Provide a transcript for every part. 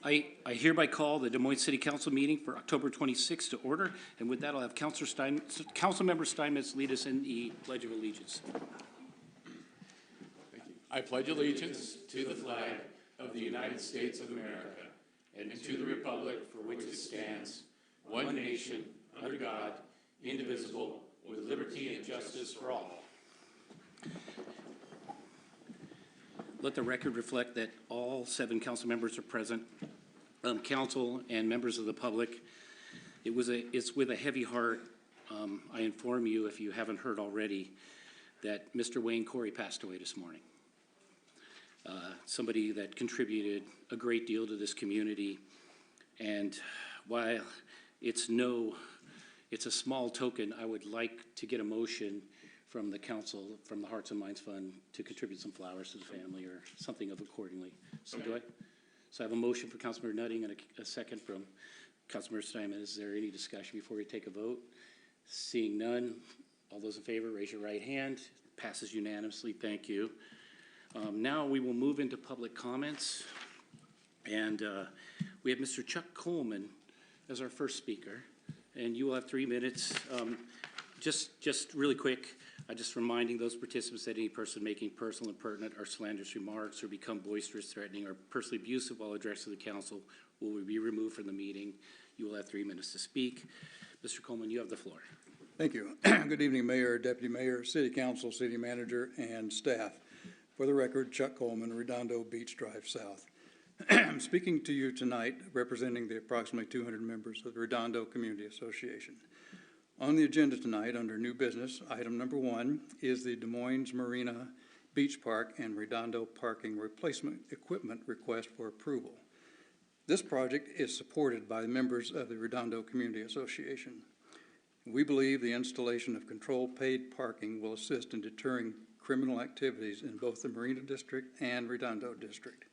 I hereby call the Des Moines City Council meeting for October 26th to order. And with that, I'll have Councilmember Steinmetz lead us in the Pledge of Allegiance. I pledge allegiance to the flag of the United States of America and to the republic for which it stands, one nation, under God, indivisible, with liberty and justice for all. Let the record reflect that all 7 council members are present. Council and members of the public, it's with a heavy heart. I inform you, if you haven't heard already, that Mr. Wayne Corey passed away this morning. Somebody that contributed a great deal to this community, and while it's a small token, I would like to get a motion from the council, from the Hearts and Minds Fund, to contribute some flowers to the family or something of accordingly. So So I have a motion for Councilmember Nutting and a second from Councilmember Steinmetz. Is there any discussion before we take a vote? Seeing none, all those in favor, raise your right hand. Passes unanimously. Thank you. Now we will move into public comments. And we have Mr. Chuck Coleman as our first speaker. And you will have 3 minutes. Just really quick, just reminding those participants that any person making personal, impertinent, or slanderous remarks or become boisterous, threatening, or personally abusive while addressing the council will be removed from the meeting. You will have 3 minutes to speak. Mr. Coleman, you have the floor. Thank you. Good evening, Mayor, Deputy Mayor, City Council, City Manager, and staff. For the record, Chuck Coleman, Redondo Beach Drive South. I'm speaking to you tonight representing the approximately 200 members of the Redondo Community Association. On the agenda tonight, under new business, item number 1 is the Des Moines Marina Beach Park and Redondo parking replacement equipment request for approval. This project is supported by the members of the Redondo Community Association. We believe the installation of controlled paid parking will assist in deterring criminal activities in both the Marina District and Redondo District.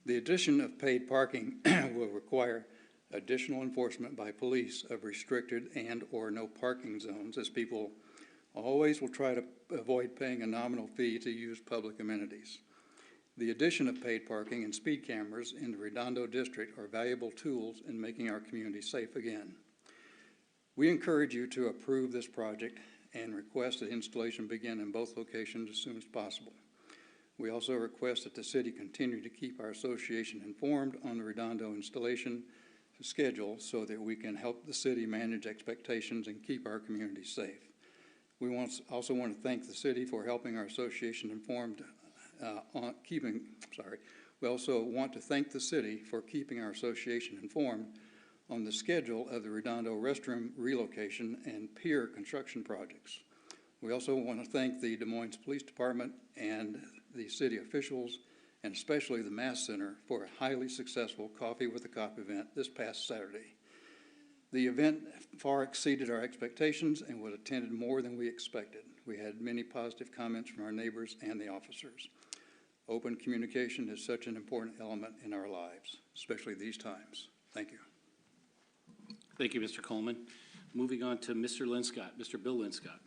The addition of paid parking will require additional enforcement by police of restricted and or no parking zones, as people always will try to avoid paying a nominal fee to use public amenities. The addition of paid parking and speed cameras in the Redondo District are valuable tools in making our community safe again. We encourage you to approve this project and request that installation begin in both locations as soon as possible. We also request that the city continue to keep our association informed on the Redondo installation schedule so that we can help the city manage expectations and keep our community safe. We also want to thank the city for helping our association informed We also want to thank the city for keeping our association informed on the schedule of the Redondo restroom relocation and pier construction projects. We also want to thank the Des Moines Police Department and the city officials, and especially the Mass Center, for a highly successful Coffee with a Cop event this past Saturday. The event far exceeded our expectations and was attended more than we expected. We had many positive comments from our neighbors and the officers. Open communication is such an important element in our lives, especially these times. Thank you. Thank you, Mr. Coleman. Moving on to Mr. Linscott, Mr. Bill Linscott.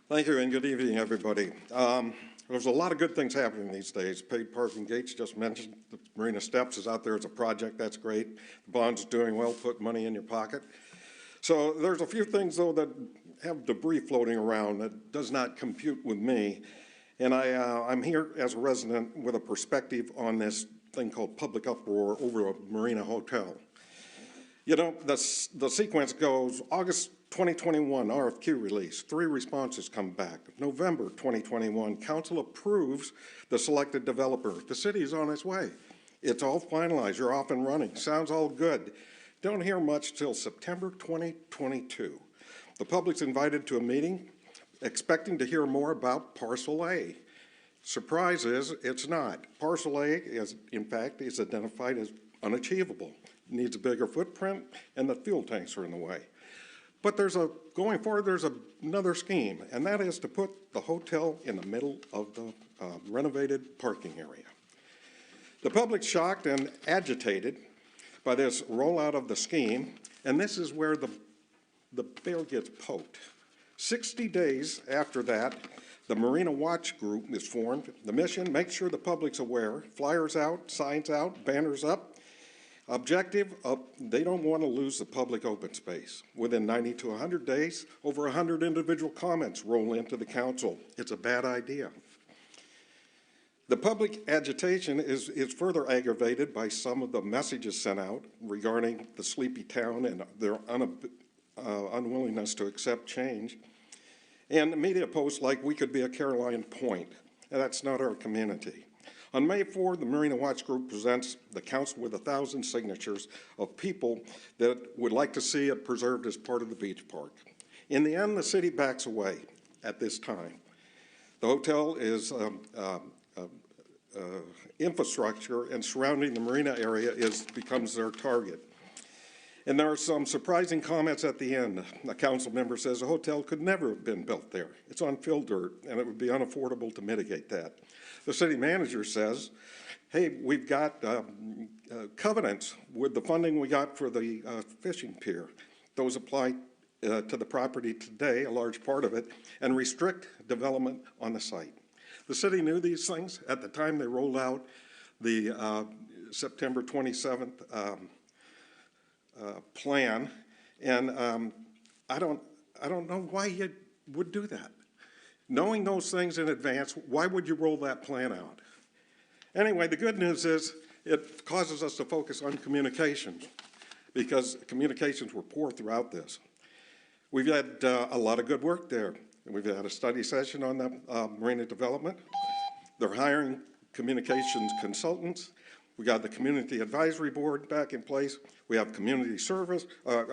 Thank you, and good evening, everybody. There's a lot of good things happening these days. Paid parking gates, just mentioned. The Marina Steps is out there as a project. That's great. The bond's doing well. Put money in your pocket. So there's a few things, though, that have debris floating around that does not compute with me. And I'm here as a resident with a perspective on this thing called public uproar over a Marina hotel. You know, the sequence goes August 2021, RFQ release, 3 responses come back. November 2021, council approves the selected developer. The city is on its way. It's all finalized, you're off and running. Sounds all good. Don't hear much till September 2022. The public's invited to a meeting expecting to hear more about Parcel A. Surprise is, it's not. Parcel A is, in fact, is identified as unachievable. Needs a bigger footprint, and the fuel tanks are in the way. But going forward, there's another scheme, and that is to put the hotel in the middle of the renovated parking area. The public's shocked and agitated by this rollout of the scheme, and this is where the bear gets poked. 60 days after that, The Marina Watch Group is formed. The mission, make sure the public's aware. Flyers out, signs out, banners up. Objective, they don't want to lose the public open space. Within 90 to 100 days, over 100 individual comments roll into the council. It's a bad idea. The public agitation is further aggravated by some of the messages sent out regarding the sleepy town and their unwillingness to accept change. And media posts like we could be a Caroline Point, and that's not our community. On May 4, the Marina Watch Group presents the council with 1,000 signatures of people that would like to see it preserved as part of the beach park. In the end, the city backs away at this time. The hotel is infrastructure and surrounding the marina area becomes their target. And there are some surprising comments at the end. A council member says a hotel could never have been built there. It's on fill dirt, and it would be unaffordable to mitigate that. The city manager says, hey, we've got covenants with the funding we got for the fishing pier. Those apply to the property today, a large part of it, and restrict development on the site. The city knew these things at the time they rolled out the September 27th plan, and I don't know why you would do that. Knowing those things in advance, why would you roll that plan out? Anyway, the good news is it causes us to focus on communications because communications were poor throughout this. We've had a lot of good work there. We've had a study session on the marina development. They're hiring communications consultants. We got the Community Advisory Board back in place. We have community service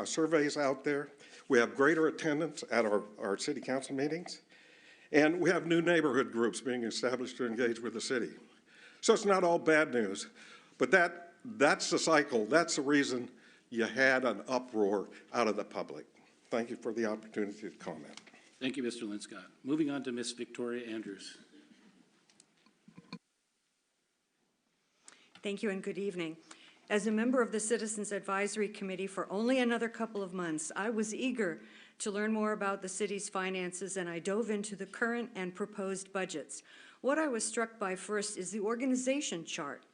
surveys out there. We have greater attendance at our city council meetings. And we have new neighborhood groups being established to engage with the city. So it's not all bad news, but that's the cycle. That's the reason you had an uproar out of the public. Thank you for the opportunity to comment. Thank you, Mr. Linscott. Moving on to Ms. Victoria Andrews. Thank you and good evening. As a member of the Citizens Advisory Committee for only another couple of months, I was eager to learn more about the city's finances, and I dove into the current and proposed budgets. What I was struck by first is the organization chart.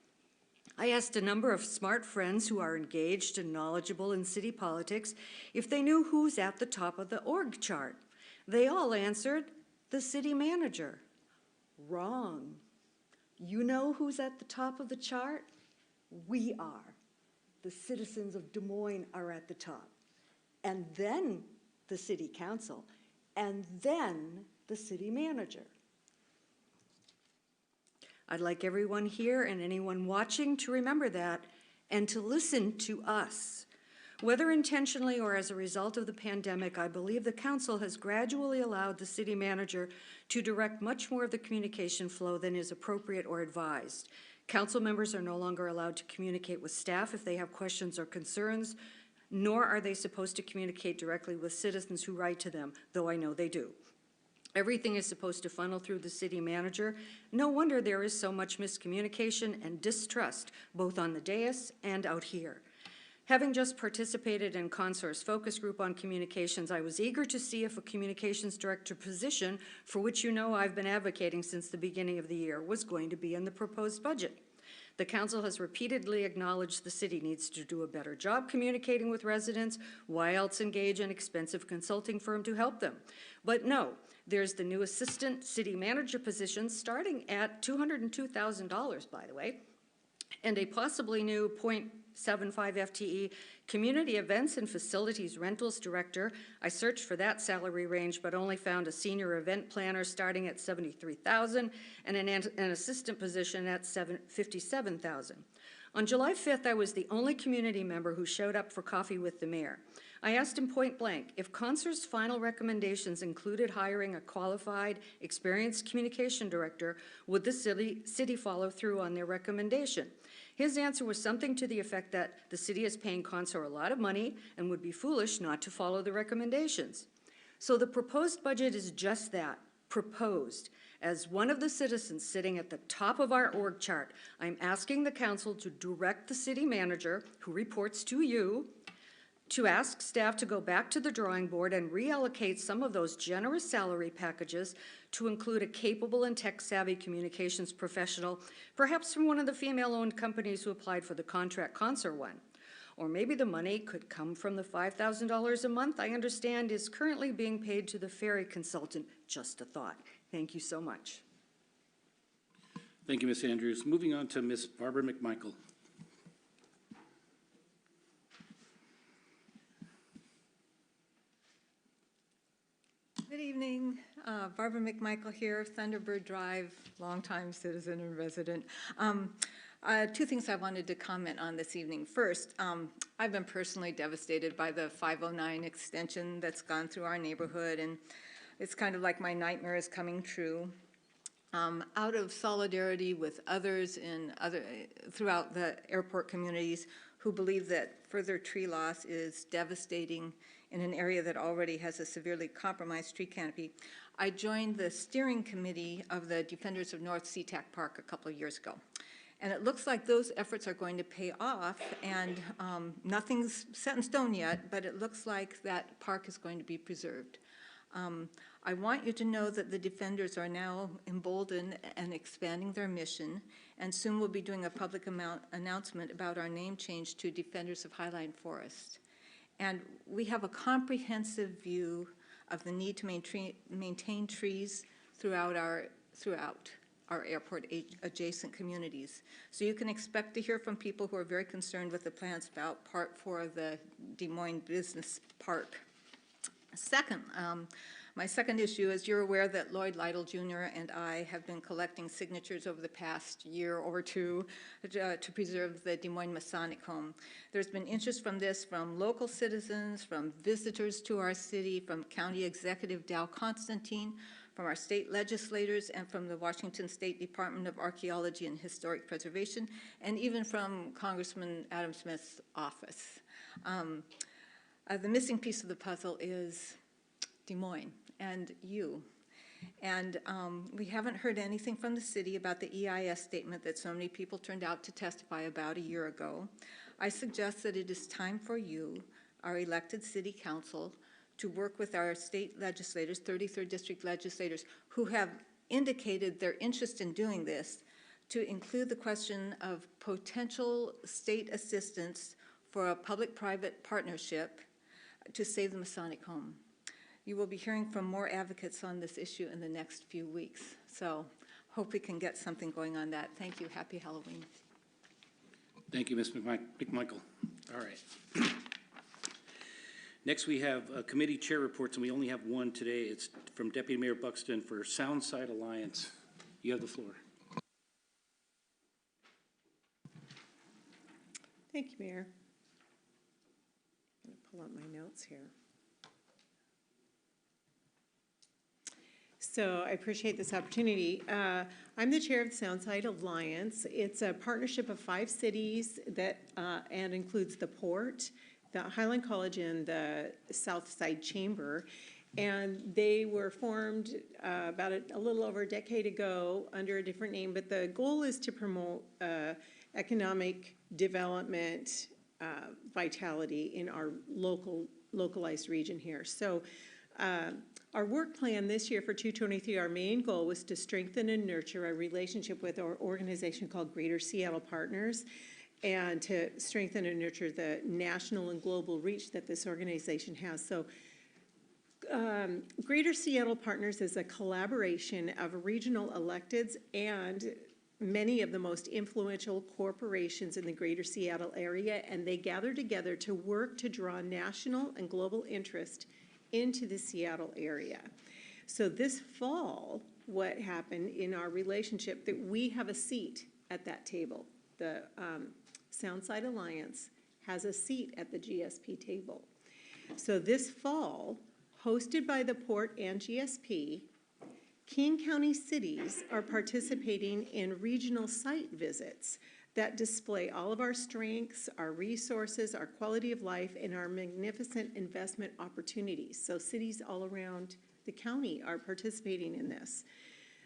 I asked a number of smart friends who are engaged and knowledgeable in city politics if they knew who's at the top of the org chart. They all answered, the city manager. Wrong. You know who's at the top of the chart? We are. The citizens of Des Moines are at the top. And then the city council, and then the city manager. I'd like everyone here and anyone watching to remember that and to listen to us. Whether intentionally or as a result of the pandemic, I believe the council has gradually allowed the city manager to direct much more of the communication flow than is appropriate or advised. Council members are no longer allowed to communicate with staff if they have questions or concerns, nor are they supposed to communicate directly with citizens who write to them, though I know they do. Everything is supposed to funnel through the city manager. No wonder there is so much miscommunication and distrust, both on the dais and out here. Having just participated in Consor's focus group on communications, I was eager to see if a communications director position, for which you know I've been advocating since the beginning of the year, was going to be in the proposed budget. The council has repeatedly acknowledged the city needs to do a better job communicating with residents. Why else engage an expensive consulting firm to help them? But no, there's the new assistant city manager position starting at $202,000, by the way, and a possibly new 0.75 FTE community events and facilities rentals director. I searched for that salary range, but only found a senior event planner starting at $73,000 and an assistant position at $57,000. On July 5th, I was the only community member who showed up for coffee with the mayor. I asked him point blank if Consor's final recommendations included hiring a qualified, experienced communication director, would the city follow through on their recommendation? His answer was something to the effect that the city is paying Consor a lot of money and would be foolish not to follow the recommendations. So the proposed budget is just that, proposed. As one of the citizens sitting at the top of our org chart, I'm asking the council to direct the city manager, who reports to you, to ask staff to go back to the drawing board and reallocate some of those generous salary packages to include a capable and tech-savvy communications professional, perhaps from one of the female-owned companies who applied for the contract concert one. Or maybe the money could come from the $5,000 a month I understand is currently being paid to the ferry consultant. Just a thought. Thank you so much. Thank you, Ms. Andrews. Moving on to Ms. Barbara McMichael. Good evening, Barbara McMichael here, Thunderbird Drive, longtime citizen and resident. Two things I wanted to comment on this evening. First, I've been personally devastated by the 509 extension that's gone through our neighborhood, and it's kind of like my nightmare is coming true. Out of solidarity with others throughout the airport communities who believe that further tree loss is devastating in an area that already has a severely compromised tree canopy, I joined the steering committee of the Defenders of North SeaTac Park a couple of years ago. And it looks like those efforts are going to pay off, and nothing's set in stone yet, but it looks like that park is going to be preserved. I want you to know that the Defenders are now emboldened and expanding their mission, and soon we'll be doing a public announcement about our name change to Defenders of Highline Forest. And we have a comprehensive view of the need to maintain trees throughout our airport adjacent communities. So you can expect to hear from people who are very concerned with the plans about Part 4 of the Des Moines Business Park. Second, my second issue is you're aware that Lloyd Lytle Jr. and I have been collecting signatures over the past year or two to preserve the Des Moines Masonic Home. There's been interest from this from local citizens, from visitors to our city, from County Executive Dow Constantine, from our state legislators, and from the Washington State Department of Archaeology and Historic Preservation, and even from Congressman Adam Smith's office. The missing piece of the puzzle is Des Moines and you. And we haven't heard anything from the city about the EIS statement that so many people turned out to testify about a year ago. I suggest that it is time for you, our elected city council, to work with our state legislators, 33rd District legislators, who have indicated their interest in doing this, to include the question of potential state assistance for a public-private partnership to save the Masonic Home. You will be hearing from more advocates on this issue in the next few weeks. So hope we can get something going on that. Thank you. Happy Halloween. Thank you, Ms. McMichael. All right. Next, we have committee chair reports, and we only have one today. It's from Deputy Mayor Buxton for Soundside Alliance. You have the floor. Thank you, Mayor. I'm going to pull up my notes here. So I appreciate this opportunity. I'm the chair of the Soundside Alliance. It's a partnership of 5 cities that and includes the Port, the Highline College, and the Southside Chamber. And they were formed about a little over a decade ago under a different name. But the goal is to promote economic development, vitality in our localized region here. So our work plan this year for 223, our main goal was to strengthen and nurture a relationship with our organization called Greater Seattle Partners, and to strengthen and nurture the national and global reach that this organization has. So Greater Seattle Partners is a collaboration of regional electeds and many of the most influential corporations in the Greater Seattle area, and they gather together to work to draw national and global interest into the Seattle area. So this fall, what happened in our relationship, that we have a seat at that table. The Soundside Alliance has a seat at the GSP table. So this fall, hosted by the Port and GSP, King County cities are participating in regional site visits that display all of our strengths, our resources, our quality of life, and our magnificent investment opportunities. So cities all around the county are participating in this.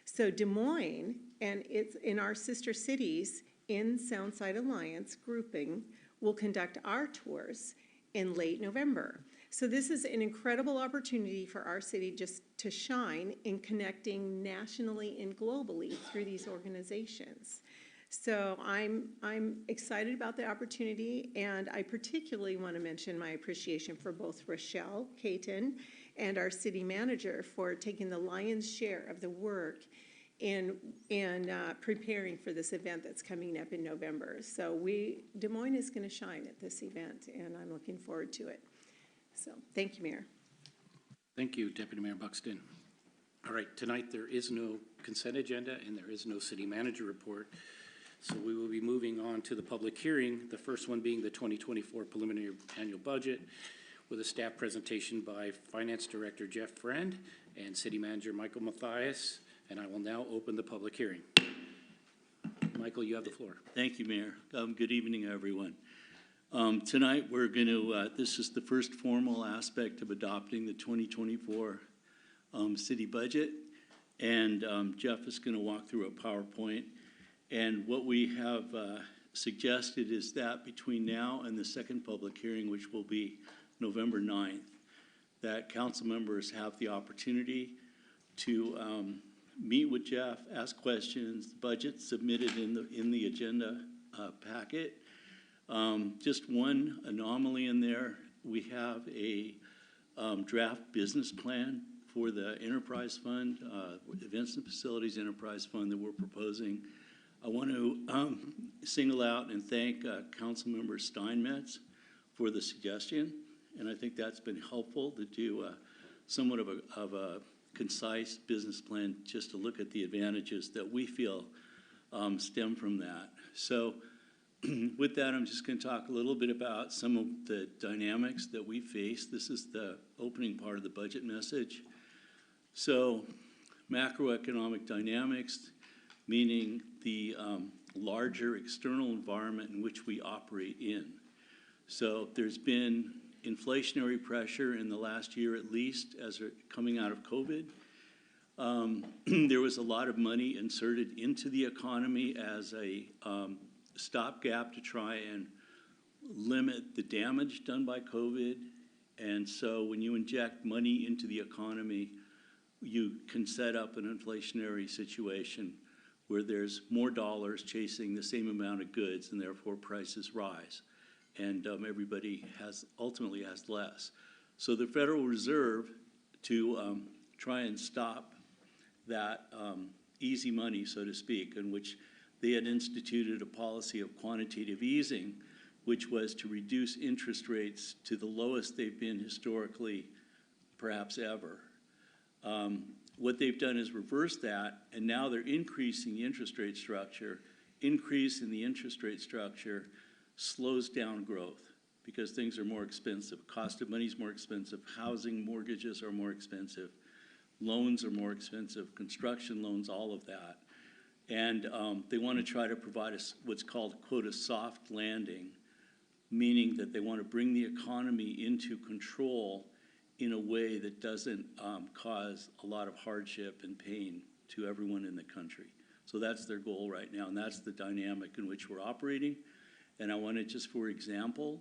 So Des Moines and it's in our sister cities in Soundside Alliance grouping will conduct our tours, in late November. So this is an incredible opportunity for our city just to shine in connecting nationally and globally through these organizations. So I'm excited about the opportunity, and I particularly want to mention my appreciation for both Rochelle Caton and our city manager for taking the lion's share of the work in preparing for this event that's coming up in November. So Des Moines is going to shine at this event, and I'm looking forward to it. So, thank you, Mayor. Thank you, Deputy Mayor Buxton. All right, tonight there is no consent agenda and there is no city manager report. So we will be moving on to the public hearing, the first one being the 2024 preliminary annual budget with a staff presentation by Finance Director Jeff Friend and City Manager Michael Mathias. And I will now open the public hearing. Michael, you have the floor. Thank you, Mayor. Good evening, everyone. Tonight, we're going to, this is the first formal aspect of adopting the 2024 city budget. And Jeff is going to walk through a PowerPoint. And what we have suggested is that between now and the second public hearing, which will be November 9th, that council members have the opportunity to meet with Jeff, ask questions, the budget submitted in the agenda packet. Just one anomaly in there, we have a draft business plan for the enterprise fund, Events and Facilities Enterprise Fund that we're proposing. I want to single out and thank Councilmember Steinmetz for the suggestion, and I think that's been helpful to do somewhat of a concise business plan just to look at the advantages that we feel stem from that. So with that, I'm just going to talk a little bit about some of the dynamics that we face. This is the opening part of the budget message. So macroeconomic dynamics, meaning the larger external environment in which we operate in. So there's been inflationary pressure in the last year at least as coming out of COVID. There was a lot of money inserted into the economy as a stopgap to try and limit the damage done by COVID. And so when you inject money into the economy, you can set up an inflationary situation where there's more dollars chasing the same amount of goods and therefore prices rise. And everybody ultimately has less. So the Federal Reserve, to try and stop that easy money, so to speak, in which they had instituted a policy of quantitative easing, which was to reduce interest rates to the lowest they've been historically, perhaps ever. What they've done is reverse that, and now they're increasing the interest rate structure. Increase in the interest rate structure slows down growth because things are more expensive. Cost of money is more expensive. Housing mortgages are more expensive. Loans are more expensive. Construction loans, all of that. And they want to try to provide what's called, quote, a soft landing, meaning that they want to bring the economy into control in a way that doesn't cause a lot of hardship and pain to everyone in the country. So that's their goal right now, and that's the dynamic in which we're operating. And I wanted, just for example,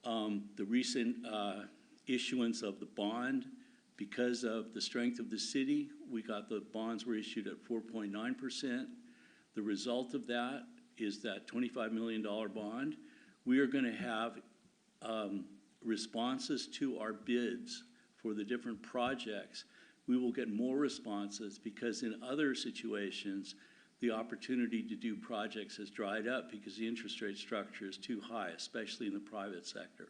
the recent issuance of the bond, because of the strength of the city, the bonds were issued at 4.9%. The result of that is that $25 million bond. We are going to have responses to our bids for the different projects. We will get more responses because in other situations, the opportunity to do projects has dried up because the interest rate structure is too high, especially in the private sector.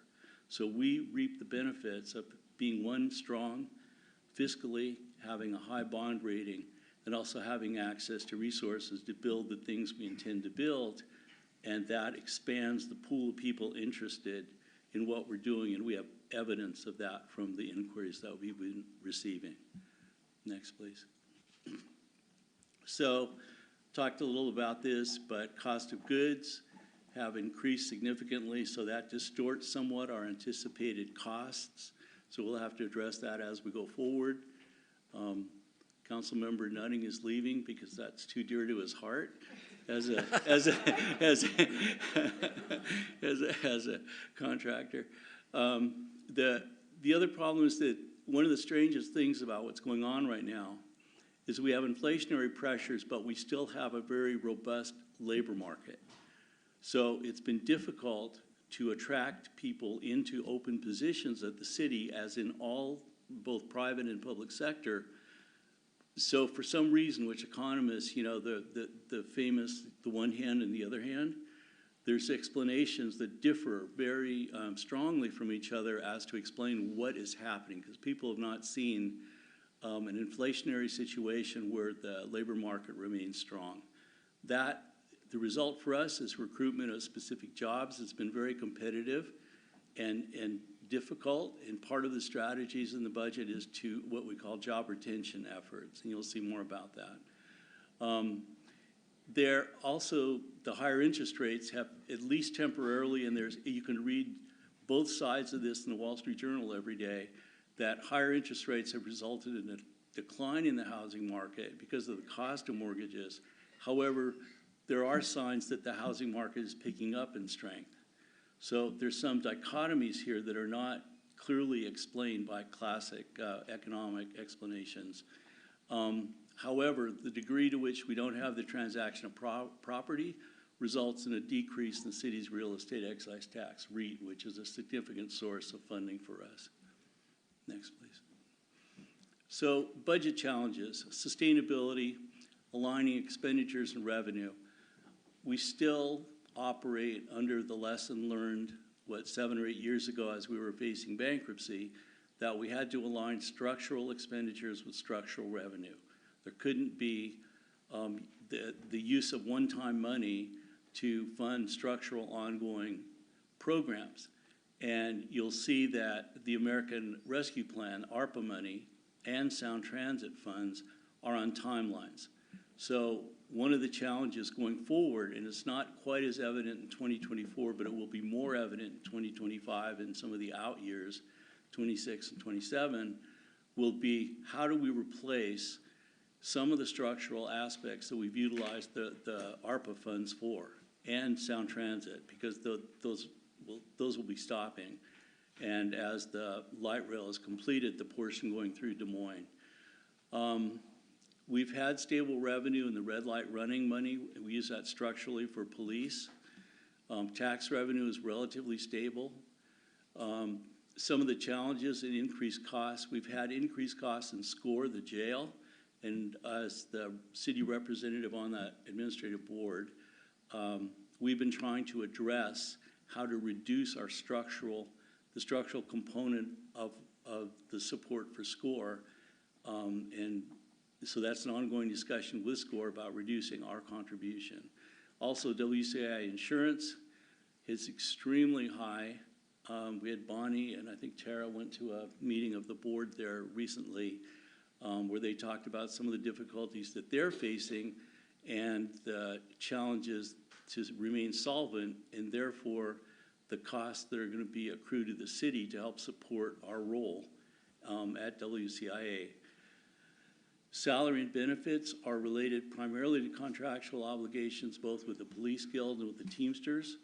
So we reap the benefits of being one, strong fiscally, having a high bond rating, and also having access to resources to build the things we intend to build, and that expands the pool of people interested in what we're doing, and we have evidence of that from the inquiries that we've been receiving. Next, please. So, talked a little about this, but cost of goods have increased significantly, so that distorts somewhat our anticipated costs. So we'll have to address that as we go forward. Councilmember Nutting is leaving because that's too dear to his heart as a contractor. The other problem is that one of the strangest things about what's going on right now is we have inflationary pressures, but we still have a very robust labor market. So it's been difficult to attract people into open positions at the city, as in all, both private and public sector. So for some reason, which economists, you know, the famous, the one hand and the other hand, there's explanations that differ very strongly from each other as to explain what is happening, because people have not seen an inflationary situation where the labor market remains strong. The result for us is recruitment of specific jobs. It's been very competitive and difficult, and part of the strategies in the budget is to what we call job retention efforts, and you'll see more about that. There also, the higher interest rates have, at least temporarily, and you can read both sides of this in the Wall Street Journal every day, that higher interest rates have resulted in a decline in the housing market because of the cost of mortgages. However, there are signs that the housing market is picking up in strength. So there's some dichotomies here that are not clearly explained by classic economic explanations. However, the degree to which we don't have the transaction of property results in a decrease in the city's real estate excise tax, REIT, which is a significant source of funding for us. Next, please. So budget challenges, sustainability, aligning expenditures and revenue. We still operate under the lesson learned, 7 or 8 years ago as we were facing bankruptcy, that we had to align structural expenditures with structural revenue. There couldn't be the use of one-time money to fund structural ongoing programs. And you'll see that the American Rescue Plan, ARPA money, and Sound Transit funds are on timelines. So one of the challenges going forward, and it's not quite as evident in 2024, but it will be more evident in 2025 and some of the out years, 26 and 27, will be how do we replace some of the structural aspects that we've utilized the ARPA funds for, and Sound Transit, because those will be stopping. And as the light rail is completed, the portion going through Des Moines. We've had stable revenue in the red light running money. We use that structurally for police. Tax revenue is relatively stable. Some of the challenges and increased costs, we've had increased costs in SCORE, the jail, and as the city representative on that administrative board, we've been trying to address how to reduce the structural component of the support for SCORE, and so that's an ongoing discussion with SCORE about reducing our contribution. Also, WCIA insurance is extremely high. We had Bonnie and I think Tara went to a meeting of the board there recently where they talked about some of the difficulties that they're facing and the challenges to remain solvent, and therefore the costs that are going to be accrued to the city to help support our role at WCIA. Salary and benefits are related primarily to contractual obligations, both with the Police Guild and with the Teamsters.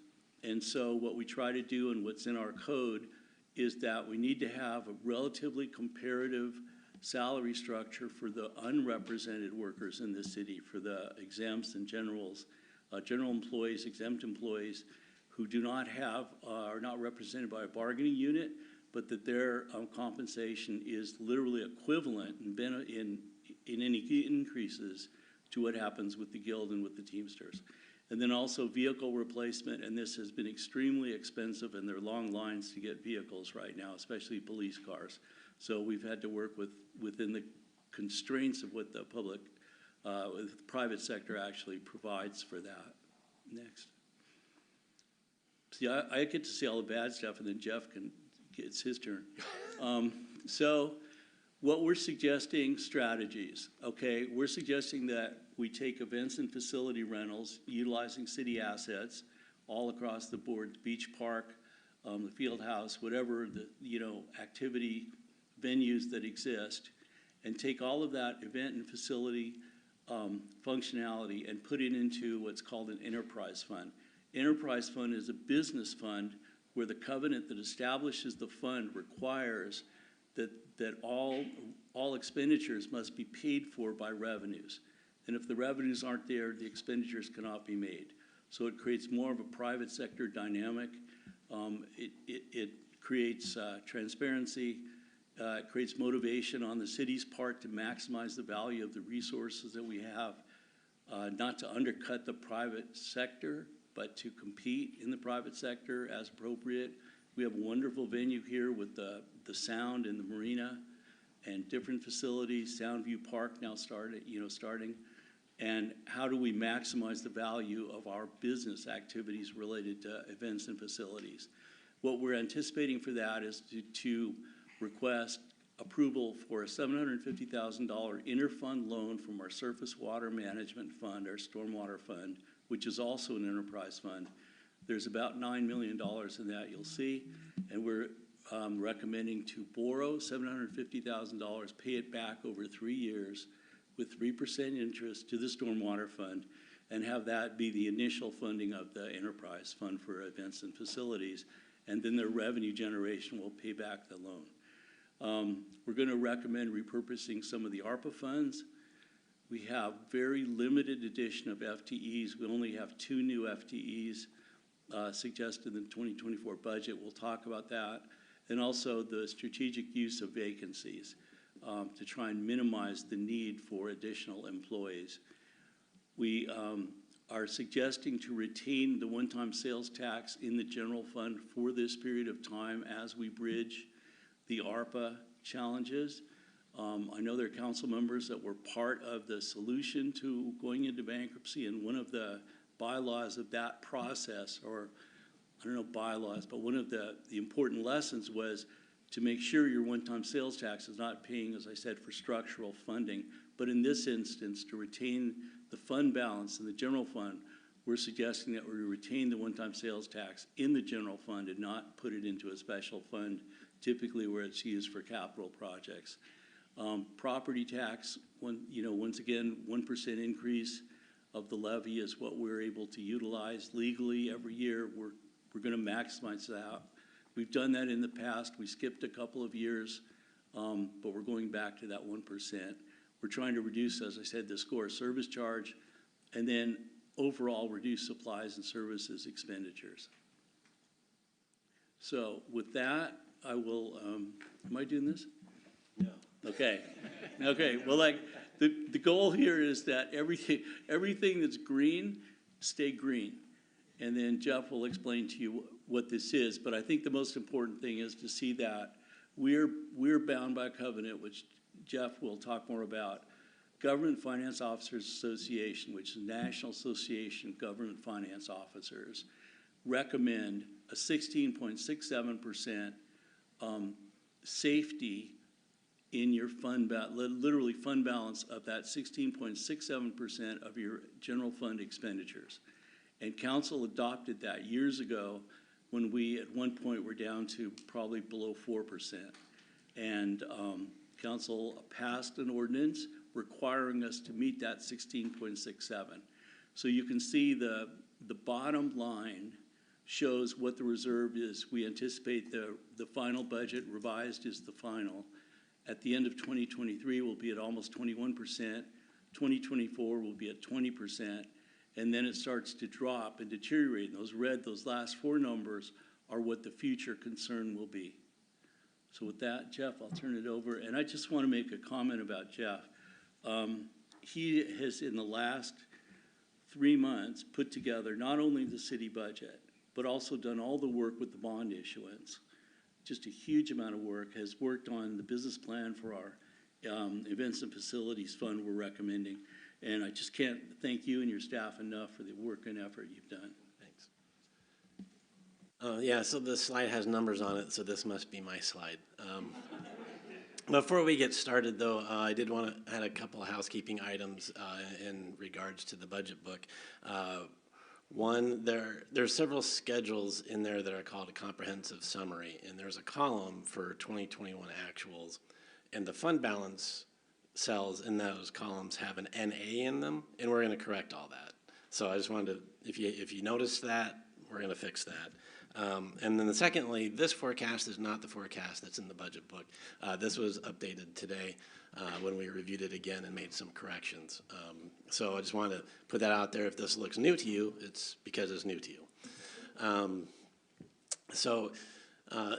And so what we try to do and what's in our code is that we need to have a relatively comparative salary structure for the unrepresented workers in the city, for the exempts and generals, general employees, exempt employees who do not have, are not represented by a bargaining unit, but that their compensation is literally equivalent in any increases to what happens with the Guild and with the Teamsters. And then also vehicle replacement, and this has been extremely expensive, and there are long lines to get vehicles right now, especially police cars. So we've had to work within the constraints of what the private sector actually provides for that. Next. See, I get to see all the bad stuff, and then Jeff it's his turn. So what we're suggesting, strategies, okay? We're suggesting that we take events and facility rentals, utilizing city assets all across the board, the beach park, the field house, whatever the, activity venues that exist, and take all of that event and facility functionality and put it into what's called an enterprise fund. Enterprise fund is a business fund where the covenant that establishes the fund requires that all expenditures must be paid for by revenues. And if the revenues aren't there, the expenditures cannot be made. So it creates more of a private sector dynamic. It creates transparency. It creates motivation on the city's part to maximize the value of the resources that we have, not to undercut the private sector, but to compete in the private sector as appropriate. We have a wonderful venue here with the sound in the marina and different facilities, Soundview Park now starting. And how do we maximize the value of our business activities related to events and facilities? What we're anticipating for that is to request approval for a $750,000 interfund loan from our Surface Water Management Fund, our Stormwater Fund, which is also an enterprise fund. There's about $9 million in that, you'll see, and we're recommending to borrow $750,000, pay it back over 3 years with 3% interest to the Stormwater Fund, and have that be the initial funding of the enterprise fund for events and facilities, and then the revenue generation will pay back the loan. We're going to recommend repurposing some of the ARPA funds. We have very limited addition of FTEs. We only have 2 new FTEs suggested in the 2024 budget. We'll talk about that. And also the strategic use of vacancies to try and minimize the need for additional employees. We are suggesting to retain the one-time sales tax in the general fund for this period of time as we bridge the ARPA challenges. I know there are council members that were part of the solution to going into bankruptcy, and one of the bylaws of that process, or I don't know bylaws, but one of the important lessons was to make sure your one-time sales tax is not paying, as I said, for structural funding. But in this instance, to retain the fund balance in the general fund, we're suggesting that we retain the one-time sales tax in the general fund and not put it into a special fund, typically where it's used for capital projects. Property tax, once again, 1% increase of the levy is what we're able to utilize legally every year. We're going to maximize that. We've done that in the past. We skipped a couple of years, but we're going back to that 1%. We're trying to reduce, as I said, the SCORE service charge, and then overall reduce supplies and services expenditures. So with that, I will, am I doing this? No. Okay. Okay. Well, the goal here is that everything that's green, stay green. And then Jeff will explain to you what this is. But I think the most important thing is to see that we're bound by a covenant, which Jeff will talk more about. Government Finance Officers Association, which is the National Association of Government Finance Officers, recommend a 16.67% safety in your fund, literally fund balance of that 16.67% of your general fund expenditures. And council adopted that years ago when we at one point were down to probably below 4%. And council passed an ordinance requiring us to meet that 16.67. So you can see the bottom line shows what the reserve is. We anticipate the final budget revised is the final. At the end of 2023, we'll be at almost 21%. 2024 will be at 20%. And then it starts to drop and deteriorate. And those last 4 numbers are what the future concern will be. So with that, Jeff, I'll turn it over. And I just want to make a comment about Jeff. He has, in the last 3 months, put together not only the city budget, but also done all the work with the bond issuance. Just a huge amount of work, has worked on the business plan for our events and facilities fund we're recommending. And I just can't thank you and your staff enough for the work and effort you've done. Thanks. Yeah, so the slide has numbers on it, so this must be my slide. Before we get started, though, I did want to add a couple of housekeeping items in regards to the budget book. One, there's several schedules in there that are called a comprehensive summary, and there's a column for 2021 actuals, and the fund balance cells in those columns have an NA in them, and we're going to correct all that. So I just wanted to, if you notice that, we're going to fix that. And then secondly, this forecast is not the forecast that's in the budget book. This was updated today when we reviewed it again and made some corrections. So I just wanted to put that out there. If this looks new to you, it's because it's new to you.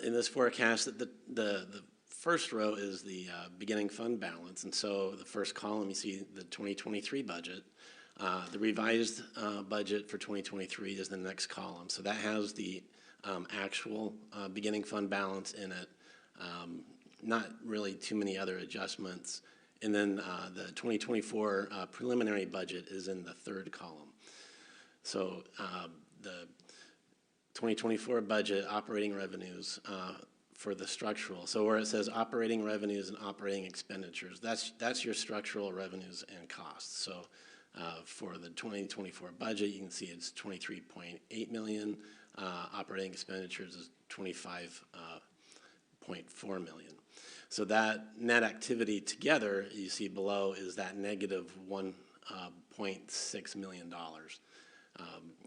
In this forecast, the first row is the beginning fund balance. And so the first column, you see the 2023 budget. The revised budget for 2023 is the next column. So that has the actual beginning fund balance in it, not really too many other adjustments. And then the 2024 preliminary budget is in the third column. So the 2024 budget operating revenues for the structural. So where it says operating revenues and operating expenditures, that's your structural revenues and costs. So for the 2024 budget, you can see it's 23.8 million. Operating expenditures is 25.4 million. So that net activity together, you see below, is that negative $1.6 million.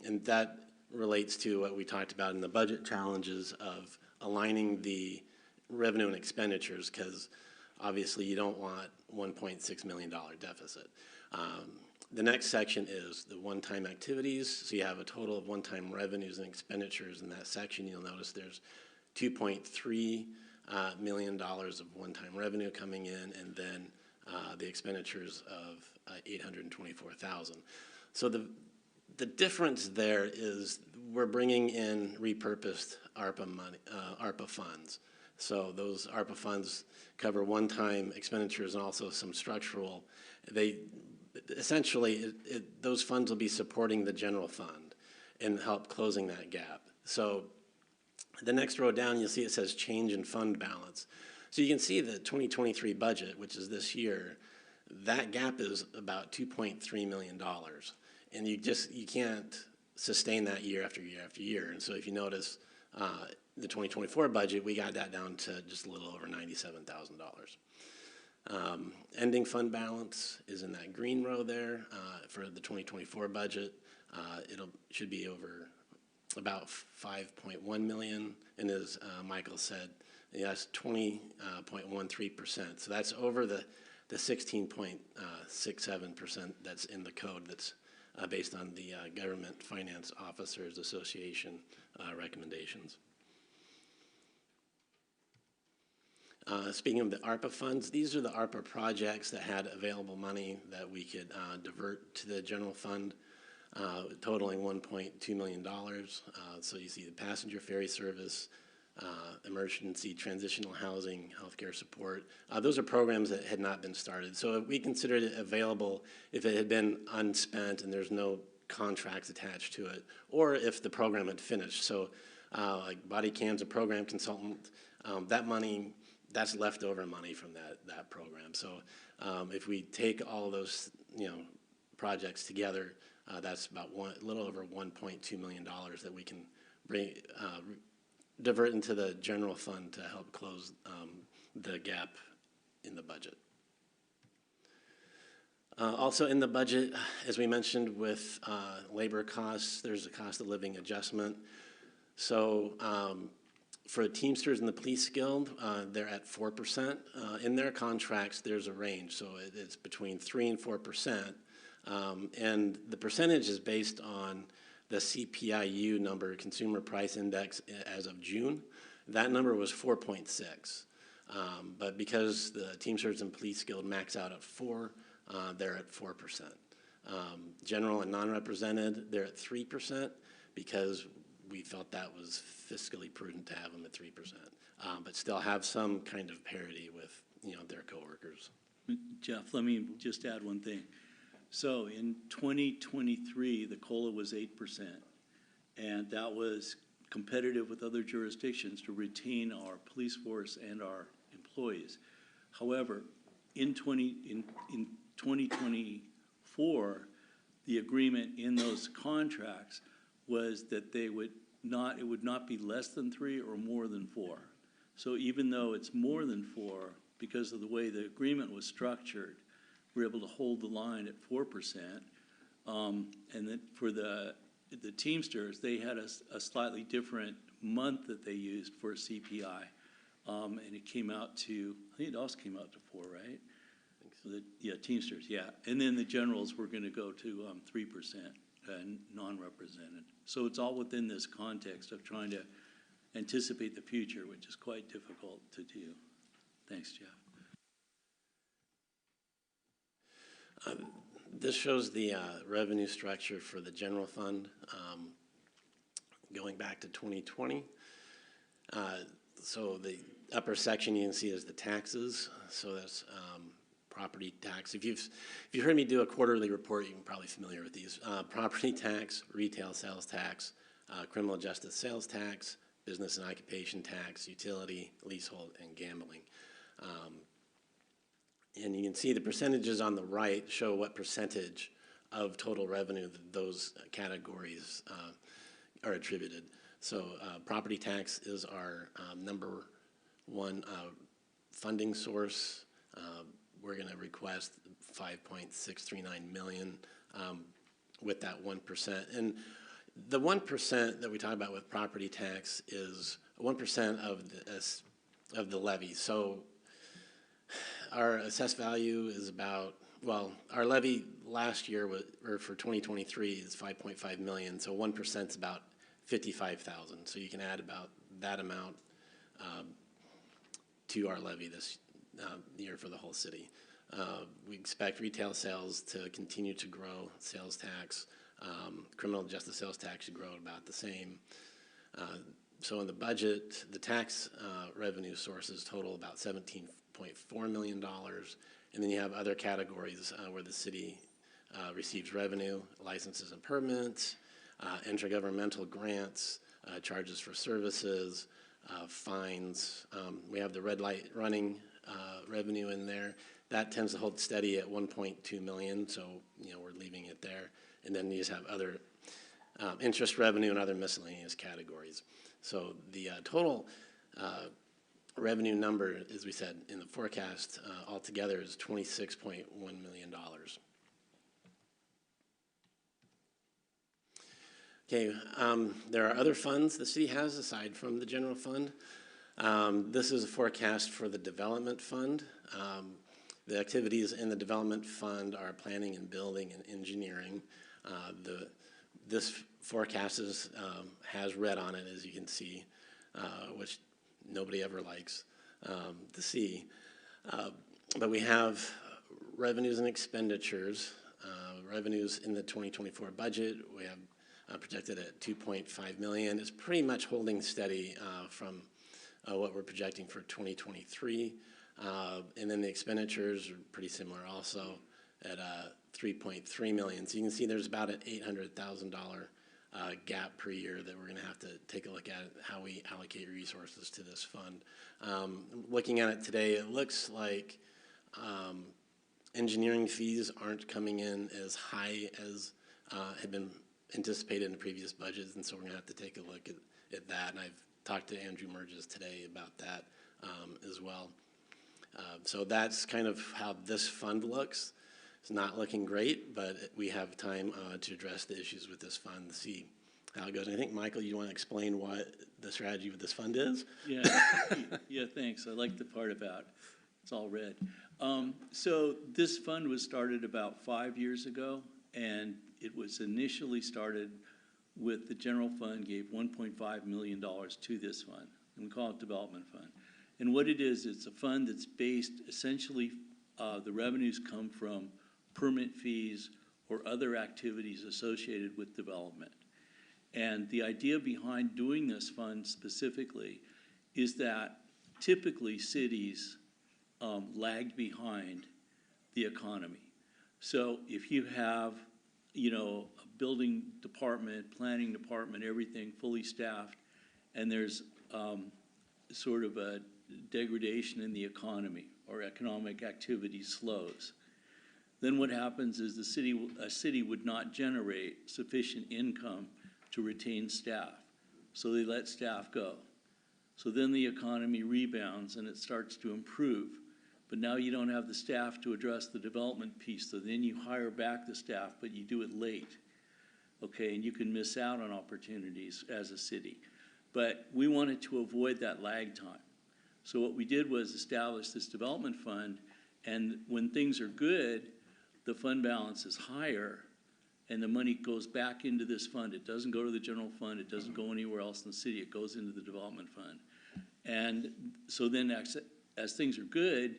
And that relates to what we talked about in the budget challenges of aligning the revenue and expenditures, because obviously you don't want $1.6 million deficit. The next section is the one-time activities. So you have a total of one-time revenues and expenditures in that section. You'll notice there's $2.3 million of one-time revenue coming in, and then the expenditures of $824,000. So the difference there is we're bringing in repurposed ARPA money, ARPA funds. So those ARPA funds cover one-time expenditures and also some structural. Essentially, those funds will be supporting the general fund and help closing that gap. So the next row down, you'll see it says change in fund balance. So you can see the 2023 budget, which is this year, that gap is about $2.3 million. And you can't sustain that year after year after year. And so if you notice the 2024 budget, we got that down to just a little over $97,000. Ending fund balance is in that green row there for the 2024 budget. Should be over about 5.1 million, and as Michael said, that's 20.13%. So that's over the 16.67% that's in the code that's based on the Government Finance Officers Association recommendations. Speaking of the ARPA funds, these are the ARPA projects that had available money that we could divert to the general fund, totaling $1.2 million. So you see the passenger ferry service, emergency transitional housing, healthcare support. Those are programs that had not been started. So we considered it available if it had been unspent and there's no contracts attached to it, or if the program had finished. So like Body Cam's a program consultant, that money, that's leftover money from that program. So if we take all of those projects together, that's about a little over $1.2 million that we can divert into the general fund to help close the gap in the budget. Also in the budget, as we mentioned with labor costs, there's a cost of living adjustment. So for Teamsters and the Police Guild, they're at 4%. In their contracts, there's a range, so it's between 3% and 4%. And the percentage is based on the CPIU number, Consumer Price Index, as of June. That number was 4.6. But because the Teamsters and Police Guild max out at 4, they're at 4%. General and non-represented, they're at 3% because we felt that was fiscally prudent to have them at 3%, but still have some kind of parity with their coworkers. Jeff, let me just add one thing. So in 2023, the COLA was 8%, and that was competitive with other jurisdictions to retain our police force and our employees. However, in 2024, the agreement in those contracts was that it would not be less than 3 or more than 4. So even though it's more than 4, because of the way the agreement was structured, we're able to hold the line at 4%. And then for the Teamsters, they had a slightly different month that they used for CPI. And it came out to, I think it also came out to 4, right? So that, yeah, Teamsters, yeah. And then the generals were gonna go to 3%, non-represented. So it's all within this context of trying to anticipate the future, which is quite difficult to do. Thanks, Jeff. This shows the revenue structure for the general fund going back to 2020. So the upper section you can see is the taxes. So that's property tax. If you've heard me do a quarterly report, you're probably familiar with these. Property tax, retail sales tax, criminal justice sales tax, business and occupation tax, utility, leasehold, and gambling. And you can see the percentages on the right show what percentage of total revenue that those categories are attributed. So property tax is our number one funding source. We're going to request $5.639 million with that 1%. And the 1% that we talk about with property tax is 1% of the levy. So our assessed value is about, well, our levy last year was, or for 2023 is 5.5 million. So 1% is about 55,000. So you can add about that amount to our levy this year for the whole city. We expect retail sales to continue to grow, sales tax, criminal justice sales tax should grow about the same. So in the budget, the tax revenue sources total about $17.4 million. And then you have other categories where the city receives revenue, licenses and permits, intergovernmental grants, charges for services, fines. We have the red light running revenue in there. That tends to hold steady at 1.2 million, so we're leaving it there. And then you just have other interest revenue and other miscellaneous categories. So the total revenue number, as we said in the forecast, altogether is $26.1 million. Okay, there are other funds the city has aside from the general fund. This is a forecast for the development fund. The activities in the development fund are planning and building and engineering. This forecast has red on it, as you can see, which nobody ever likes to see. But we have revenues and expenditures. Revenues in the 2024 budget, we have projected at 2.5 million. It's pretty much holding steady from what we're projecting for 2023. And then the expenditures are pretty similar also at 3.3 million. So you can see there's about an $800,000 gap per year that we're going to have to take a look at how we allocate resources to this fund. Looking at it today, it looks like engineering fees aren't coming in as high as had been anticipated in the previous budgets, and so we're going to have to take a look at that. And I've talked to Andrew Merges today about that as well. So that's kind of how this fund looks. It's not looking great, but we have time to address the issues with this fund, see how it goes. And I think, Michael, you want to explain what the strategy with this fund is? Yeah, yeah, thanks. I like the part about it's all red. So this fund was started about 5 years ago, and it was initially started with the general fund gave $1.5 million to this fund, and we call it Development Fund. And what it is, it's a fund that's based essentially, the revenues come from permit fees or other activities associated with development. And the idea behind doing this fund specifically is that typically cities lagged behind the economy. So if you have, a building department, planning department, everything fully staffed, and there's sort of a degradation in the economy or economic activity slows, then what happens is a city would not generate sufficient income to retain staff. So they let staff go. So then the economy rebounds and it starts to improve. But now you don't have the staff to address the development piece, so then you hire back the staff, but you do it late. Okay, and you can miss out on opportunities as a city. but we wanted to avoid that lag time. So what we did was establish this development fund, and when things are good, the fund balance is higher, and the money goes back into this fund. It doesn't go to the general fund. It doesn't go anywhere else in the city. It goes into the development fund. And so then as things are good,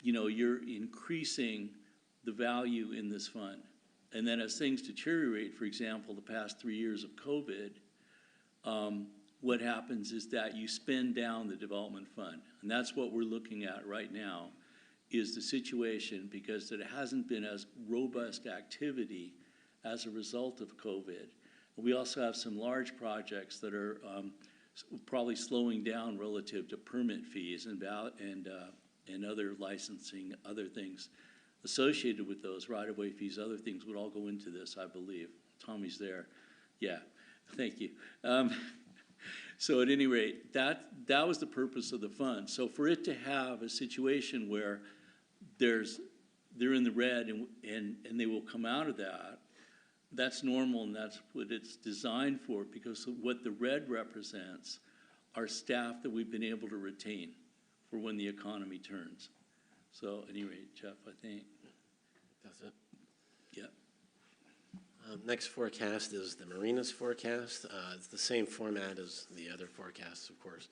you know, you're increasing the value in this fund. And then as things deteriorate, for example, the past 3 years of COVID, what happens is that you spend down the development fund. And that's what we're looking at right now, is the situation, because it hasn't been as robust activity as a result of COVID. We also have some large projects that are probably slowing down relative to permit fees and other licensing, other things associated with those, right-of-way fees, other things would all go into this, I believe. Tommy's there. Yeah, thank you. So at any rate, that was the purpose of the fund. So for it to have a situation where they're in the red and they will come out of that, that's normal, and that's what it's designed for, because what the red represents are staff that we've been able to retain for when the economy turns. So at any rate, Jeff, I think. That's it. Yep. Next forecast is the Marina's forecast. It's the same format as the other forecasts, of course.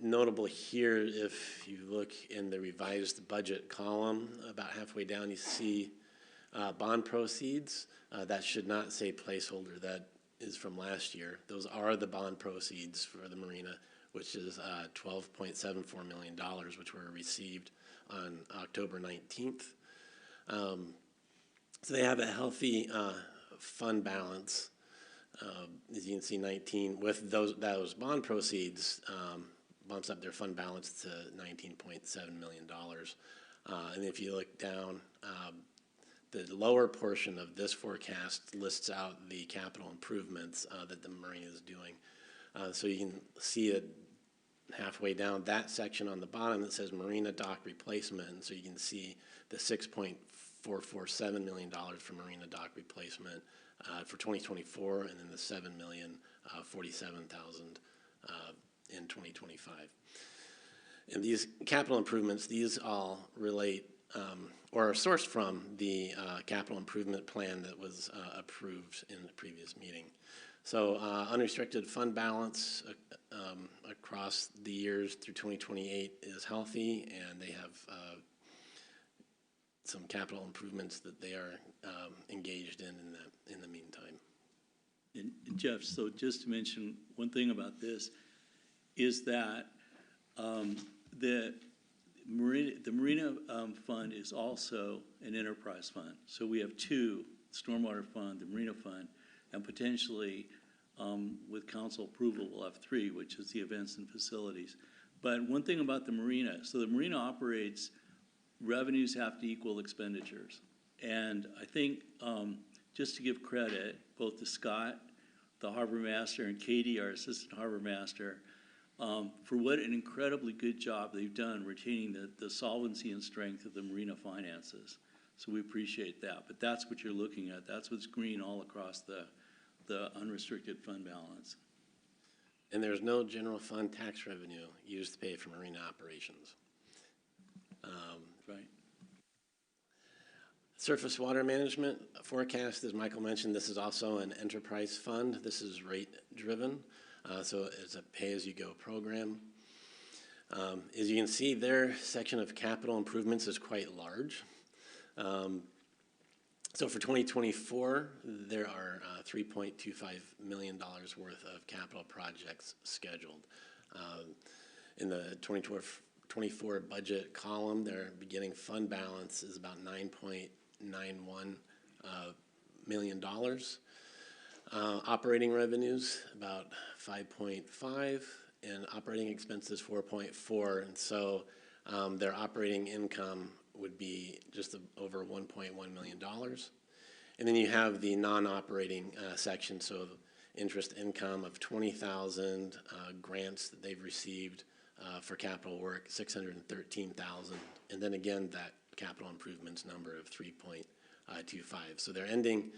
Notable here, if you look in the revised budget column, about halfway down, you see bond proceeds. That should not say placeholder. That is from last year. Those are the bond proceeds for the Marina, which is $12.74 million, which were received on October 19th. So they have a healthy fund balance. As you can see, 19 with those bond proceeds bumps up their fund balance to $19.7 million. And if you look down, the lower portion of this forecast lists out the capital improvements that the Marina is doing. So you can see it halfway down that section on the bottom that says Marina dock replacement. And so you can see the $6.447 million for Marina dock replacement for 2024, and then the $7,047,000 in 2025. And these capital improvements, these all relate or are sourced from the capital improvement plan that was approved in the previous meeting. So unrestricted fund balance across the years through 2028 is healthy, and they have some capital improvements that they are engaged in the meantime. And Jeff, so just to mention one thing about this is that the Marina Fund is also an enterprise fund. So we have two, Stormwater Fund, the Marina Fund, and potentially with council approval, we'll have three, which is the events and facilities. But one thing about the Marina, so the Marina operates, revenues have to equal expenditures. And I think just to give credit both to Scott, the harbor master, and Katie, our assistant harbor master, for what an incredibly good job they've done retaining the solvency and strength of the Marina finances. So we appreciate that. But that's what you're looking at. That's what's green all across the unrestricted fund balance. And there's no general fund tax revenue used to pay for Marina operations. Right. Surface water management forecast, as Michael mentioned, this is also an enterprise fund. This is rate driven, so it's a pay-as-you-go program. As you can see, their section of capital improvements is quite large. So for 2024, there are $3.25 million worth of capital projects scheduled. In the 2024 budget column, their beginning fund balance is about $9.91 million. Operating revenues about 5.5, and operating expenses 4.4, and so their operating income would be just over $1.1 million. And then you have the non-operating section, so interest income of $20,000, grants that they've received for capital work, $613,000, and then again that capital improvements number of 3.25. So they're ending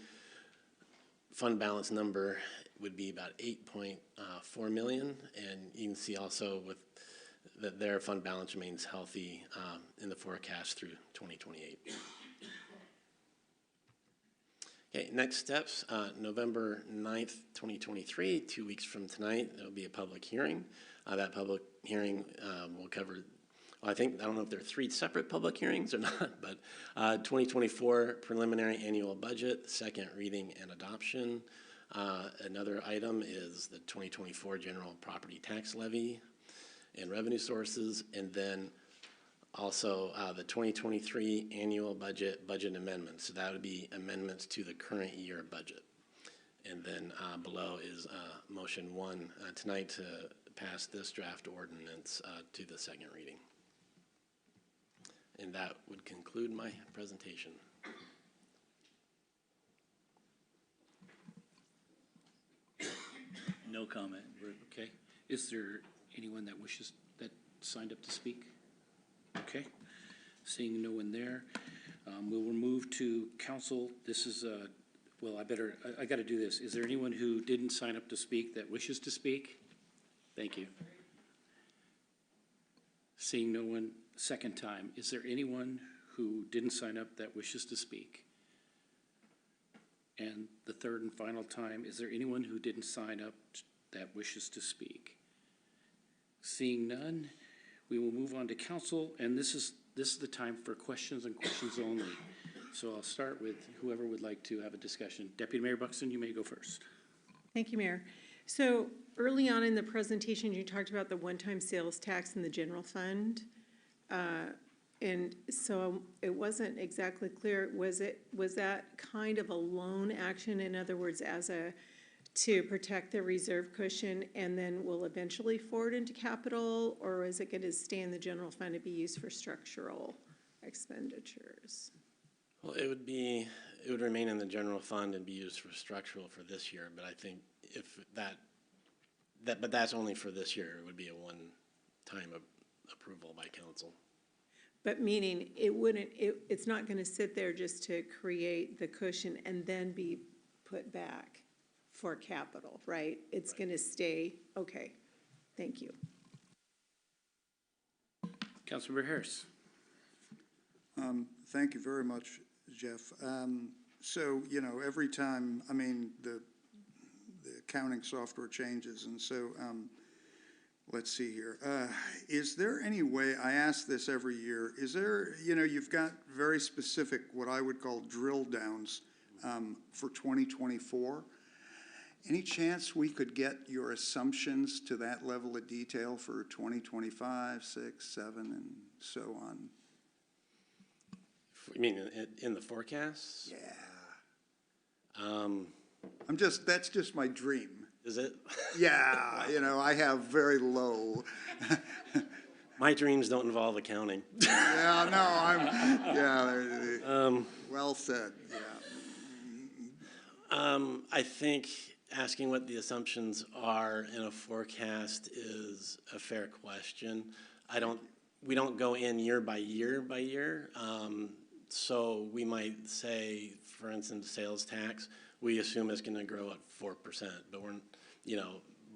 fund balance number would be about 8.4 million, and you can see also with that their fund balance remains healthy in the forecast through 2028. Okay, next steps, November 9th, 2023, 2 weeks from tonight, there will be a public hearing. That public hearing will cover, well, I don't know if there are 3 separate public hearings or not, but 2024 preliminary annual budget, second reading and adoption. Another item is the 2024 general property tax levy and revenue sources, and then also the 2023 annual budget amendments. So that would be amendments to the current year budget. And then below is motion 1 tonight to pass this draft ordinance to the second reading. And that would conclude my presentation. No comment. Okay. Is there anyone that signed up to speak? Okay. Seeing no one there, we will move to council. This is, well, I got to do this. Is there anyone who didn't sign up to speak that wishes to speak? Thank you. Seeing no one, second time. Is there anyone who didn't sign up that wishes to speak? And the third and final time, is there anyone who didn't sign up that wishes to speak? Seeing none, we will move on to council, and this is the time for questions and questions only. So I'll start with whoever would like to have a discussion. Deputy Mayor Buxton, you may go first. Thank you, Mayor. So early on in the presentation, you talked about the one-time sales tax in the general fund. And so it wasn't exactly clear, was that kind of a loan action? In other words, to protect the reserve cushion and then will eventually forward into capital? Or is it going to stay in the general fund to be used for structural expenditures? Well, it would remain in the general fund and be used for structural for this year, but I think if but that's only for this year. It would be a one-time approval by council. But meaning it's not going to sit there just to create the cushion and then be put back for capital, right? It's going to stay, okay, thank you. Councilmember Harris. Thank you very much, Jeff. So, every time, the accounting software changes, and so let's see here. Is there any way, I ask this every year, is there, you've got very specific, what I would call drill downs for 2024. Any chance we could get your assumptions to that level of detail for 2025, 6, 7, and so on? You mean in the forecasts? Yeah. That's just my dream. Is it? Yeah, I have very low. My dreams don't involve accounting. Yeah, no, well said, yeah. I think asking what the assumptions are in a forecast is a fair question. We don't go in year by year. So we might say, for instance, sales tax, we assume it's going to grow at 4%, but we're,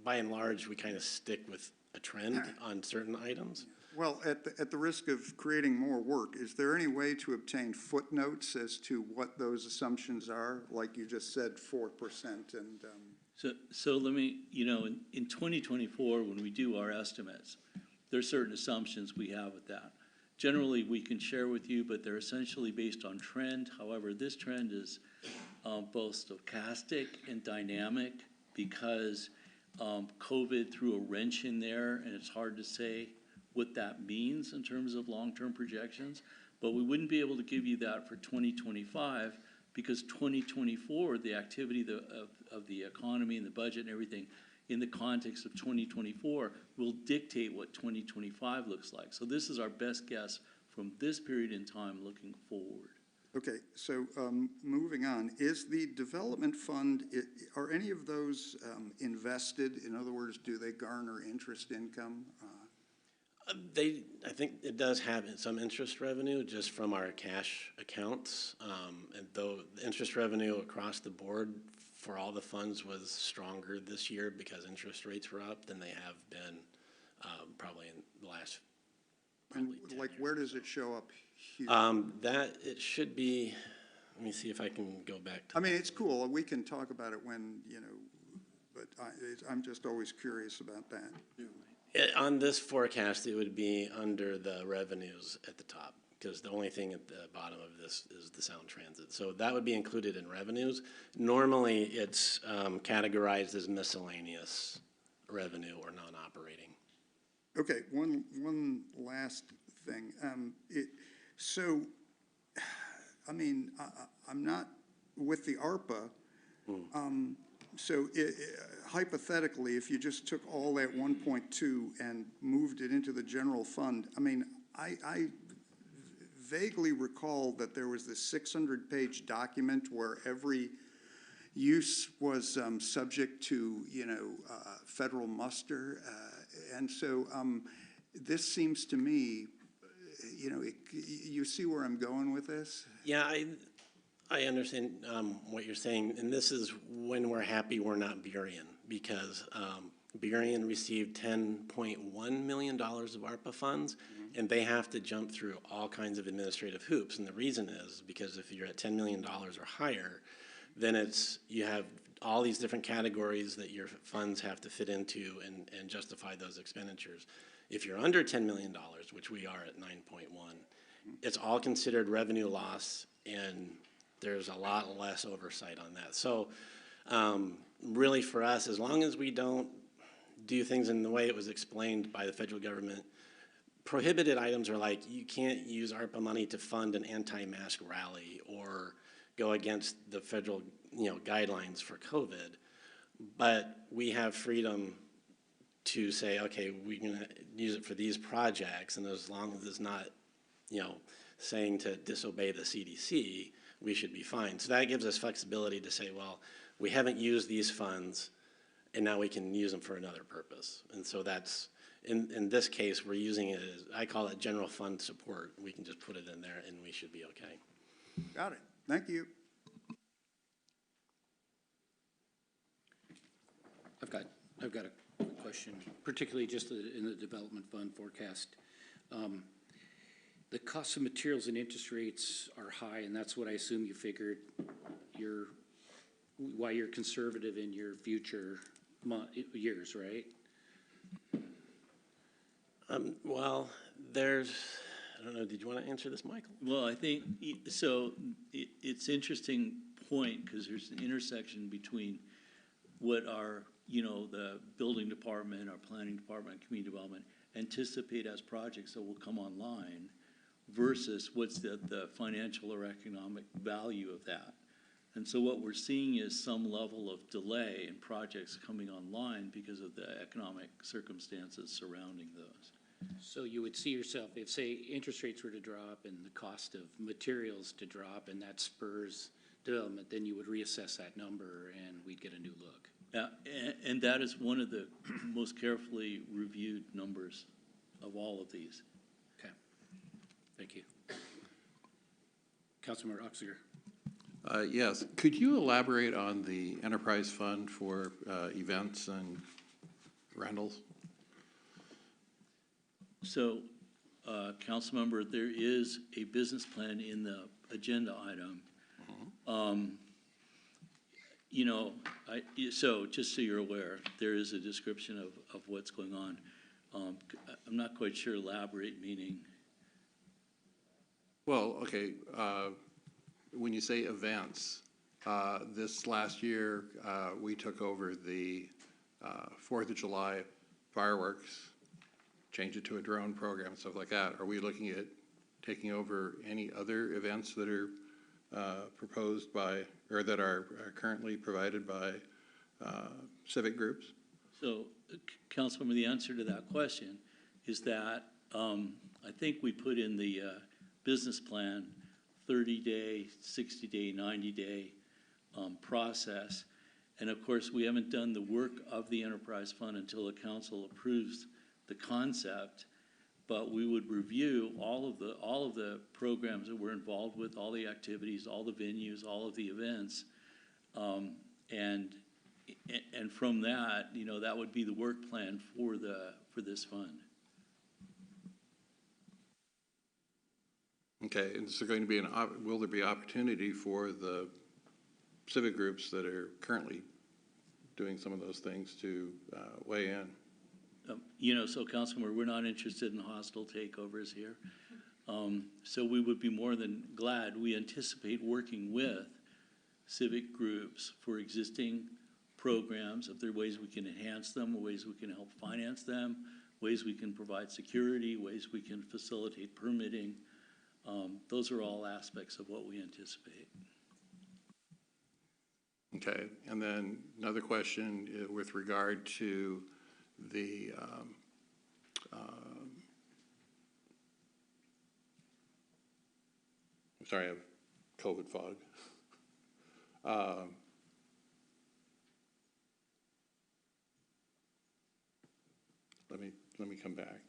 by and large, we kind of stick with a trend on certain items. Well, at the risk of creating more work, is there any way to obtain footnotes as to what those assumptions are? Like you just said, 4% and. So let me, in 2024, when we do our estimates, there are certain assumptions we have with that. Generally, we can share with you, but they're essentially based on trend. However, this trend is both stochastic and dynamic because COVID threw a wrench in there, and it's hard to say what that means in terms of long-term projections. But we wouldn't be able to give you that for 2025 because 2024, the activity of the economy and the budget and everything in the context of 2024 will dictate what 2025 looks like. So this is our best guess from this period in time looking forward. Okay, so moving on, is the development fund, are any of those invested? In other words, do they garner interest income? I think it does have some interest revenue just from our cash accounts, and though the interest revenue across the board for all the funds was stronger this year because interest rates were up than they have been probably in the last And probably 10 like, years. where does it show up here? That, it should be, let me see if I can go back to. I mean, it's cool, we can talk about it when, you know, but I'm just always curious about that. On this forecast, it would be under the revenues at the top, because the only thing at the bottom of this is the Sound Transit. So that would be included in revenues. Normally, it's categorized as miscellaneous revenue or non-operating. Okay, one last thing. So, I mean, I'm not, with the ARPA, so hypothetically, if you just took all that 1.2 and moved it into the general fund, I mean, I vaguely recall that there was this 600-page document where every use was subject to, you know, federal muster. And so this seems to me, you know, you see where I'm going with this? Yeah, I understand what you're saying, and this is when we're happy we're not Burien, because Burien received $10.1 million of ARPA funds, and they have to jump through all kinds of administrative hoops. And the reason is because if you're at $10 million or higher, then you have all these different categories that your funds have to fit into and justify those expenditures. If you're under $10 million, which we are at 9.1, it's all considered revenue loss, and there's a lot less oversight on that. So really for us, as long as we don't do things in the way it was explained by the federal government, prohibited items are like you can't use ARPA money to fund an anti-mask rally or go against the federal, you know, guidelines for COVID. But we have freedom to say, okay, we're gonna use it for these projects, and as long as it's not, you know, saying to disobey the CDC, we should be fine. So that gives us flexibility to say, well, we haven't used these funds, and now we can use them for another purpose. And so that's, in this case, we're using it as, I call it general fund support. We can just put it in there, and we should be okay. Got it. Thank you. I've got a quick question, particularly just in the development fund forecast. The cost of materials and interest rates are high, and that's what I assume you figured why you're conservative in your future years, right? Well, I don't know, did you want to answer this, Michael? Well, I think, so it's interesting point, because there's an intersection between what our, you know, the building department, our planning department, community development anticipate as projects that will come online versus what's the financial or economic value of that. And so what we're seeing is some level of delay in projects coming online because of the economic circumstances surrounding those. So you would see yourself, if, say, interest rates were to drop and the cost of materials to drop, and that spurs development, then you would reassess that number and we'd get a new look. And that is one of the most carefully reviewed numbers of all of these. Okay, thank you. Councilmember Oxiger. Yes, could you elaborate on the enterprise fund for events and rentals? So, Councilmember, there is a business plan in the agenda item. You know, so just so you're aware, there is a description of what's going on. I'm not quite sure elaborate meaning. Well, okay, when you say events, this last year, we took over the 4th of July fireworks, changed it to a drone program, stuff like that. Are we looking at taking over any other events that are proposed by, or that are currently provided by civic groups? So, Councilmember, the answer to that question is that I think we put in the business plan 30-day, 60-day, 90-day process. And of course, we haven't done the work of the enterprise fund until the council approves the concept, but we would review all of the programs that we're involved with, all the activities, all the venues, all of the events, And, and from that, you know, that would be the work plan for this fund. Okay, and is there going to be will there be opportunity for the civic groups that are currently doing some of those things to weigh in? You know, so Councilman, we're not interested in hostile takeovers here. So we would be more than glad. We anticipate working with civic groups for existing programs. If there are ways we can enhance them, ways we can help finance them, ways we can provide security, ways we can facilitate permitting. Those are all aspects of what we anticipate. Okay, and then another question with regard to the sorry, I have COVID fog. Let me come back.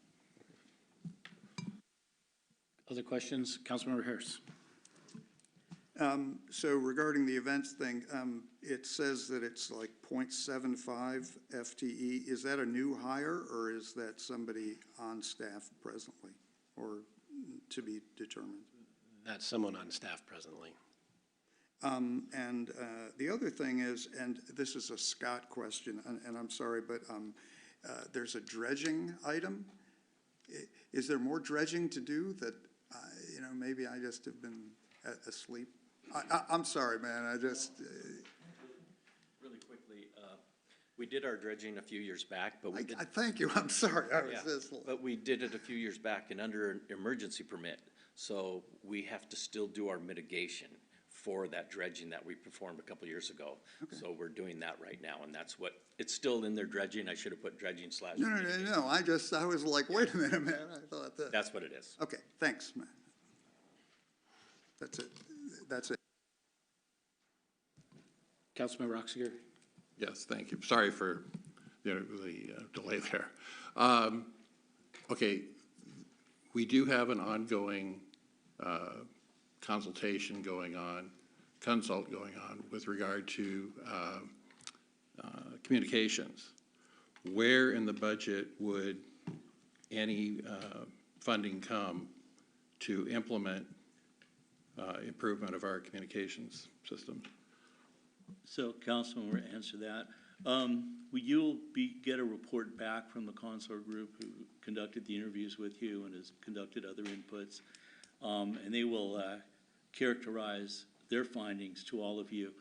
Other questions? Councilmember Harris. So regarding the events thing, it says that it's like 0.75 FTE. Is that a new hire, or is that somebody on staff presently, or to be determined? That's someone on staff presently. And the other thing is, and this is a Scott question, and I'm sorry, but there's a dredging item. Is there more dredging to do that, you know, maybe I just have been asleep? I'm sorry, man, I just... Really quickly, we did our dredging a few years back, but we did... thank you, I'm sorry, I was just... But we did it a few years back and under an emergency permit. So we have to still do our mitigation for that dredging that we performed a couple years ago. Okay. So we're doing that right now, and that's what, it's still in there dredging. I should have put dredging / No, I was like, wait a minute, man, I thought that... That's what it is. Okay, thanks, man. That's it. Councilman Roxiger. Yes, thank you. Sorry for the delay there. Okay, we do have an ongoing consult going on with regard to communications. Where in the budget would any funding come to implement improvement of our communications system? So, Councilman, we'll answer that. You'll get a report back from the Consort Group who conducted the interviews with you and has conducted other inputs, and they will characterize their findings to all of you.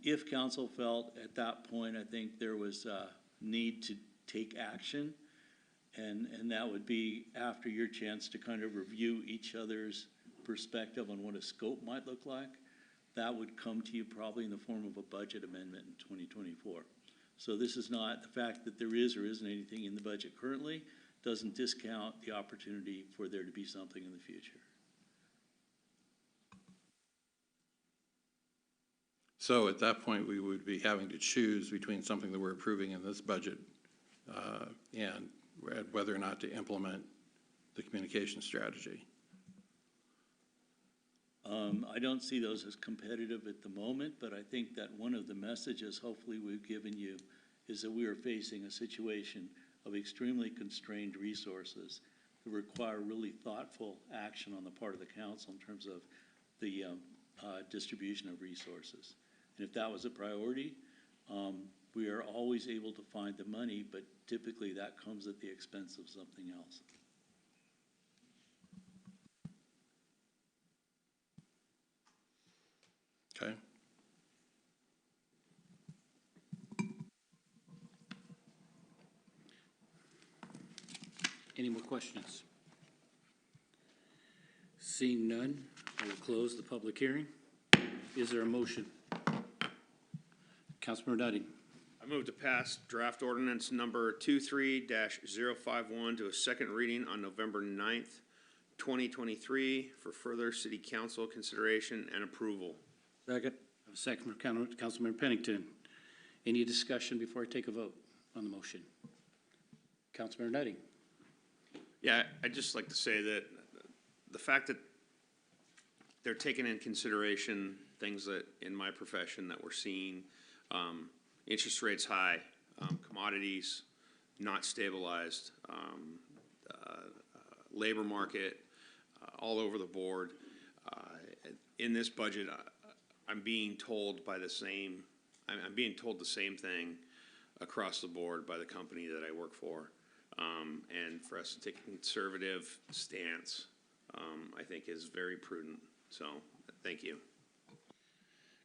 If council felt at that point, I think there was a need to take action, and that would be after your chance to kind of review each other's perspective on what a scope might look like. That would come to you probably in the form of a budget amendment in 2024. So this is not, the fact that there is or isn't anything in the budget currently doesn't discount the opportunity for there to be something in the future. So at that point, we would be having to choose between something that we're approving in this budget and whether or not to implement the communication strategy. I don't see those as competitive at the moment, but I think that one of the messages hopefully we've given you is that we are facing a situation of extremely constrained resources that require really thoughtful action on the part of the council in terms of the distribution of resources. And if that was a priority, we are always able to find the money, but typically that comes at the expense of something else. Okay. Any more questions? Seeing none, I will close the public hearing. Is there a motion? Councilmember Nutting. I move to pass draft ordinance number 23-051 to a second reading on November 9th, 2023 for further city council consideration and approval. Second. I have a second from Councilmember Pennington. Any discussion before I take a vote on the motion? Councilmember Nutting. Yeah, I'd just like to say that the fact that they're taking in consideration things that in my profession that we're seeing Interest rates high, commodities not stabilized, labor market all over the board. In this budget, I'm being told by the same, I'm being told the same thing across the board by the company that I work for. And for us to take a conservative stance, I think is very prudent. So, thank you.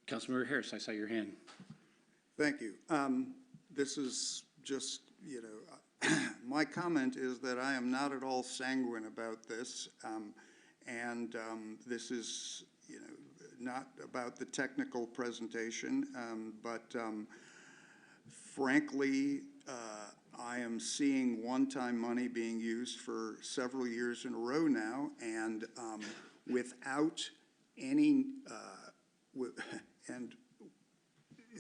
Councilmember Harris, I saw your hand. Thank you. This is just, you know, my comment is that I am not at all sanguine about this. This is, you know, not about the technical presentation, but frankly, I am seeing one-time money being used for several years in a row now, and without any, and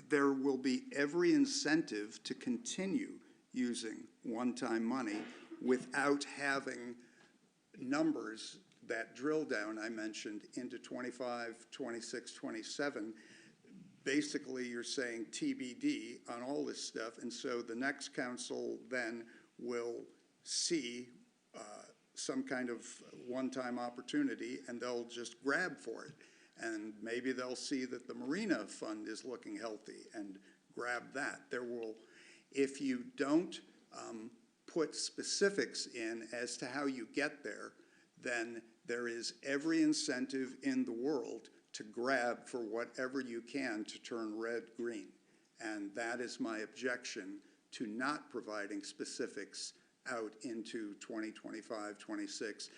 there will be every incentive to continue using one-time money without having numbers that drill down I mentioned into 25, 26, 27. Basically, you're saying TBD on all this stuff, and so the next council then will see some kind of one-time opportunity, and they'll just grab for it. And maybe they'll see that the Marina Fund is looking healthy and grab that. There will, if you don't put specifics in as to how you get there, then there is every incentive in the world to grab for whatever you can to turn red green. And that is my objection to not providing specifics out into 2025, 26.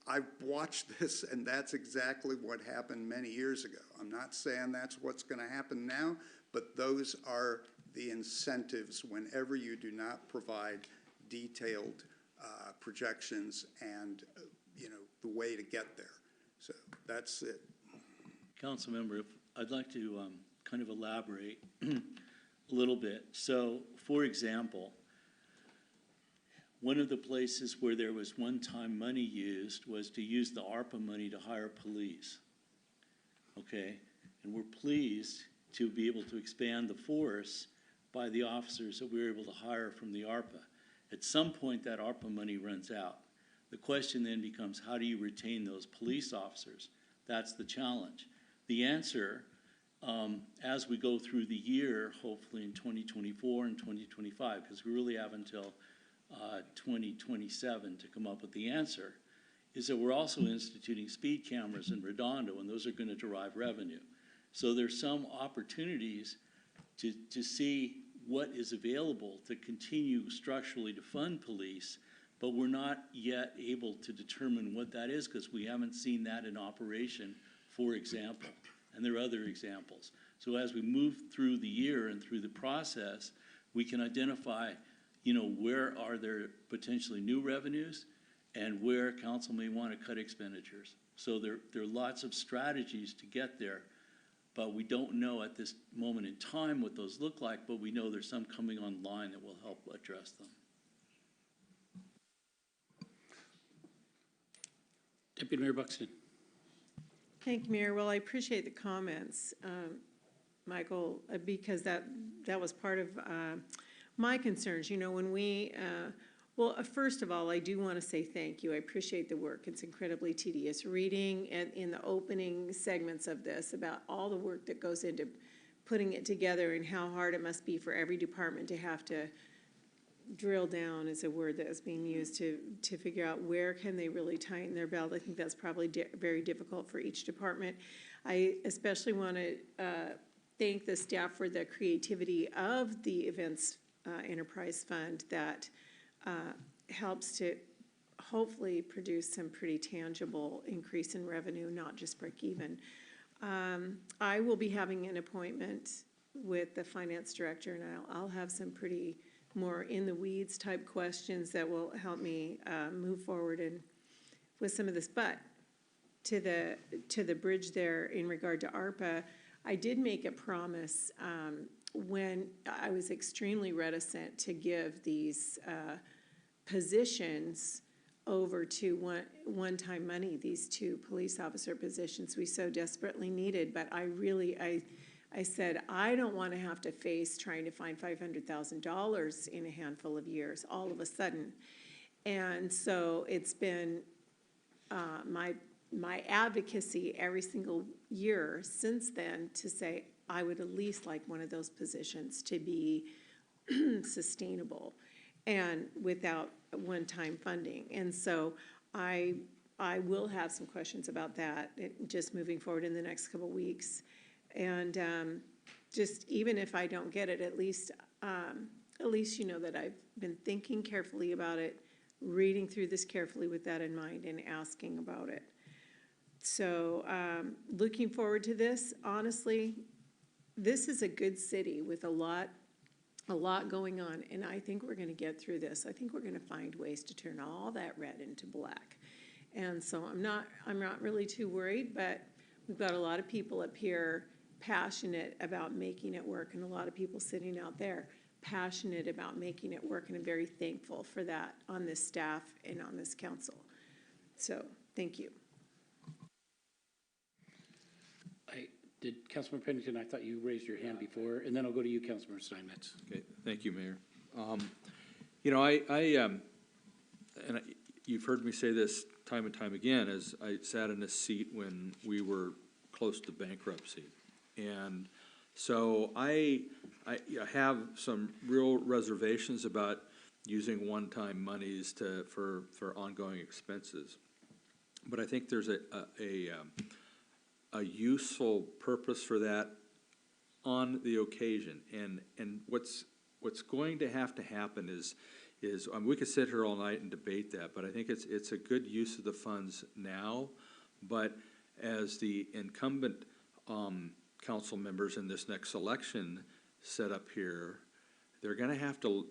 I've watched this, and that's exactly what happened many years ago. I'm not saying that's what's going to happen now, but those are the incentives whenever you do not provide detailed projections and you know, the way to get there. So that's it. Councilmember, if I'd like to kind of elaborate a little bit. So, for example, one of the places where there was one-time money used was to use the ARPA money to hire police. Okay? And we're pleased to be able to expand the force by the officers that we were able to hire from the ARPA. At some point, that ARPA money runs out. The question then becomes, how do you retain those police officers? That's the challenge. The answer, as we go through the year, hopefully in 2024 and 2025, because we really have until 2027 to come up with the answer, is that we're also instituting speed cameras in Redondo, and those are going to derive revenue. So there's some opportunities to see what is available to continue structurally to fund police, but we're not yet able to determine what that is because we haven't seen that in operation, for example. And there are other examples. So as we move through the year and through the process, we can identify, you know, where are there potentially new revenues and where council may want to cut expenditures. So there are lots of strategies to get there, but we don't know at this moment in time what those look like, but we know there's some coming online that will help address them. Deputy Mayor Buxton. Thank you, Mayor. Well, I appreciate the comments, Michael, because that was part of my concerns. You know, when we, well, first of all, I do want to say thank you. I appreciate the work. It's incredibly tedious reading and in the opening segments of this about all the work that goes into putting it together and how hard it must be for every department to have to drill down is a word that is being used to figure out where can they really tighten their belt. I think that's probably very difficult for each department. I especially want to thank the staff for the creativity of the Events Enterprise Fund that helps to hopefully produce some pretty tangible increase in revenue, not just break even. I will be having an appointment with the finance director, and I'll have some pretty more in the weeds type questions that will help me move forward and with some of this. But to the bridge there in regard to ARPA, I did make a promise when I was extremely reticent to give these positions over to one-time money, these two police officer positions we so desperately needed. But I I said, I don't want to have to face trying to find $500,000 in a handful of years, all of a sudden. And so it's been my advocacy every single year since then to say, I would at least like one of those positions to be sustainable and without one-time funding. And so I will have some questions about that, just moving forward in the next couple of weeks. And just even if I don't get it, at least you know that I've been thinking carefully about it, reading through this carefully with that in mind and asking about it. So looking forward to this. Honestly, this is a good city with a lot going on, and I think we're going to get through this. I think we're going to find ways to turn all that red into black. And so I'm not really too worried, but we've got a lot of people up here passionate about making it work, and a lot of people sitting out there passionate about making it work, and I'm very thankful for that on this staff and on this council. So, thank you. Did Councilman Pennington, I thought you raised your hand before, and then I'll go to you, Councilman Steinmetz. Okay, thank you, Mayor. You've heard me say this time and time again, as I sat in this seat when we were close to bankruptcy. And so I have some real reservations about using one-time monies for ongoing expenses. But I think there's a useful purpose for that on the occasion. And what's going to happen is we could sit here all night and debate that, but I think it's a good use of the funds now. But as the incumbent council members in this next election set up here, they're going to have to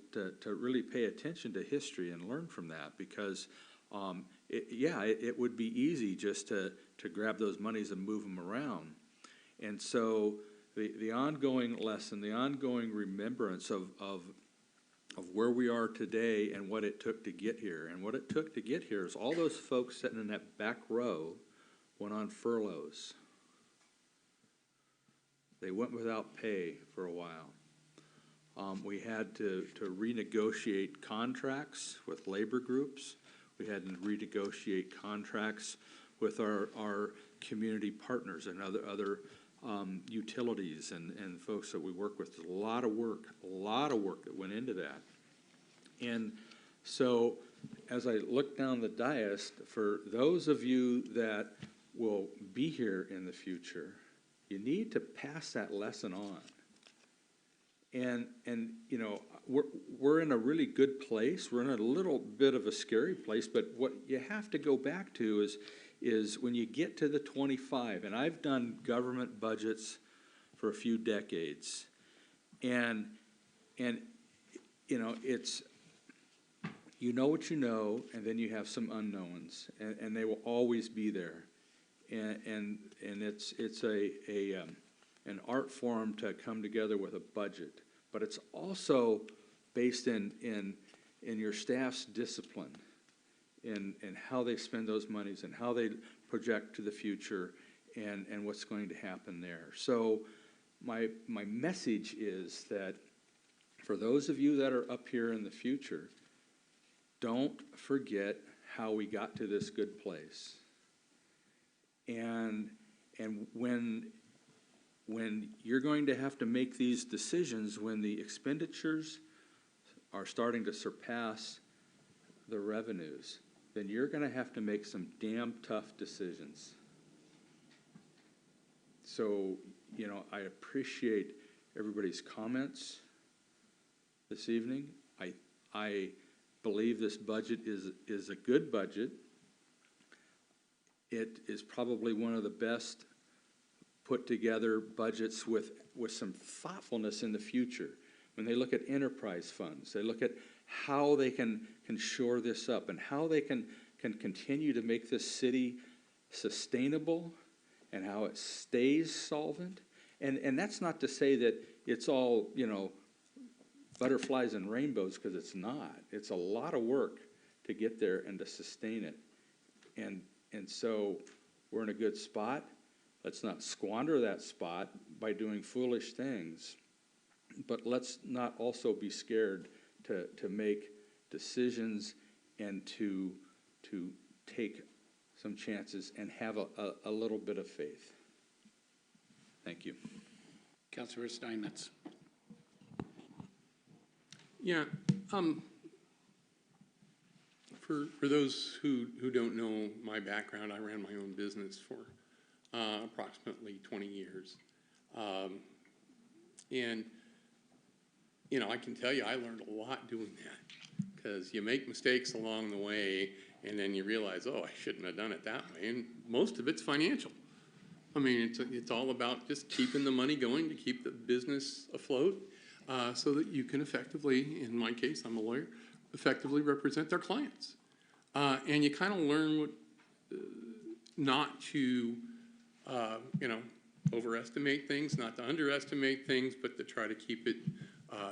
really pay attention to history and learn from that, because it would be easy just to grab those monies and move them around. And so the ongoing lesson, the ongoing remembrance of where we are today and what it took to get here. And what it took to get here is all those folks sitting in that back row went on furloughs. They went without pay for a while. We had to renegotiate contracts with labor groups. We had to renegotiate contracts with our community partners and other utilities and folks that we work with. There's a lot of work that went into that. And so as I look down the dais, for those of you that will be here in the future, you need to pass that lesson on. And you know, we're in a really good place. We're in a little bit of a scary place, but what you have to go back to is when you get to the 25, and I've done government budgets for a few decades, and you know, it's, you know what you know, and then you have some unknowns, and they will always be there, and it's an art form to come together with a budget, but it's also based in your staff's discipline, in how they spend those monies and how they project to the future and what's going to happen there. So my message is that for those of you that are up here in the future, don't forget how we got to this good place. And when you're going to have to make these decisions, when the expenditures are starting to surpass the revenues, then you're going to have to make some damn tough decisions. So, you know, I appreciate everybody's comments this evening. I believe this budget is a good budget. It is probably one of the best put together budgets with some thoughtfulness in the future. When they look at enterprise funds, they look at how they can shore this up and how they can continue to make this city sustainable and how it stays solvent. And that's not to say that it's all, you know, butterflies and rainbows, because it's not. It's a lot of work to get there and to sustain it. And so we're in a good spot. Let's not squander that spot by doing foolish things. But let's not also be scared to make decisions and to take some chances and have a little bit of faith. Thank you. Councilor Steinmetz. Yeah, for those who don't know my background, I ran my own business for approximately 20 years. And, you know, I can tell you I learned a lot doing that, because you make mistakes along the way and then you realize, oh, I shouldn't have done it that way. And most of it's financial. I mean, it's all about just keeping the money going to keep the business afloat, so that you can effectively, in my case, I'm a lawyer, effectively represent their clients. And you kind of learn what, not to, you know, overestimate things, not to underestimate things, but to try to keep it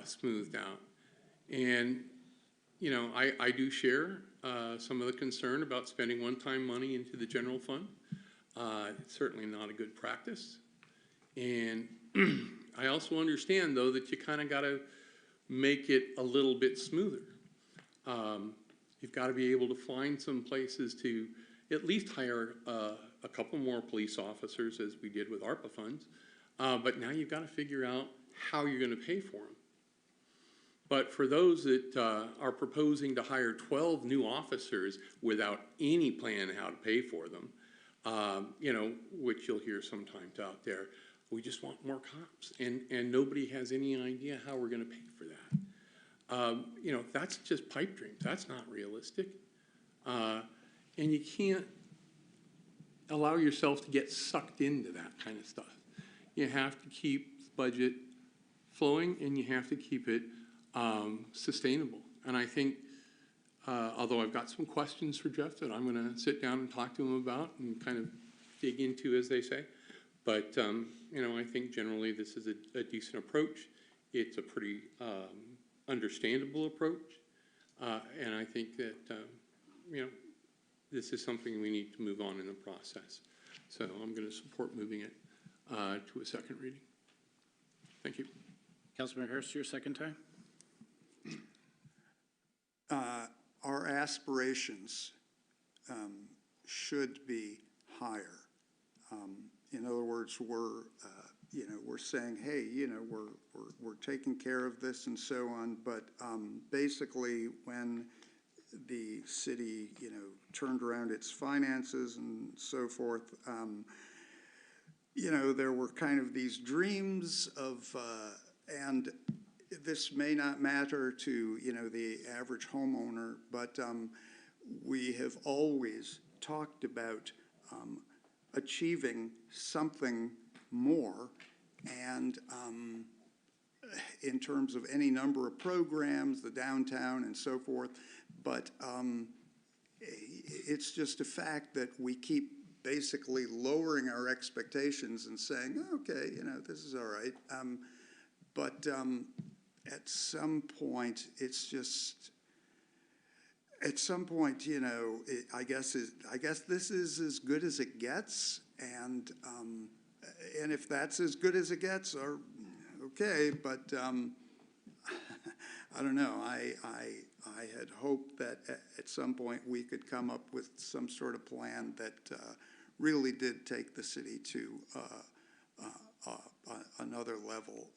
smoothed out. And, you know, I do share some of the concern about spending one-time money into the general fund. It's certainly not a good practice. And I also understand, though, that you kind of got to make it a little bit smoother. You've got to be able to find some places to at least hire a couple more police officers, as we did with ARPA funds. But now you've got to figure out how you're going to pay for them. But for those that are proposing to hire 12 new officers without any plan how to pay for them, you know, which you'll hear sometimes out there, we just want more cops, and nobody has any idea how we're going to pay for that. You know, that's just pipe dreams. That's not realistic. And you can't allow yourself to get sucked into that kind of stuff. You have to keep the budget flowing, and you have to keep it sustainable. And I think, although I've got some questions for Jeff that I'm going to sit down and talk to him about and kind of dig into, as they say, but you know, I think generally this is a decent approach. It's a pretty understandable approach, and I think that you know, this is something we need to move on in the process. So I'm going to support moving it to a second reading. Thank you. Councilman Hurst, your second time. Our aspirations should be higher. In other words, we're you know, we're saying, hey, you know, we're taking care of this and so on. But basically, when the city, you know, turned around its finances and so forth, you know, there were kind of these dreams of, and this may not matter to, you know, the average homeowner, but we have always talked about achieving something more, and in terms of any number of programs, the downtown and so forth, but it's just a fact that we keep basically lowering our expectations and saying, okay, you know, this is all right. But at some point, it's just, at some point, you know, I guess this is as good as it gets, and if that's as good as it gets, or okay, but I don't know. I had hoped that at some point we could come up with some sort of plan that really did take the city to another level,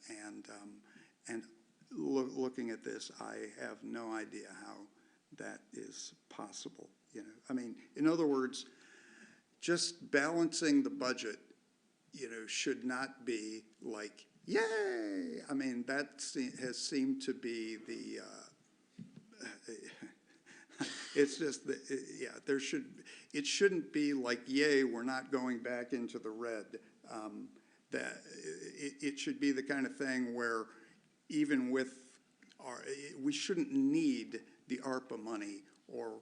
and looking at this, I have no idea how that is possible. You know, I mean, in other words, just balancing the budget, you know, should not be like, yay! I mean, that has seemed to be the, it's just, yeah, it shouldn't be like, yay, we're not going back into the red. That it should be the kind of thing where even with we shouldn't need the ARPA money or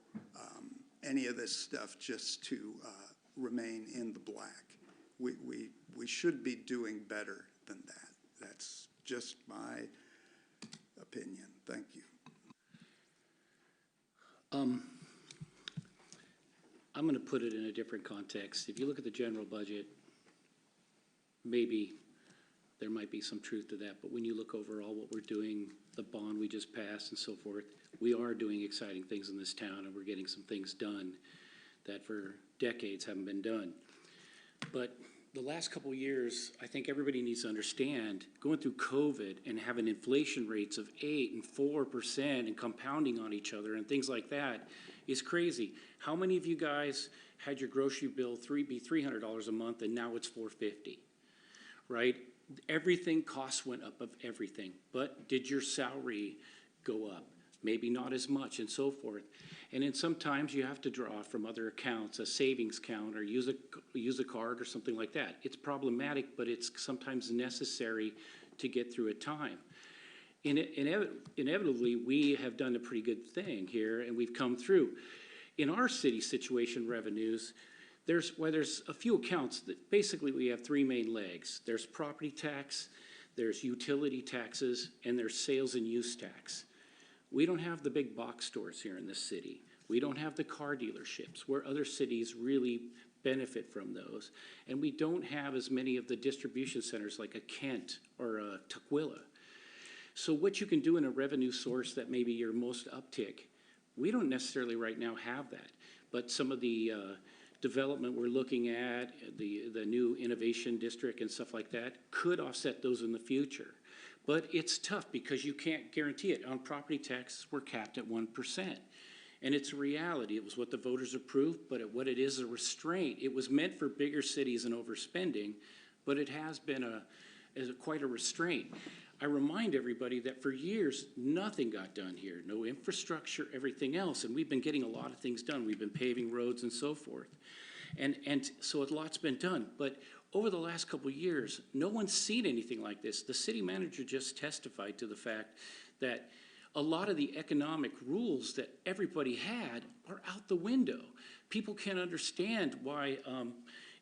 any of this stuff just to remain in the black. We should be doing better than that. That's just my opinion. Thank you. I'm going to put it in a different context. If you look at the general budget, maybe there might be some truth to that, but when you look overall what we're doing, the bond we just passed and so forth, we are doing exciting things in this town, and we're getting some things done that for decades haven't been done. But the last couple of years, I think everybody needs to understand, going through COVID and having inflation rates of 8% and 4% and compounding on each other and things like that is crazy. How many of you guys had your grocery bill be $300 a month and now it's $450, right? Everything, costs went up of everything, but did your salary go up? Maybe not as much and so forth. And then sometimes you have to draw from other accounts, a savings account, or use a card or something like that. It's problematic, but it's sometimes necessary to get through a time. Inevitably, we have done a pretty good thing here, and we've come through. In our city situation revenues, there's a few accounts that basically we have three main legs. There's property tax, there's utility taxes, and there's sales and use tax. We don't have the big box stores here in this city. We don't have the car dealerships where other cities really benefit from those. And we don't have as many of the distribution centers like a Kent or a Tukwila. So what you can do in a revenue source that may be your most uptick, we don't necessarily right now have that. But some of the development we're looking at, the new innovation district and stuff like that, could offset those in the future. But it's tough because you can't guarantee it. On property taxes, we're capped at 1%. And it's a reality. It was what the voters approved, but what it is a restraint. It was meant for bigger cities and overspending, but it has been quite a restraint. I remind everybody that for years, nothing got done here. No infrastructure, everything else. And we've been getting a lot of things done. We've been paving roads and so forth. And so a lot's been done. But over the last couple of years, no one's seen anything like this. The city manager just testified to the fact that a lot of the economic rules that everybody had are out the window. People can't understand why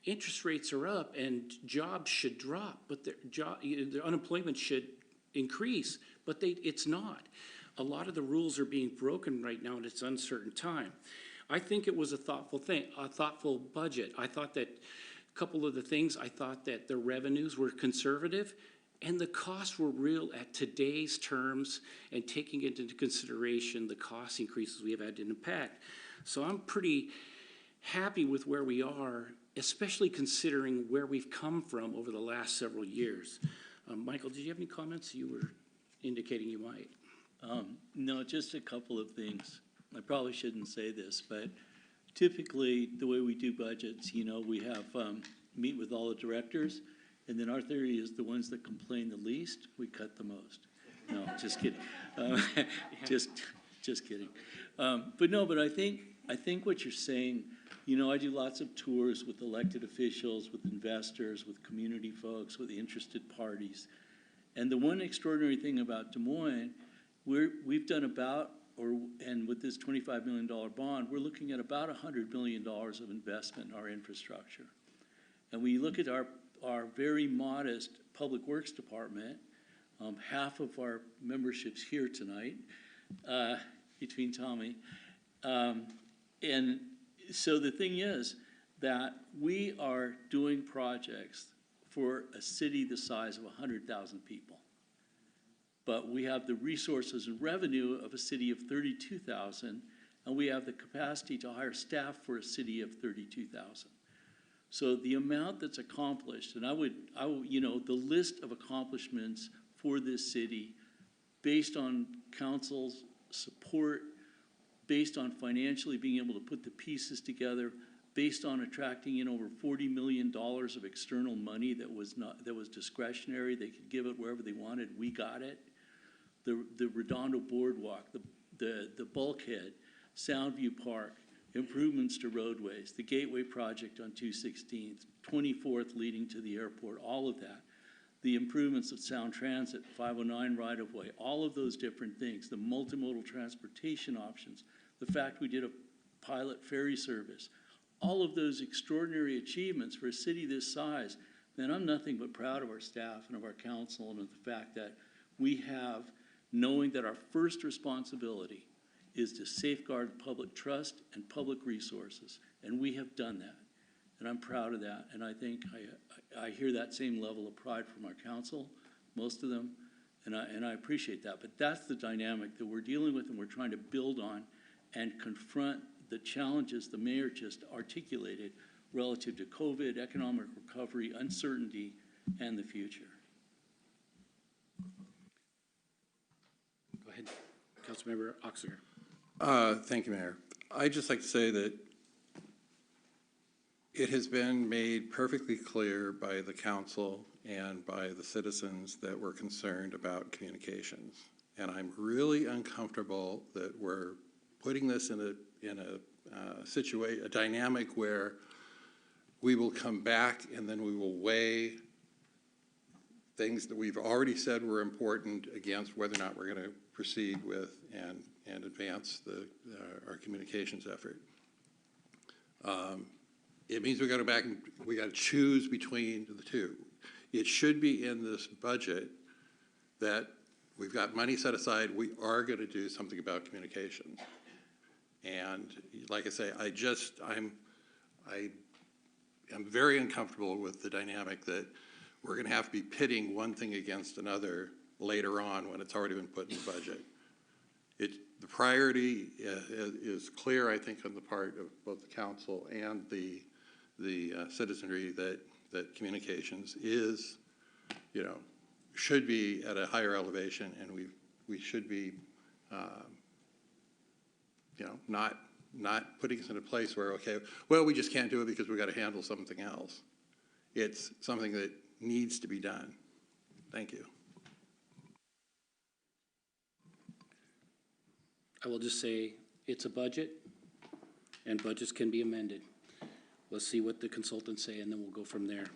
interest rates are up and jobs should drop, but their unemployment should increase, but it's not. A lot of the rules are being broken right now, and it's uncertain time. I think it was a thoughtful thing, a thoughtful budget. I thought that a couple of the things, I thought that the revenues were conservative and the costs were real at today's terms and taking into consideration the cost increases we have had in impact. So I'm pretty happy with where we are, especially considering where we've come from over the last several years. Michael, did you have any comments? You were indicating you might. No, just a couple of things. I probably shouldn't say this, but typically the way we do budgets, we have meet with all the directors, and then our theory is the ones that complain the least, we cut the most. No, just kidding. Just kidding. But I think what you're saying, I do lots of tours with elected officials, with investors, with community folks, with interested parties. And the one extraordinary thing about Des Moines, we've done and with this $25 million bond, we're looking at about $100 million of investment in our infrastructure. And when you look at our very modest public works department, half of our membership's here tonight, between Tommy. And so the thing is that we are doing projects for a city the size of 100,000 people. But we have the resources and revenue of a city of 32,000, and we have the capacity to hire staff for a city of 32,000. So the amount that's accomplished, and I would, the list of accomplishments for this city, based on council's support, based on financially being able to put the pieces together, based on attracting in over $40 million of external money that was discretionary. They could give it wherever they wanted. We got it. The Redondo Boardwalk, the bulkhead, Soundview Park, improvements to roadways, the Gateway Project on 216th, 24th leading to the airport, all of that. The improvements of Sound Transit, 509 right-of-way, all of those different things, the multimodal transportation options, the fact we did a pilot ferry service, all of those extraordinary achievements for a city this size, then I'm nothing but proud of our staff and of our council and of the fact that we have, knowing that our first responsibility is to safeguard public trust and public resources, and we have done that. and I'm proud of that. And I think I hear that same level of pride from our council, most of them, and I appreciate that. But that's the dynamic that we're dealing with and we're trying to build on and confront the challenges the mayor just articulated relative to COVID, economic recovery, uncertainty, and the future. Go ahead, Councilmember Oxiger. Thank you, Mayor. I'd just like to say that it has been made perfectly clear by the council and by the citizens that we're concerned about communications. And I'm really uncomfortable that we're putting this in a dynamic where we will come back and then we will weigh things that we've already said were important against whether or not we're going to proceed with and advance our communications effort. It means we got to go back and we got to choose between the two. It should be in this budget that we've got money set aside. We are going to do something about communication. And like I say, I'm very uncomfortable with the dynamic that we're going to have to be pitting one thing against another later on when it's already been put in the budget. The priority is clear, I think, on the part of both the council and the citizenry that communications is, should be at a higher elevation, and we should be, not putting us in a place where, okay, well, we just can't do it because we got to handle something else. It's something that needs to be done. Thank you. I will just say it's a budget, and budgets can be amended. Let's see what the consultants say, and then we'll go from there.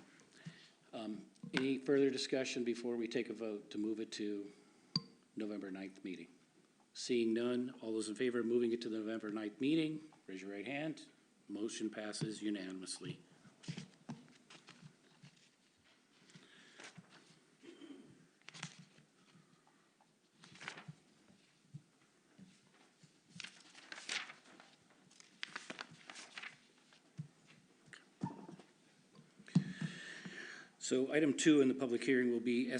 Any further discussion before we take a vote to move it to November 9th meeting? Seeing none, all those in favor of moving it to the November 9th meeting, raise your right hand. Motion passes unanimously. So item 2 in the public hearing will be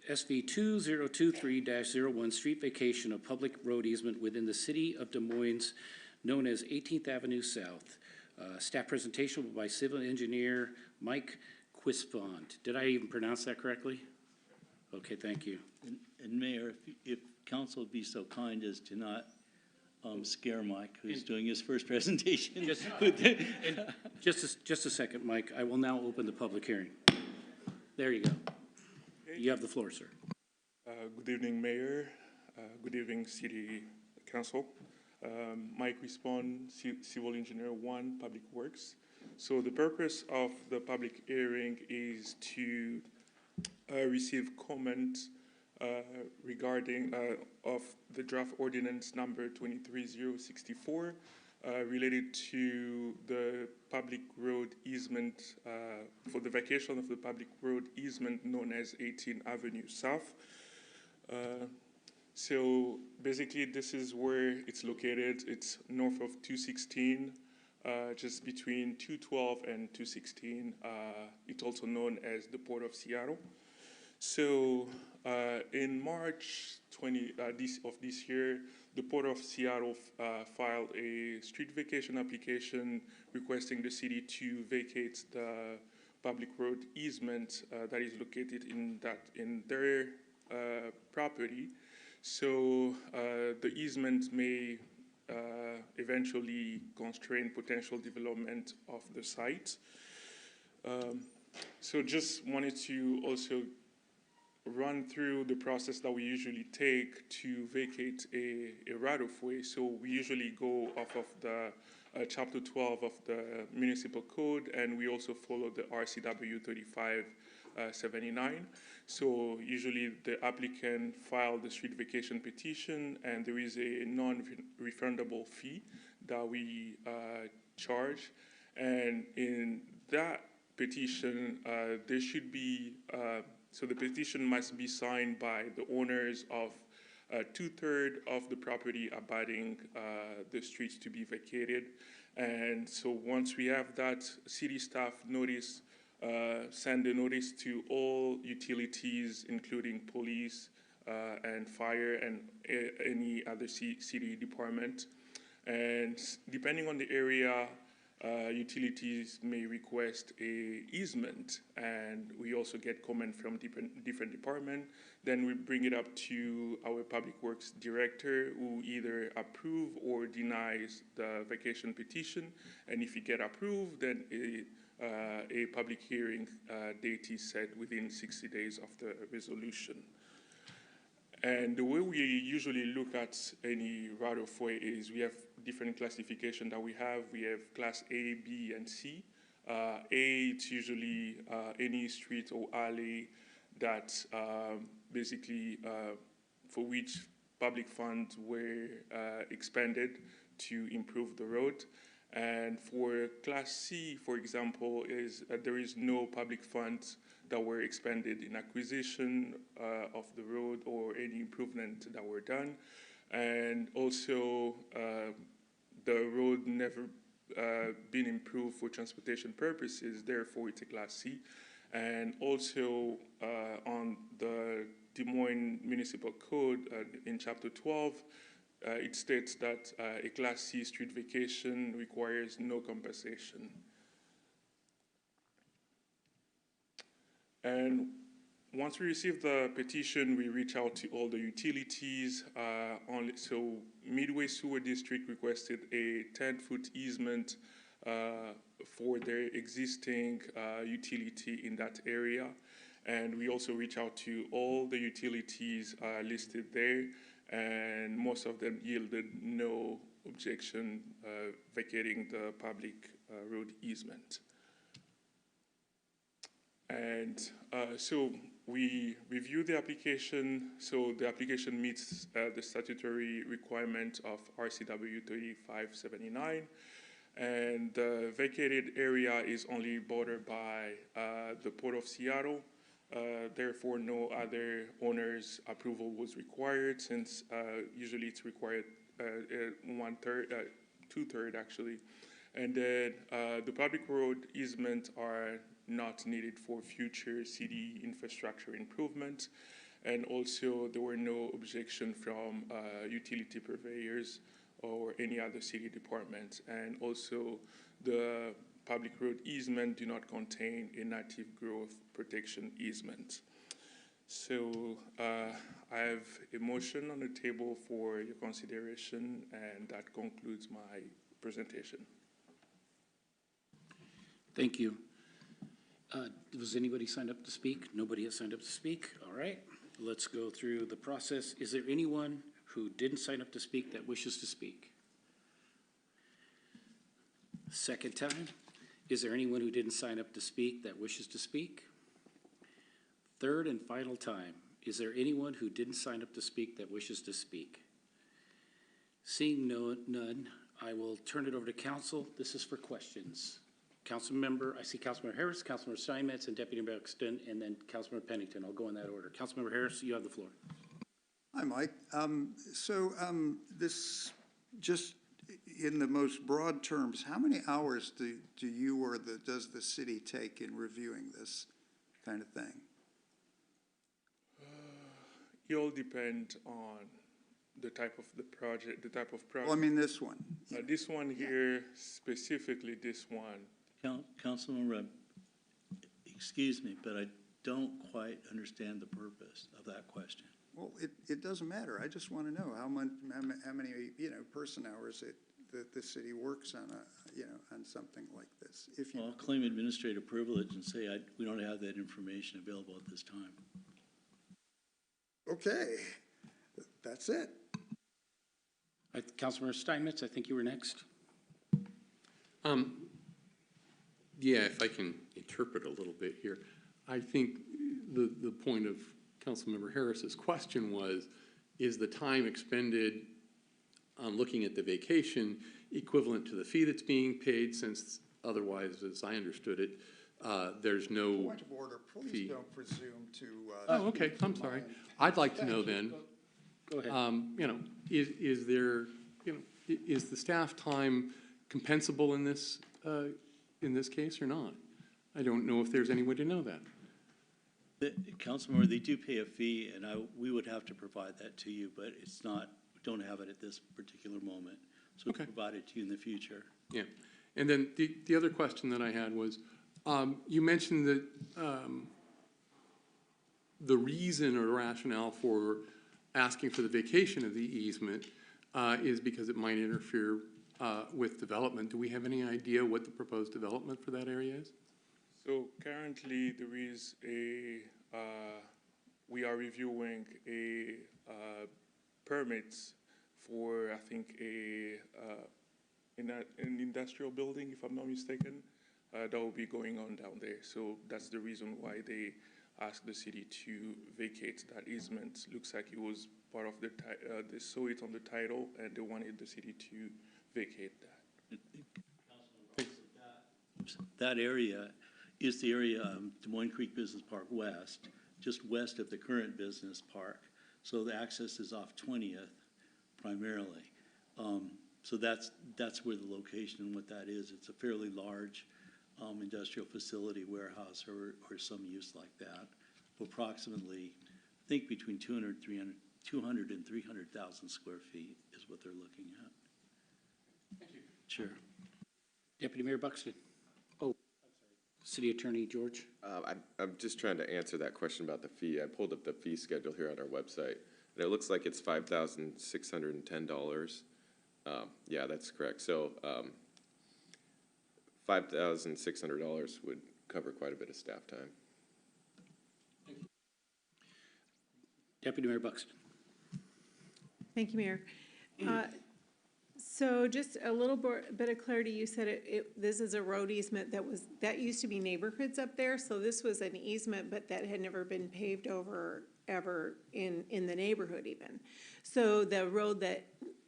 SV 2023-01, street vacation of public road easement within the city of Des Moines, known as 18th Avenue South. Staff presentation will by civil engineer Mike Quisfond. Did I even pronounce that correctly? Okay, thank you. And Mayor, if council would be so kind as to not scare Mike, who's doing his first presentation. Just a second, Mike. I will now open the public hearing. There you go. You have the floor, sir. Good evening, Mayor. Good evening, City Council. Mike Quisfond, Civil Engineer 1, Public Works. So the purpose of the public hearing is to receive comment regarding of the draft ordinance number 23064 related to the public road easement, for the vacation of the public road easement known as 18th Avenue South. So basically this is where it's located. It's north of 216, just between 212 and 216. It's also known as the Port of Seattle. So in March of this year, the Port of Seattle filed a street vacation application requesting the city to vacate the public road easement that is located in their property. So the easement may eventually constrain potential development of the site. So just wanted to also run through the process that we usually take to vacate a right-of-way. So we usually go off of the Chapter 12 of the Municipal Code, and we also follow the RCW 3579. So usually the applicant filed the street vacation petition, and there is a non-refundable fee that we charge. And in that petition, there should be so the petition must be signed by the owners of 2/3 of the property abutting the streets to be vacated. And so once we have that, city staff notice, send a notice to all utilities, including police and fire and any other city department. And depending on the area, utilities may request a easement, and we also get comment from different department. Then we bring it up to our public works director, who either approve or denies the vacation petition. And if it get approved, then a public hearing date is set within 60 days of the resolution. And the way we usually look at any right-of-way is we have different classification that we have. We have class A, B, and C. A, it's usually any street or alley that basically for which public funds were expended to improve the road. And for class C, for example, there is no public funds that were expended in acquisition of the road or any improvement that were done. And also, the road never been improved for transportation purposes, therefore it's a class C. And also, on the Des Moines Municipal Code in Chapter 12, it states that a class C street vacation requires no compensation. And once we receive the petition, we reach out to all the utilities. So Midway Sewer District requested a 10-foot easement for their existing utility in that area. And we also reach out to all the utilities listed there, and most of them yielded no objection vacating the public road easement. And so we review the application. So the application meets the statutory requirement of RCW 3579. And the vacated area is only bordered by the Port of Seattle. Therefore, no other owner's approval was required, since usually it's required 2/3 actually. And then the public road easements are not needed for future city infrastructure improvement. And also, there were no objection from utility purveyors or any other city department. And also, the public road easement do not contain a native growth protection easement. So I have a motion on the table for your consideration, and that concludes my presentation. Thank you. Was anybody signed up to speak? Nobody has signed up to speak? All right, let's go through the process. Is there anyone who didn't sign up to speak that wishes to speak? Second time. Is there anyone who didn't sign up to speak that wishes to speak? Third and final time. Is there anyone who didn't sign up to speak that wishes to speak? Seeing none, I will turn it over to council. This is for questions. Councilmember, I see Councilmember Harris, Councilmember Steinmetz, and Deputy Mayor Buxton, and then Councilmember Pennington. I'll go in that order. Councilmember Harris, you have the floor. Hi, Mike. This, just in the most broad terms, how many hours do you or does the city take in reviewing this kind of thing? It all depend on the type of the project, Well, I mean, this one. This one here, specifically this one. Councilmember, excuse me, but I don't quite understand the purpose of that question. Well, it doesn't matter. I just want to know how many person hours that the city works on on something like this. Well, I'll claim administrative privilege and say we don't have that information available at this time. Okay, that's it. Councilmember Steinmetz, I think you were next. Yeah, if I can interpret a little bit here, I think the point of Councilmember Harris's question was, is the time expended on looking at the vacation equivalent to the fee that's being paid, since otherwise, as I understood it, there's no Point of order, please fee. don't presume to. Oh, okay, I'm sorry. I'd like to know then, Go ahead. You know, is there, you know, is the staff time compensable in this case or not? I don't know if there's any way to know that. Councilmember, they do pay a fee, and we would have to provide that to you, but it's not, we don't have it at this particular moment. So we'll provide it to you in the future. Yeah. And then the other question that I had was, you mentioned that the reason or rationale for asking for the vacation of the easement is because it might interfere with development. Do we have any idea what the proposed development for that area is? So currently, there is we are reviewing a permits for, I think, an industrial building, if I'm not mistaken, that will be going on down there. So that's the reason why they asked the city to vacate that easement. Looks like it was part of they saw it on the title, and they wanted the city to vacate that. That area is the area Des Moines Creek Business Park West, just west of the current business park. So the access is off 20th primarily. So that's where the location and what that is. It's a fairly large industrial facility, warehouse, or some use like that. Approximately, I think between 200 and 300,000 square feet is what they're looking at. Thank you. Sure. Deputy Mayor Buxton. Oh, I'm sorry. City Attorney George. I'm just trying to answer that question about the fee. I pulled up the fee schedule here on our website, and it looks like it's $5,610. Yeah, that's correct. So $5,600 would cover quite a bit of staff time. Deputy Mayor Buxton. Thank you, Mayor. So just a little bit of clarity, you said this is a road easement that used to be neighborhoods up there, so this was an easement, but that had never been paved over ever in the neighborhood even. So the road that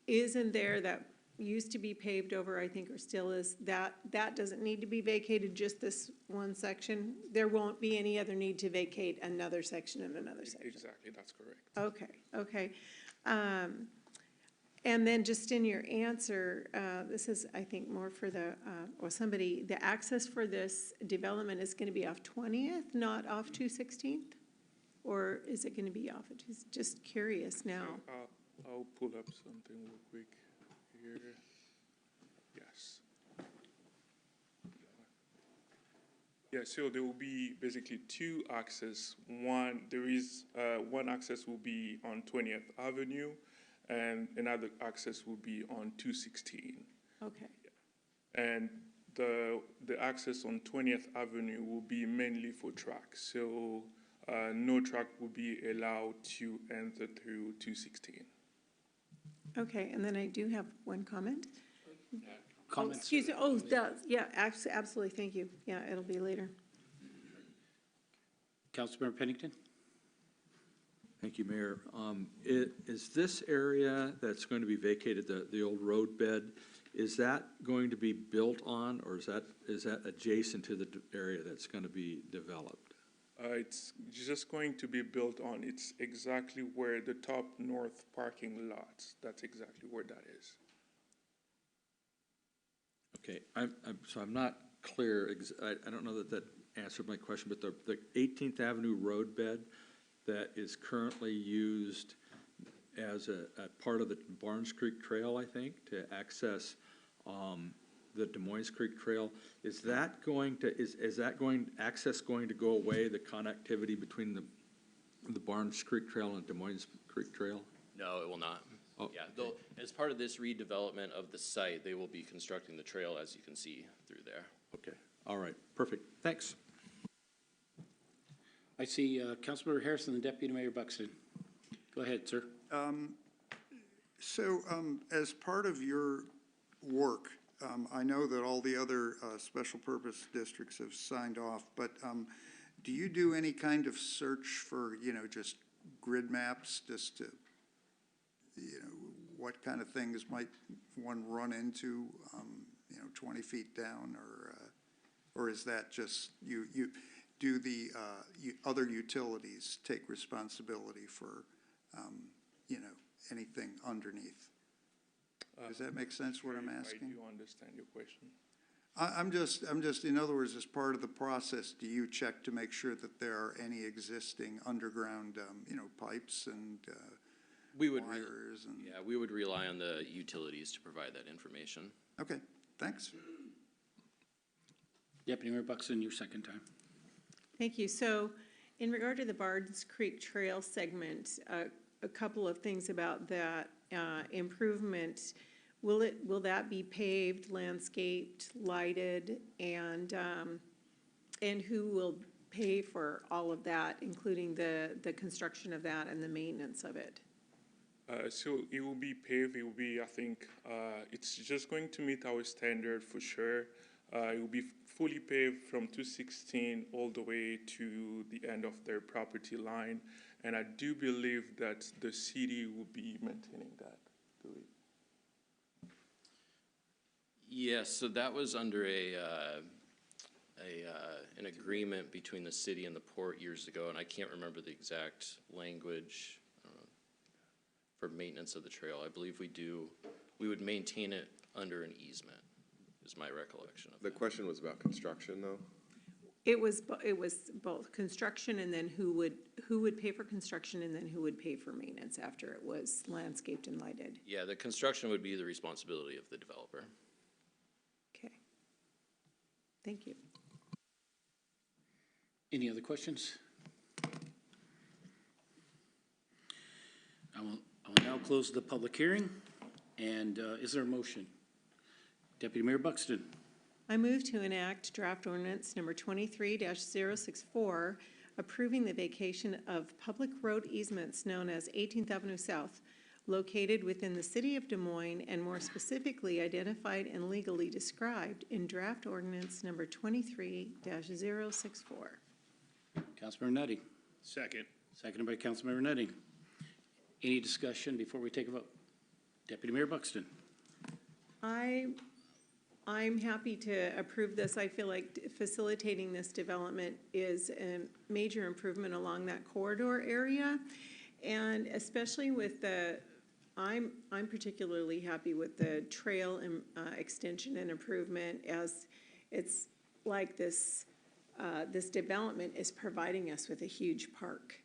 is in there that used to be paved over, I think, or still is, that doesn't need to be vacated, just this one section? There won't be any other need to vacate another section and another section? Exactly, that's correct. Okay. And then just in your answer, this is, I think, more for the access for this development is gonna be off 20th, not off 216th? Or is it gonna be off, just curious now? So, I'll pull up something real quick here. Yes. Yeah, so there will be basically two access. One access will be on 20th Avenue, and another access will be on 216. Okay. And the access on 20th Avenue will be mainly for trucks. So no truck will be allowed to enter through 216. Okay, and then I do have one comment. Comments? Excuse me, yeah, absolutely, thank you. Yeah, it'll be later. Councilmember Pennington. Thank you, Mayor. Is this area that's going to be vacated, the old road bed, is that going to be built on, or is that adjacent to the area that's going to be developed? It's just going to be built on. It's exactly where the top north parking lots. That's exactly where that is. Okay, so I'm not clear. I don't know that answered my question, but the 18th Avenue road bed that is currently used as a part of the Barnes Creek Trail, I think, to access the Des Moines Creek Trail, is that access going to go away, the connectivity between the Barnes Creek Trail and Des Moines Creek Trail? No, it will not. Oh, Yeah, as part of this redevelopment of the site, they will be constructing the trail, as you can see through there. Okay, all right, perfect, thanks. I see Councilmember Harrison and Deputy Mayor Buxton. Go ahead, sir. So as part of your work, I know that all the other special purpose districts have signed off, but do you do any kind of search for, just grid maps, just to, what kind of things might one run into, 20 feet down, or is that just, do the other utilities take responsibility for, anything underneath. Does that make sense, what I'm asking? I do understand your question. I'm just, in other words, as part of the process, do you check to make sure that there are any existing underground, pipes and We would, wires and? yeah, we would rely on the utilities to provide that information. Okay, thanks. Deputy Mayor Buxton, your second time. Thank you. So in regard to the Barnes Creek Trail segment, a couple of things about that improvement. Will that be paved, landscaped, lighted, and who will pay for all of that, including the construction of that and the maintenance of it? So it will be paved, it will be, I think, it's just going to meet our standard for sure. It will be fully paved from 216 all the way to the end of their property line. And I do believe that the city will be maintaining that. Yes, so that was under an agreement between the city and the port years ago, and I can't remember the exact language for maintenance of the trail. I believe we would maintain it under an easement, is my recollection of The question was about construction, though? It was both construction, and then who would pay for construction, and then who would pay for maintenance after it was landscaped and lighted? Yeah, the construction would be the responsibility of the developer. Okay. Thank you. Any other questions? I will now close the public hearing. And is there a motion? Deputy Mayor Buxton. I move to enact draft ordinance number 23-064, approving the vacation of public road easements known as 18th Avenue South, located within the city of Des Moines and more specifically identified and legally described in draft ordinance number 23-064. Councilmember Nutting. Second. Seconded by Councilmember Nutting. Any discussion before we take a vote? Deputy Mayor Buxton. I'm happy to approve this. I feel like facilitating this development is a major improvement along that corridor area. And especially with I'm particularly happy with the trail extension and improvement, as it's like this development is providing us with a huge park.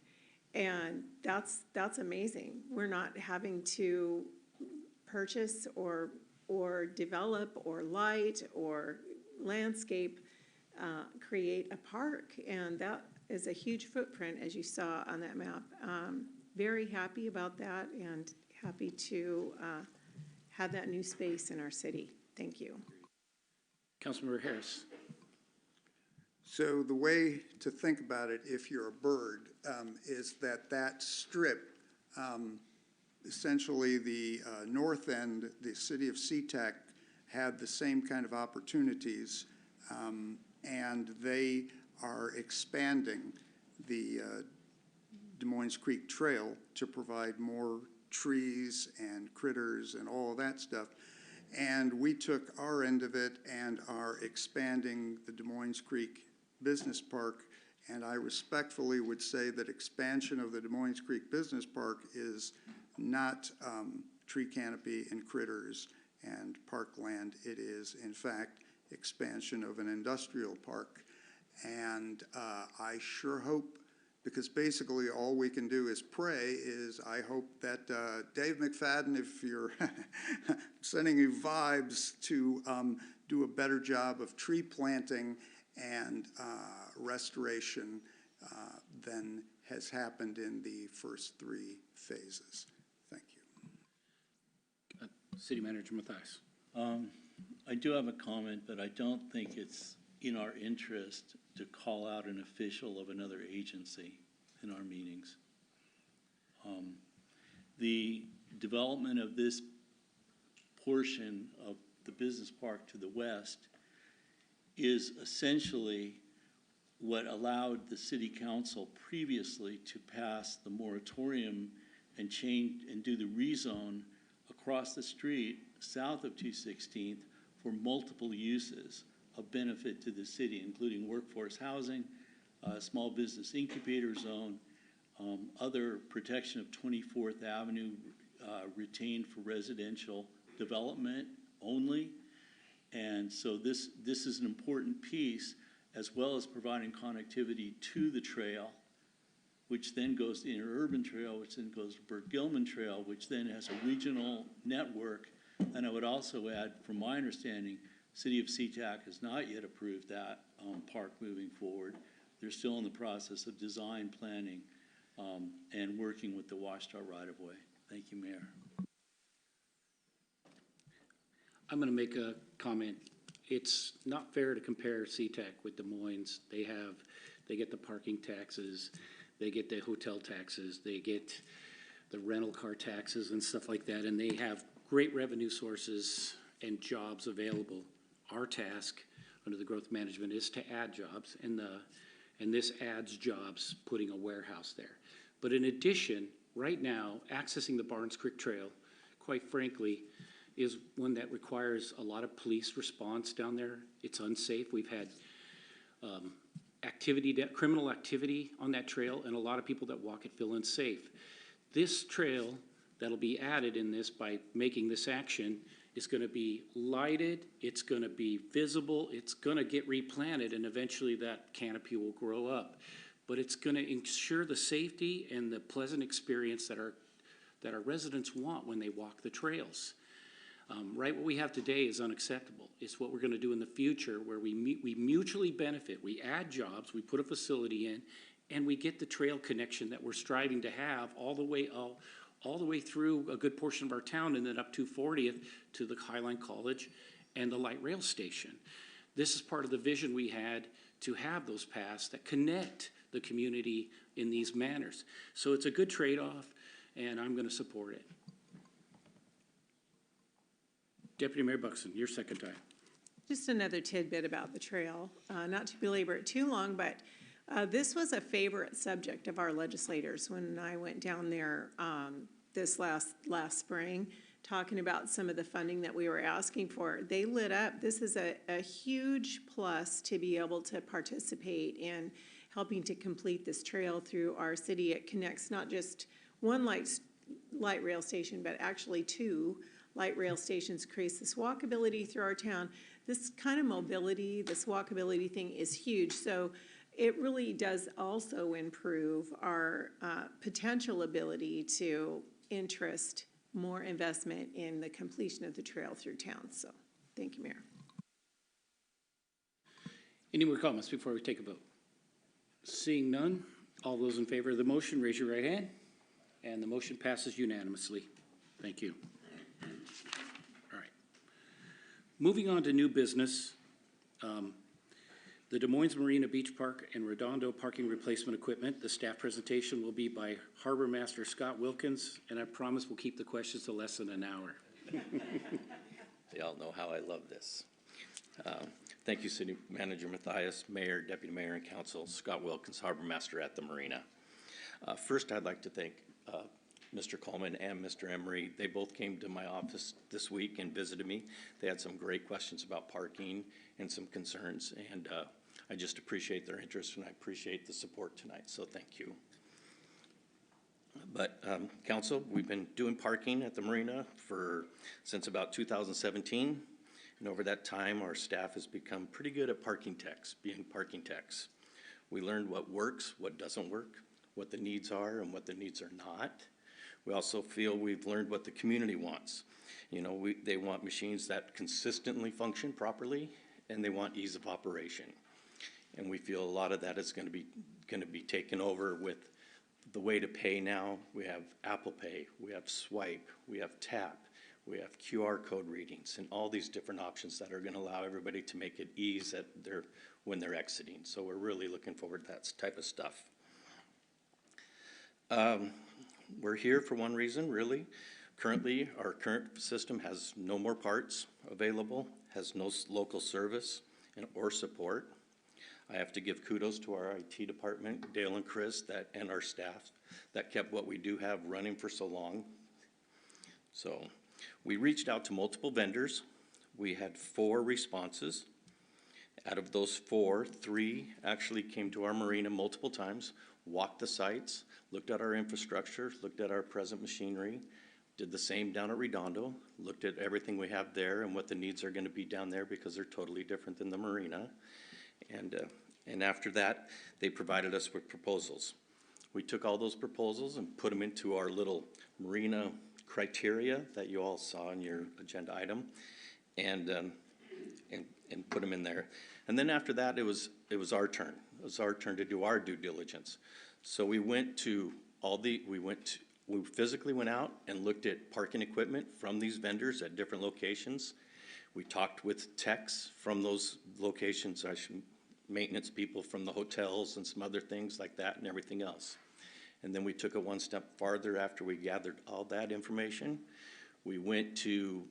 And that's amazing. We're not having to purchase or develop or light or landscape, create a park. And that is a huge footprint, as you saw on that map. Very happy about that and happy to have that new space in our city. Thank you. Councilmember Harris. So the way to think about it, if you're a bird, is that strip, essentially the north end, the city of SeaTac had the same kind of opportunities, and they are expanding the Des Moines Creek Trail to provide more trees and critters and all of that stuff. And we took our end of it and are expanding the Des Moines Creek Business Park. And I respectfully would say that expansion of the Des Moines Creek Business Park is not tree canopy and critters and parkland. It is, in fact, expansion of an industrial park. And I sure hope, because basically all we can do is pray, is I hope that Dave McFadden, if you're sending you vibes, to do a better job of tree planting and restoration than has happened in the first three phases. Thank you. City Manager Mathias. I do have a comment, but I don't think it's in our interest to call out an official of another agency in our meetings. The development of this portion of the business park to the west is essentially what allowed the city council previously to pass the moratorium and change and do the rezone across the street south of 216th for multiple uses of benefit to the city, including workforce housing, small business incubator zone, other protection of 24th Avenue retained for residential development only. And so this is an important piece, as well as providing connectivity to the trail, which then goes to the interurban trail, which then goes to Burke-Gilman Trail, which then has a regional network. And I would also add, from my understanding, City of SeaTac has not yet approved that park moving forward. They're still in the process of design planning and working with the Washita right-of-way. Thank you, Mayor. I'm going to make a comment. It's not fair to compare SeaTac with Des Moines. They get the parking taxes, they get the hotel taxes, they get the rental car taxes and stuff like that, and they have great revenue sources and jobs available. Our task under the growth management is to add jobs, and this adds jobs putting a warehouse there. But in addition, right now, accessing the Barnes Creek Trail, quite frankly, is one that requires a lot of police response down there. It's unsafe. We've had criminal activity on that trail, and a lot of people that walk it feel unsafe. This trail that'll be added in this by making this action is going to be lighted, it's going to be visible, it's going to get replanted, and eventually that canopy will grow up. But it's going to ensure the safety and the pleasant experience that our residents want when they walk the trails. Right, what we have today is unacceptable. It's what we're going to do in the future, where we mutually benefit. We add jobs, we put a facility in, and we get the trail connection that we're striving to have all the way through a good portion of our town, and then up to 40th to the Highline College and the light rail station. This is part of the vision we had to have those paths that connect the community in these manners. So it's a good trade-off, and I'm going to support it. Deputy Mayor Buxton, your second time. Just another tidbit about the trail, not to belabor it too long, but this was a favorite subject of our legislators when I went down there this last spring, talking about some of the funding that we were asking for. They lit up. This is a huge plus to be able to participate in helping to complete this trail through our city. It connects not just one light rail station, but actually two light rail stations, creates this walkability through our town. This kind of mobility, this walkability thing is huge. So it really does also improve our potential ability to interest more investment in the completion of the trail through town. So thank you, Mayor. Any more comments before we take a vote? Seeing none, all those in favor of the motion, raise your right hand. And the motion passes unanimously. Thank you. All right. Moving on to new business. The Des Moines Marina Beach Park and Redondo parking replacement equipment. The staff presentation will be by Harbor Master Scott Wilkins, and I promise we'll keep the questions to less than an hour. Y'all know how I love this. Thank you, City Manager Mathias, Mayor, Deputy Mayor, and Council. Scott Wilkins, Harbor Master at the Marina. First, I'd like to thank Mr. Coleman and Mr. Emery. They both came to my office this week and visited me. They had some great questions about parking and some concerns, and I just appreciate their interest, and I appreciate the support tonight, so thank you. But Council, we've been doing parking at the Marina since about 2017, and over that time, our staff has become pretty good at being parking techs. We learned what works, what doesn't work, what the needs are and what the needs are not. We also feel we've learned what the community wants. You know, they want machines that consistently function properly, and they want ease of operation. And we feel a lot of that is going to be taken over with the way to pay now. We have Apple Pay, we have Swipe, we have Tap, we have QR code readings, and all these different options that are going to allow everybody to make it ease when they're exiting. So we're really looking forward to that type of stuff. We're here for one reason, really. Currently, our current system has no more parts available, has no local service or support. I have to give kudos to our IT department, Dale and Chris, and our staff that kept what we do have running for so long. So we reached out to multiple vendors. We had 4 responses. Out of those 4, 3 actually came to our marina multiple times, walked the sites, looked at our infrastructure, looked at our present machinery. Did the same down at Redondo, looked at everything we have there and what the needs are gonna be down there because they're totally different than the marina. And after that, they provided us with proposals. We took all those proposals and put them into our little marina criteria that you all saw in your agenda item, and put them in there. And then after that, it was our turn. It was our turn to do our due diligence. So we physically went out and looked at parking equipment from these vendors at different locations. We talked with techs from those locations, maintenance people from the hotels and some other things like that and everything else. And then we took it one step farther after we gathered all that information. We went to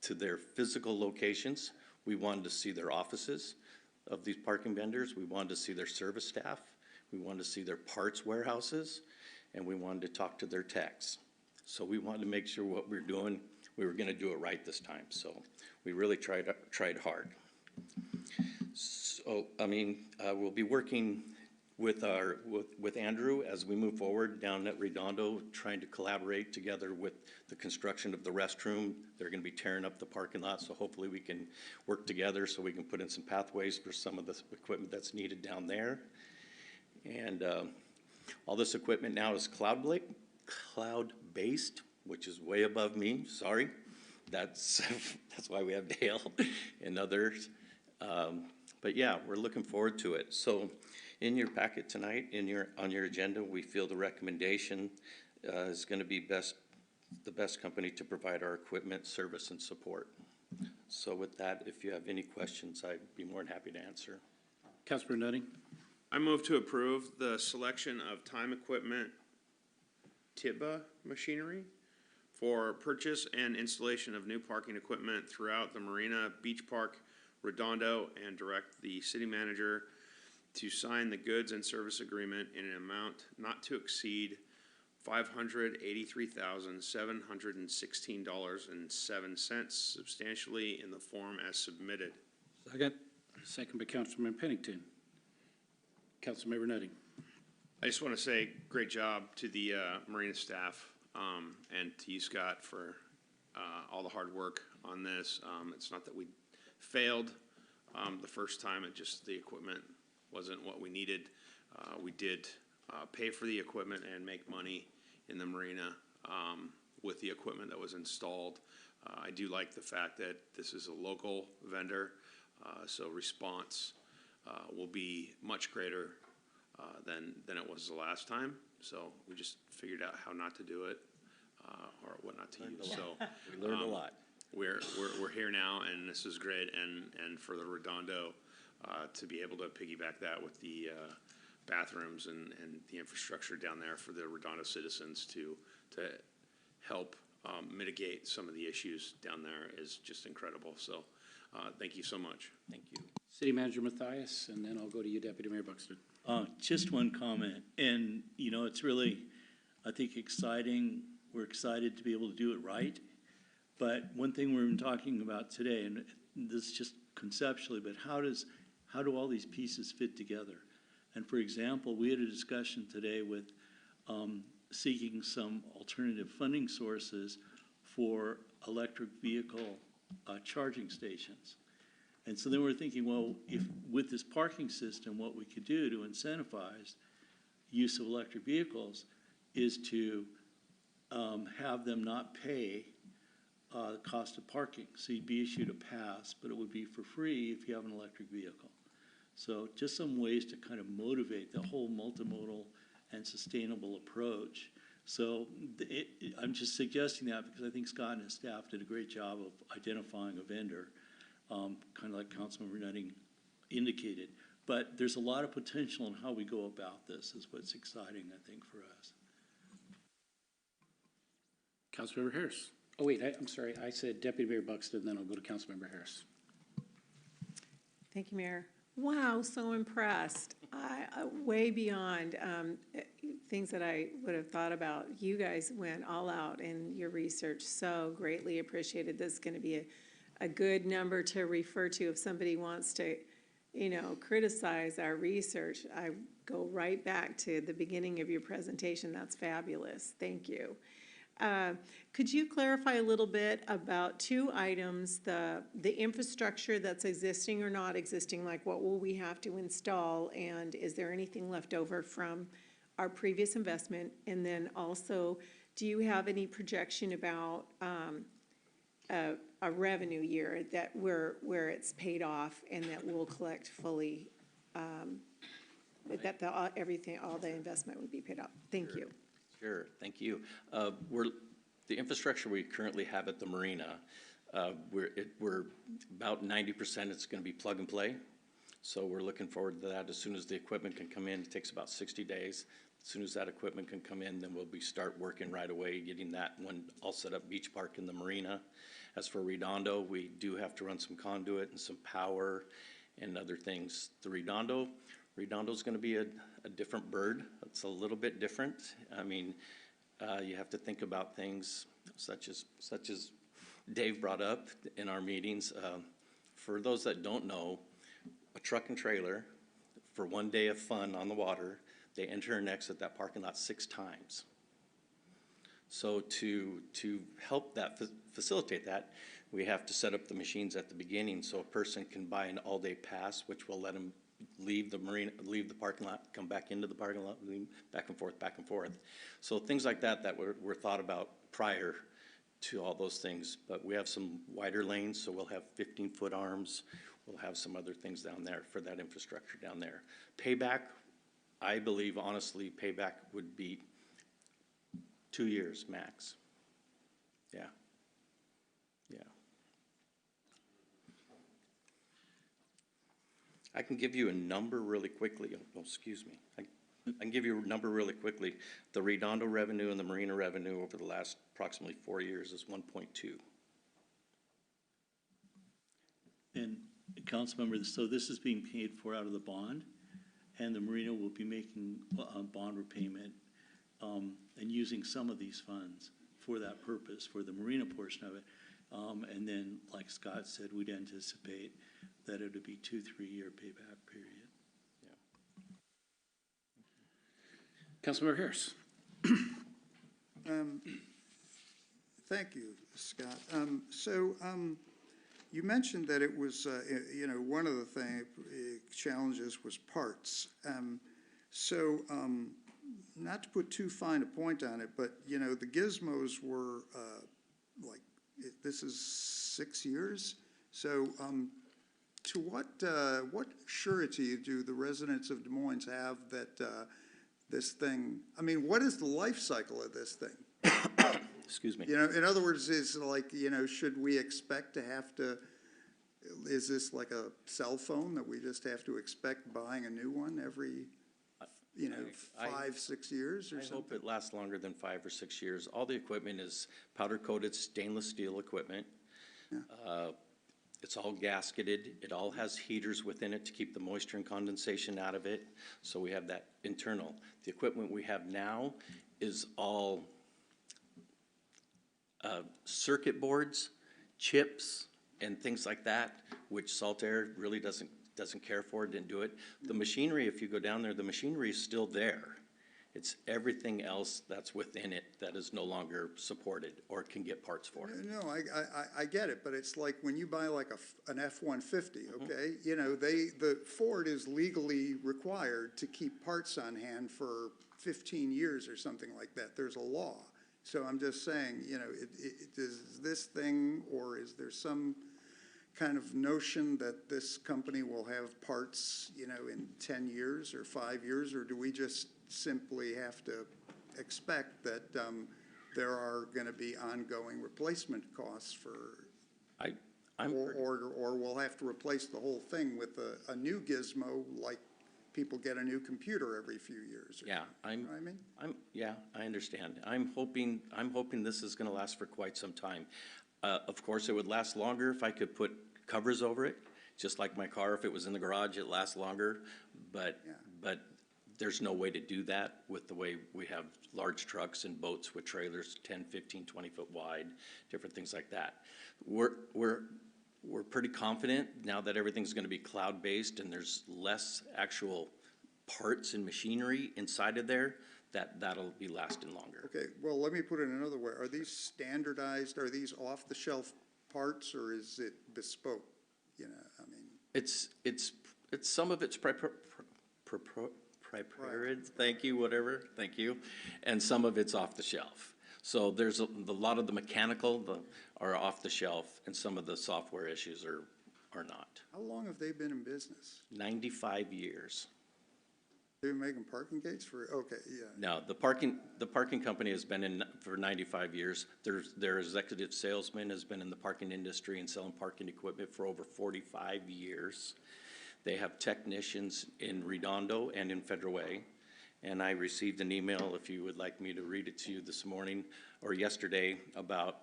their physical locations. We wanted to see their offices of these parking vendors. We wanted to see their service staff. We wanted to see their parts warehouses, and we wanted to talk to their techs. So we wanted to make sure what we were doing, we were gonna do it right this time. So we really tried hard. So, we'll be working with Andrew as we move forward down at Redondo, trying to collaborate together with the construction of the restroom. They're gonna be tearing up the parking lot, so hopefully we can work together so we can put in some pathways for some of the equipment that's needed down there. And all this equipment now is cloud-based, which is way above me, sorry. That's why we have Dale and others. But yeah, we're looking forward to it. So in your packet tonight, on your agenda, we feel the recommendation is gonna be the best company to provide our equipment, service, and support. So with that, if you have any questions, I'd be more than happy to answer. Councilor Nutting? I move to approve the selection of Time Equipment Tibba machinery for purchase and installation of new parking equipment throughout the marina, beach park, Redondo, and direct the city manager to sign the goods and service agreement in an amount not to exceed $583,716.07, substantially in the form as submitted. Second. Second by Councilman Pennington. Councilmember Nutting. I just want to say great job to the marina staff and to you, Scott, for all the hard work on this. It's not that we failed the first time, the equipment wasn't what we needed. We did pay for the equipment and make money in the marina with the equipment that was installed. I do like the fact that this is a local vendor, so response will be much greater than it was the last time. So we just figured out how not to do it or what not to use. So We learned a lot. We're here now, and this is great. And for the Redondo to be able to piggyback that with the bathrooms and the infrastructure down there for the Redondo citizens to help mitigate some of the issues down there is just incredible. So thank you so much. Thank you. City Manager Mathias, and then I'll go to you, Deputy Mayor Buxton. Just one comment, and it's really, I think, exciting. We're excited to be able to do it right. But one thing we've been talking about today, and this is just conceptually, but how do all these pieces fit together? And for example, we had a discussion today with seeking some alternative funding sources for electric vehicle charging stations. And so then we're thinking, well, if with this parking system, what we could do to incentivize use of electric vehicles is to have them not pay the cost of parking. So you'd be issued a pass, but it would be for free if you have an electric vehicle. So just some ways to kind of motivate the whole multimodal and sustainable approach. So I'm just suggesting that because I think Scott and his staff did a great job of identifying a vendor, kind of like Councilmember Nutting indicated. But there's a lot of potential in how we go about this is what's exciting, I think, for us. Councilmember Harris. Oh, wait, I'm sorry. I said Deputy Mayor Buxton, then I'll go to Councilmember Harris. Thank you, Mayor. Wow, so impressed. Way beyond things that I would have thought about. You guys went all out in your research, so greatly appreciated. This is going to be a good number to refer to if somebody wants to criticize our research, I go right back to the beginning of your presentation. That's fabulous. Thank you. Could you clarify a little bit about two items, the infrastructure that's existing or not existing, like what will we have to install, and is there anything left over from our previous investment? And then also, do you have any projection about a revenue year that where it's paid off and that we'll collect fully, that all the investment would be paid off? Thank you. Sure, thank you. The infrastructure we currently have at the marina, we're about 90% it's gonna be plug and play. So we're looking forward to that as soon as the equipment can come in. It takes about 60 days. As soon as that equipment can come in, then we'll start working right away, getting that one all set up, Beach Park in the marina. As for Redondo, we do have to run some conduit and some power and other things. The Redondo's gonna be a different bird. It's a little bit different. I mean, you have to think about things such as Dave brought up in our meetings. For those that don't know, a truck and trailer, for one day of fun on the water, they enter and exit that parking lot 6 times. So to help that, facilitate that, we have to set up the machines at the beginning so a person can buy an all-day pass, which will let them leave the marina, leave the parking lot, come back into the parking lot, back and forth, back and forth. So things like that were thought about prior to all those things. But we have some wider lanes, so we'll have 15-foot arms. We'll have some other things down there for that infrastructure down there. Payback, I believe honestly, payback would be 2 years max. Yeah. Yeah. I can give you a number really quickly. Oh, excuse me. I can give you a number really quickly. The Redondo revenue and the marina revenue over the last approximately 4 years is 1.2. And Councilmember, so this is being paid for out of the bond, and the marina will be making a bond repayment and using some of these funds for that purpose, for the marina portion of it. And then, like Scott said, we'd anticipate that it would be 2-3 year payback period. Yeah. Councilmember Harris. Thank you, Scott. You mentioned that it was, one of the challenges was parts. Not to put too fine a point on it, but, the gizmos were, this is 6 years? So, to what surety do the residents of Des Moines have that this thing, what is the life cycle of this thing? Excuse me. In other words, is should we expect to have to, is this like a cell phone that we just have to expect buying a new one every, 5-6 years or something? I hope it lasts longer than 5 or 6 years. All the equipment is powder-coated stainless steel equipment. Yeah. It's all gasketed. It all has heaters within it to keep the moisture and condensation out of it. So we have that internal. The equipment we have now is all circuit boards, chips, and things like that, which Saltair really doesn't care for, didn't do it. The machinery, if you go down there, the machinery is still there. It's everything else that's within it that is no longer supported or can get parts for. No, I get it, but it's like when you buy like an F-150, okay? The Ford is legally required to keep parts on hand for 15 years or something like that. There's a law. So I'm just saying, is this thing, or is there some kind of notion that this company will have parts, in 10 years or 5 years, or do we just simply have to expect that there are going to be ongoing replacement costs for, or we'll have to replace the whole thing with a new gizmo, like people get a new computer every few years? Yeah, I understand. I'm hoping this is going to last for quite some time. Of course, it would last longer if I could put covers over it, just like my car. If it was in the garage, it lasts longer. But there's no way to do that with the way we have large trucks and boats with trailers 10, 15, 20 foot wide, different things like that. We're pretty confident now that everything's gonna be cloud-based and there's less actual parts and machinery inside of there, that'll be lasting longer. Okay, well, let me put it another way. Are these standardized, are these off-the-shelf parts, or is it bespoke? You know, I mean, It's some of it's prepared, thank you, whatever, thank you, and some of it's off the shelf. So there's a lot of the mechanical are off the shelf, and some of the software issues are not. how long have they been in business? 95 years. They've been making parking gates for, okay, yeah. No, the parking company has been in for 95 years. Their executive salesman has been in the parking industry and selling parking equipment for over 45 years. They have technicians in Redondo and in Federal Way. And I received an email, if you would like me to read it to you this morning or yesterday, about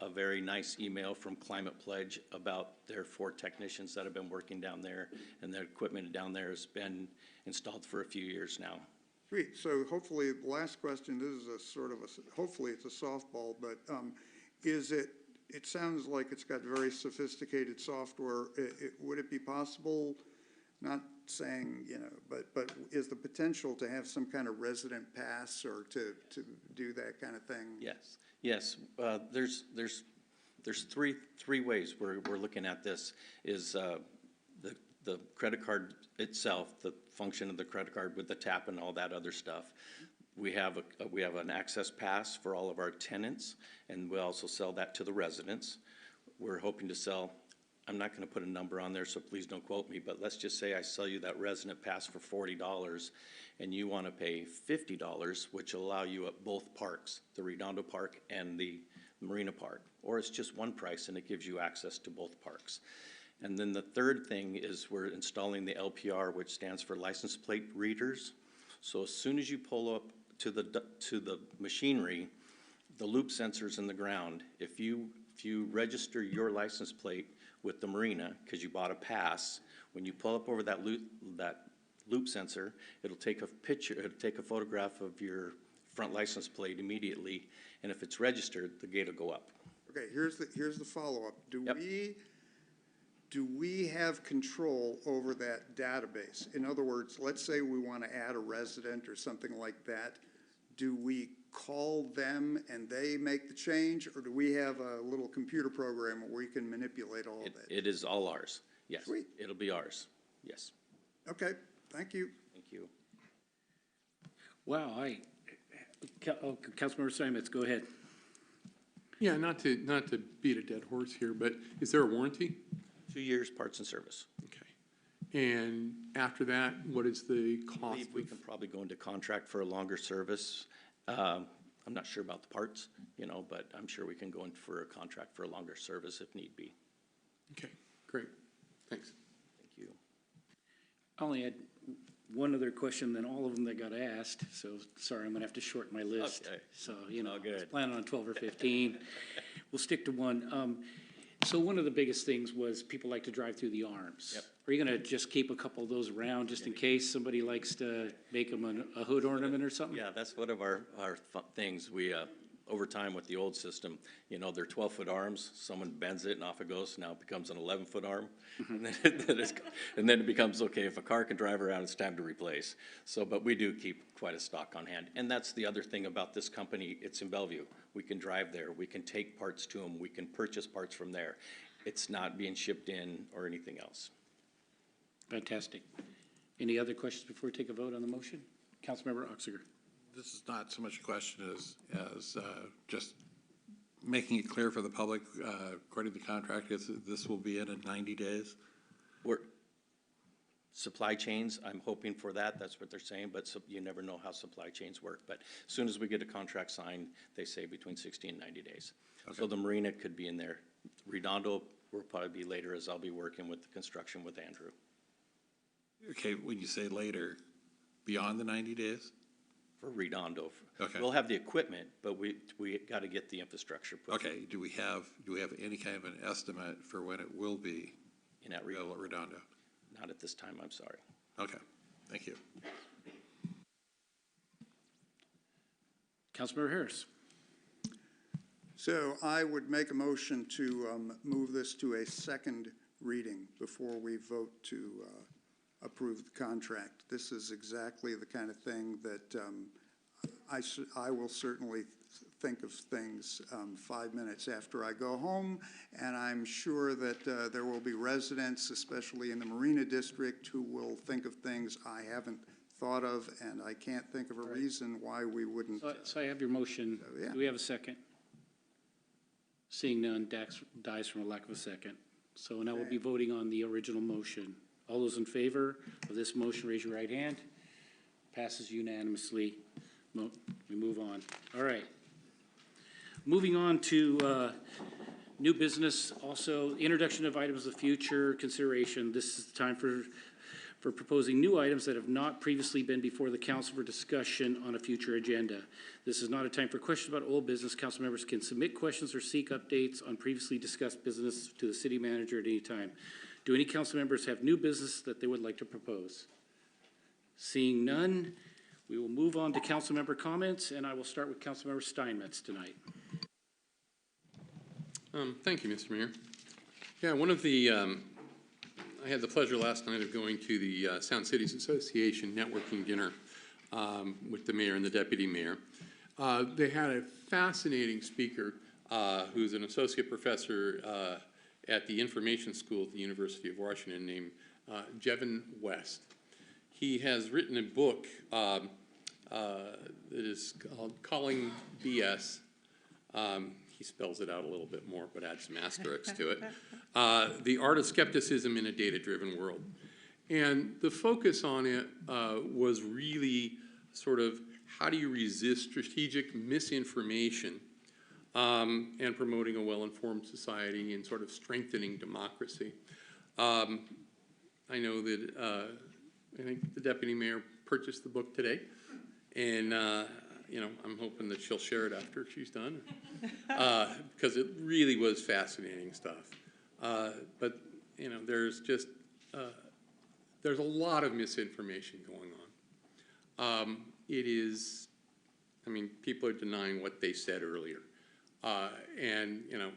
a very nice email from Climate Pledge about their 4 technicians that have been working down there, and their equipment down there has been installed for a few years now. Sweet, so hopefully, last question, this is a sort of hopefully it's a softball, but it sounds like it's got very sophisticated software. Would it be possible, not saying, you know, but is the potential to have some kind of resident pass or to do that kind of thing? Yes, there's three ways we're looking at this, is the credit card itself, the function of the credit card with the tap and all that other stuff. We have an access pass for all of our tenants, and we also sell that to the residents. We're hoping to sell, I'm not gonna put a number on there, so please don't quote me, but let's just say I sell you that resident pass for $40, and you wanna pay $50, which will allow you at both parks, the Redondo Park and the Marina Park. Or it's just one price and it gives you access to both parks. And then the third thing is we're installing the LPR, which stands for license plate readers. So as soon as you pull up to the machinery, the loop sensors in the ground, if you register your license plate with the marina, because you bought a pass, when you pull up over that loop sensor, it'll take a picture, it'll take a photograph of your front license plate immediately, and if it's registered, the gate will go up. Okay, here's the follow-up. Do we have control over that database? In other words, let's say we want to add a resident or something like that. Do we call them and they make the change, or do we have a little computer program where we can manipulate all of that? It is all ours, yes. Sweet. It'll be ours, yes. Okay, thank you. Thank you. Wow, Councilmember Simons, go ahead. Yeah, not to beat a dead horse here, but is there a warranty? 2 years parts and service. Okay. And after that, what is the cost? I believe we can probably go into contract for a longer service. I'm not sure about the parts, you know, but I'm sure we can go in for a contract for a longer service if need be. Okay, great. Thanks. Thank you. I only had one other question than all of them that got asked, so sorry, I'm gonna have to shorten my list. Okay. So, you know, All I was good. planning on 12 or 15. We'll stick to one. So one of the biggest things was people like to drive through the arms. Yep. Are you gonna just keep a couple of those around just in case somebody likes to make them a hood ornament or something? Yeah, that's one of our things. We, over time with the old system, you know, they're 12-foot arms, someone bends it and off it goes, now it becomes an 11-foot arm. And then it becomes, okay, if a car can drive around, it's time to replace. So, but we do keep quite a stock on hand. And that's the other thing about this company, it's in Bellevue. We can drive there, we can take parts to them, we can purchase parts from there. It's not being shipped in or anything else. Fantastic. Any other questions before we take a vote on the motion? Councilmember Oxiger. This is not so much a question as just making it clear for the public, according to the contract, this will be in 90 days? Supply chains, I'm hoping for that, that's what they're saying, but you never know how supply chains work. But as soon as we get a contract signed, they say between 60 and 90 days. Okay. So the marina could be in there. Redondo will probably be later, as I'll be working with the construction with Andrew. Okay, when you say later, beyond the 90 days? For Redondo. Okay. We'll have the equipment, but we got to get the infrastructure put in. Okay, do we have any kind of an estimate for when it will be in at Redondo? Not at this time, I'm sorry. Okay, thank you. Councilmember Harris. So I would make a motion to move this to a second reading before we vote to approve the contract. This is exactly the kind of thing that I will certainly think of things 5 minutes after I go home, and I'm sure that there will be residents, especially in the Marina District, who will think of things I haven't thought of, and I can't think of a reason why we wouldn't. So I have your motion. yeah. Do we have a second? Seeing none, Dax dies from a lack of a second. So now we'll be voting on the original motion. All those in favor of this motion, raise your right hand. Passes unanimously. We move on. All right. Moving on to new business, also introduction of items of future consideration. This is the time for proposing new items that have not previously been before the council for discussion on a future agenda. This is not a time for questions about old business. Council members can submit questions or seek updates on previously discussed business to the city manager at any time. Do any council members have new business that they would like to propose? Seeing none, we will move on to council member comments, and I will start with council member Steinmetz tonight. Thank you, Mr. Mayor. Yeah, one of the, I had the pleasure last night of going to the Sound Cities Association networking dinner with the mayor and the deputy mayor. They had a fascinating speaker who's an associate professor at the Information School at the University of Washington named Jevin West. He has written a book that is called Calling BS. He spells it out a little bit more, but adds some asterisks to it. The Art of Skepticism in a Data-Driven World. And the focus on it was really sort of how do you resist strategic misinformation and promoting a well-informed society and sort of strengthening democracy. I know that I think the deputy mayor purchased the book today, and you know, I'm hoping that she'll share it after she's done, because it really was fascinating stuff. But you know, there's just there's a lot of misinformation going on. It is, I mean, people are denying what they said earlier, and you know,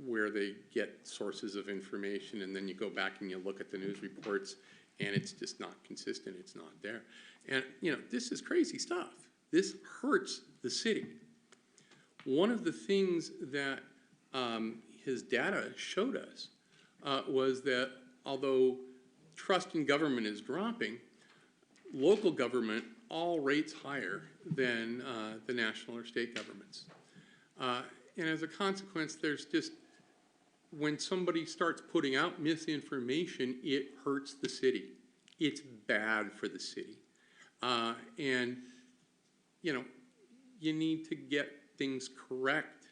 where they get sources of information, and then you go back and you look at the news reports, and it's just not consistent. It's not there, and you know, this is crazy stuff. This hurts the city. One of the things that his data showed us was that although trust in government is dropping, local government all rates higher than the national or state governments. And as a consequence, there's just, when somebody starts putting out misinformation, it hurts the city. It's bad for the city. And you know, you need to get things correct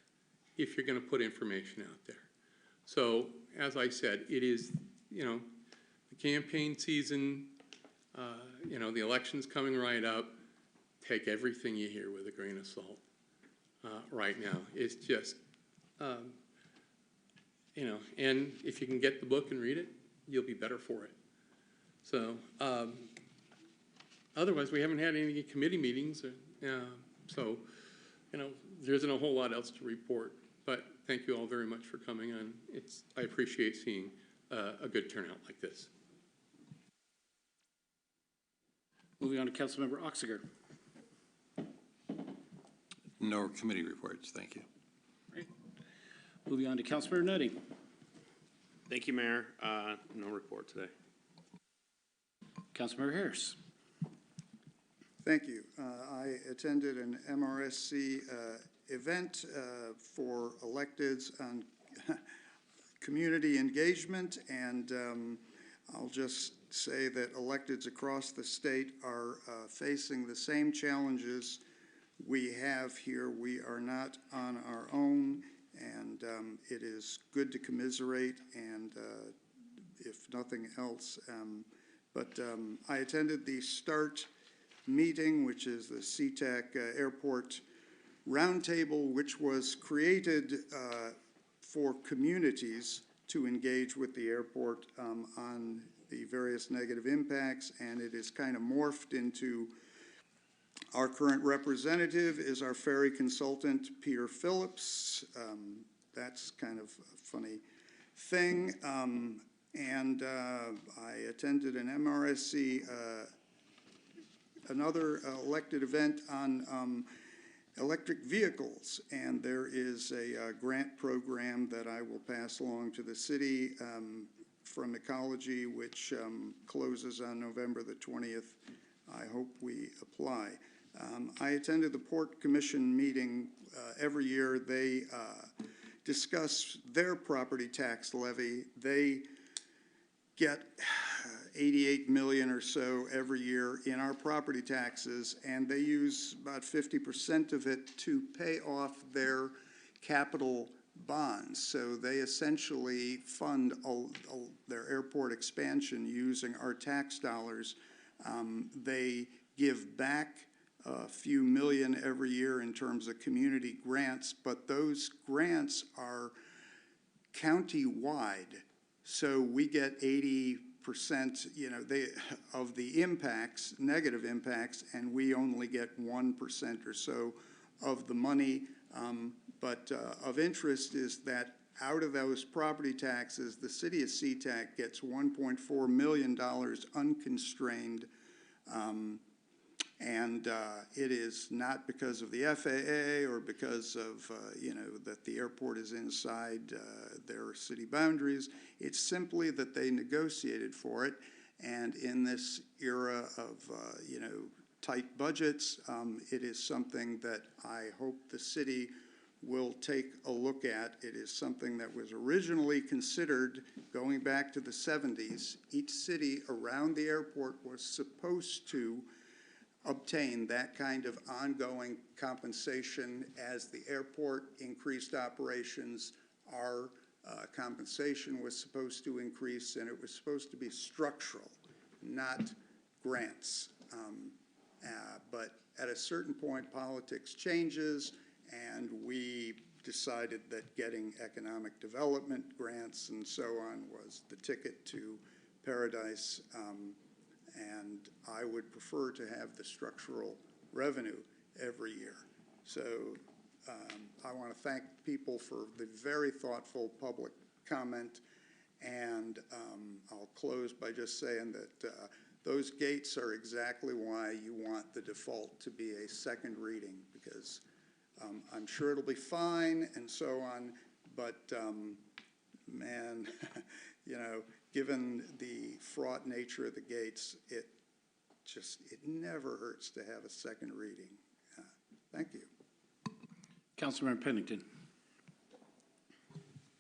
if you're going to put information out there. So, as I said, it is, you know, the campaign season, you know, the election's coming right up. Take everything you hear with a grain of salt right now. It's just, you know, and if you can get the book and read it, you'll be better for it. So, otherwise, we haven't had any committee meetings. So, you know, there isn't a whole lot else to report, but thank you all very much for coming on. I appreciate seeing a good turnout like this. Moving on to Councilmember Oxiger. No committee reports, thank you. Right. Moving on to Councilmember Nutting. Thank you, Mayor. No report today. Councilmember Harris. Thank you. I attended an MRSC event for electeds on community engagement, and I'll just say that electeds across the state are facing the same challenges we have here. We are not on our own, and it is good to commiserate, and if nothing else. But I attended the START meeting, which is the SeaTac Airport Roundtable, which was created for communities to engage with the airport on the various negative impacts, and it is kind of morphed into Our current representative is our ferry consultant, Peter Phillips. That's kind of a funny thing. I attended an MRSC, another elected event on electric vehicles, and there is a grant program that I will pass along to the city from Ecology, which closes on November the 20th. I hope we apply. I attended the Port Commission meeting every year. They discuss their property tax levy. They get 88 million or so every year in our property taxes, and they use about 50% of it to pay off their capital bonds. So they essentially fund their airport expansion using our tax dollars. They give back a few million every year in terms of community grants, but those grants are county-wide. So we get 80%, of the impacts, negative impacts, and we only get 1% or so of the money. But of interest is that out of those property taxes, the city of SeaTac gets $1.4 million unconstrained. It is not because of the FAA or because of, that the airport is inside their city boundaries. It's simply that they negotiated for it. And in this era of, tight budgets, it is something that I hope the city will take a look at. It is something that was originally considered going back to the 70s. Each city around the airport was supposed to obtain that kind of ongoing compensation. As the airport increased operations, our compensation was supposed to increase, and it was supposed to be structural, not grants. But at a certain point, politics changes, and we decided that getting economic development grants and so on was the ticket to paradise. And I would prefer to have the structural revenue every year. So I want to thank people for the very thoughtful public comment. And I'll close by just saying that those gates are exactly why you want the default to be a second reading, because I'm sure it'll be fine and so on. But man, given the fraught nature of the gates, it never hurts to have a second reading. Thank you. Councilmember Pennington.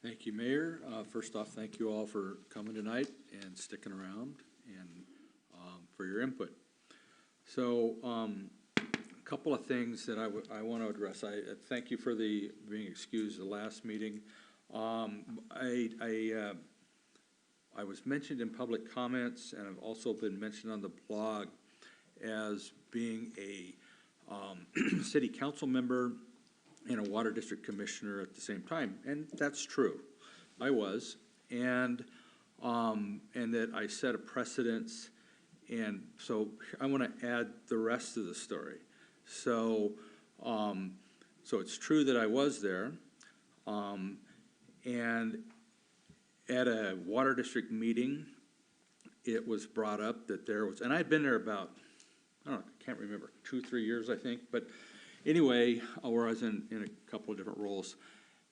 Thank you, Mayor. First off, thank you all for coming tonight and sticking around and for your input. So a couple of things that I want to address. I thank you for being excused the last meeting. I was mentioned in public comments, and I've also been mentioned on the blog as being a city council member and a water district commissioner at the same time, and that's true. I was, and that I set a precedence, and so I want to add the rest of the story. So, so it's true that I was there, and at a water district meeting, it was brought up that there was, and I'd been there about, I don't know, I can't remember, 2-3 years, I think, but anyway, where I was in a couple of different roles.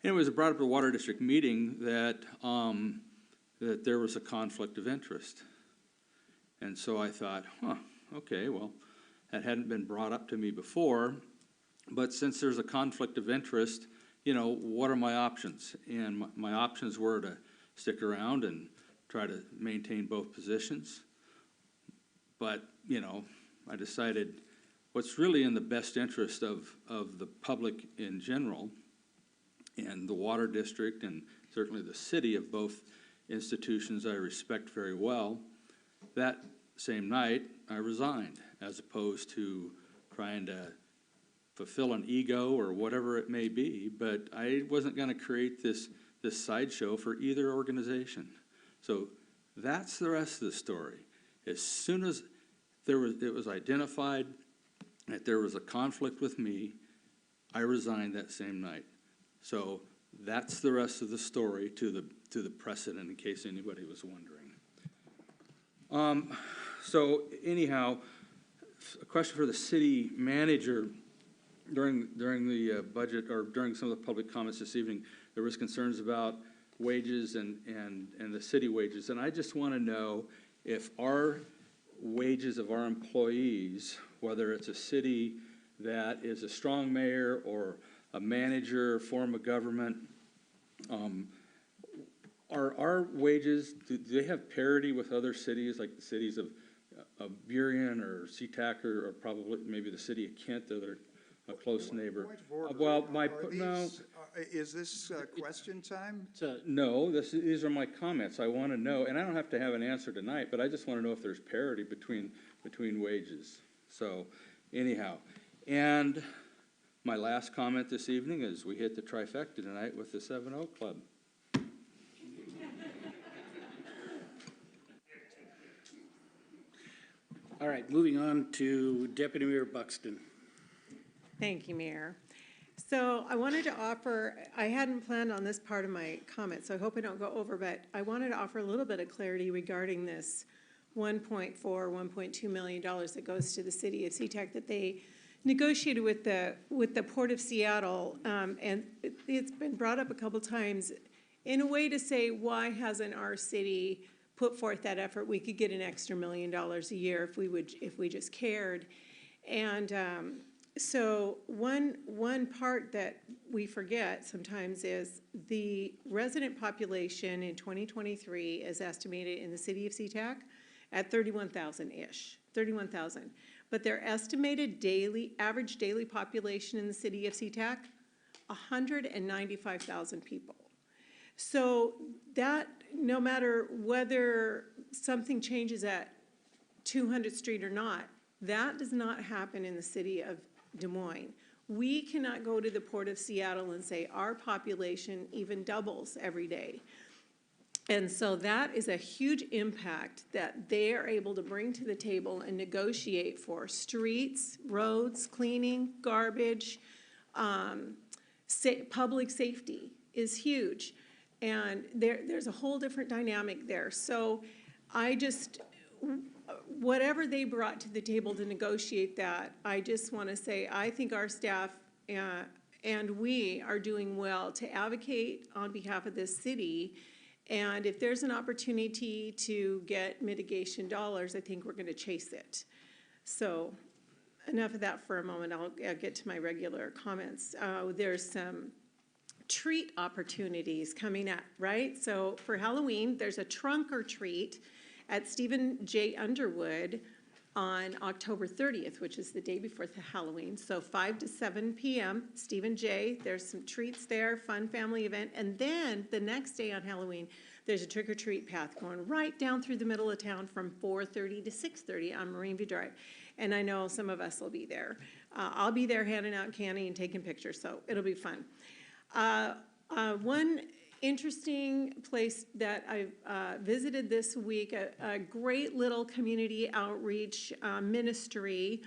And it was brought up at a water district meeting that, that there was a conflict of interest. And so I thought, okay, well, that hadn't been brought up to me before, but since there's a conflict of interest, what are my options? And my options were to stick around and try to maintain both positions. But, I decided what's really in the best interest of the public in general and the water district and certainly the city, of both institutions I respect very well. That same night, I resigned, as opposed to trying to fulfill an ego or whatever it may be, but I wasn't going to create this sideshow for either organization. So that's the rest of the story. As soon as it was identified, If there was a conflict with me, I resigned that same night. So that's the rest of the story to the precedent, in case anybody was wondering. So anyhow, a question for the city manager. During the budget, or during some of the public comments this evening, there was concerns about wages and the city wages. And I just want to know if our wages of our employees, whether it's a city that is a strong mayor or a manager form of government, are our wages, do they have parity with other cities, like the cities of Burien or SeaTac, or probably maybe the city of Kent, that are a close neighbor? Point of order. Well, Is this question time? no, these are my comments. I want to know, and I don't have to have an answer tonight, but I just want to know if there's parity between wages. So anyhow, and my last comment this evening is we hit the trifecta tonight with the 7-0 Club. All right, moving on to Deputy Mayor Buxton. Thank you, Mayor. So I wanted to offer, I hadn't planned on this part of my comment, so I hope I don't go over, but I wanted to offer a little bit of clarity regarding this $1.2 million that goes to the city of SeaTac that they negotiated with the Port of Seattle, and it's been brought up a couple times in a way to say, why hasn't our city put forth that effort? We could get an extra $1 million a year if we just cared. And so one part that we forget sometimes is the resident population in 2023 is estimated in the city of SeaTac at 31,000-ish, 31,000. But their estimated average daily population in the city of SeaTac, 195,000 people. So that, no matter whether something changes at 200th Street or not, that does not happen in the city of Des Moines. We cannot go to the Port of Seattle and say our population even doubles every day. And so that is a huge impact that they are able to bring to the table and negotiate for streets, roads, cleaning, garbage, public safety is huge. And there's a whole different dynamic there. So whatever they brought to the table to negotiate that, I just want to say, I think our staff and we are doing well to advocate on behalf of this city. And if there's an opportunity to get mitigation dollars, I think we're going to chase it. So enough of that for a moment. I'll get to my regular comments. There's some treat opportunities coming up, right? So for Halloween, there's a trunk or treat at Stephen J. Underwood on October 30th, which is the day before the Halloween. So 5 to 7 p.m., Stephen J. There's some treats there, fun family event. And then the next day on Halloween, there's a trick-or-treat path going right down through the middle of town from 4:30 to 6:30 on Marine View Drive. And I know some of us will be there. I'll be there handing out candy and taking pictures, so it'll be fun. One interesting place that I visited this week, a great little community outreach ministry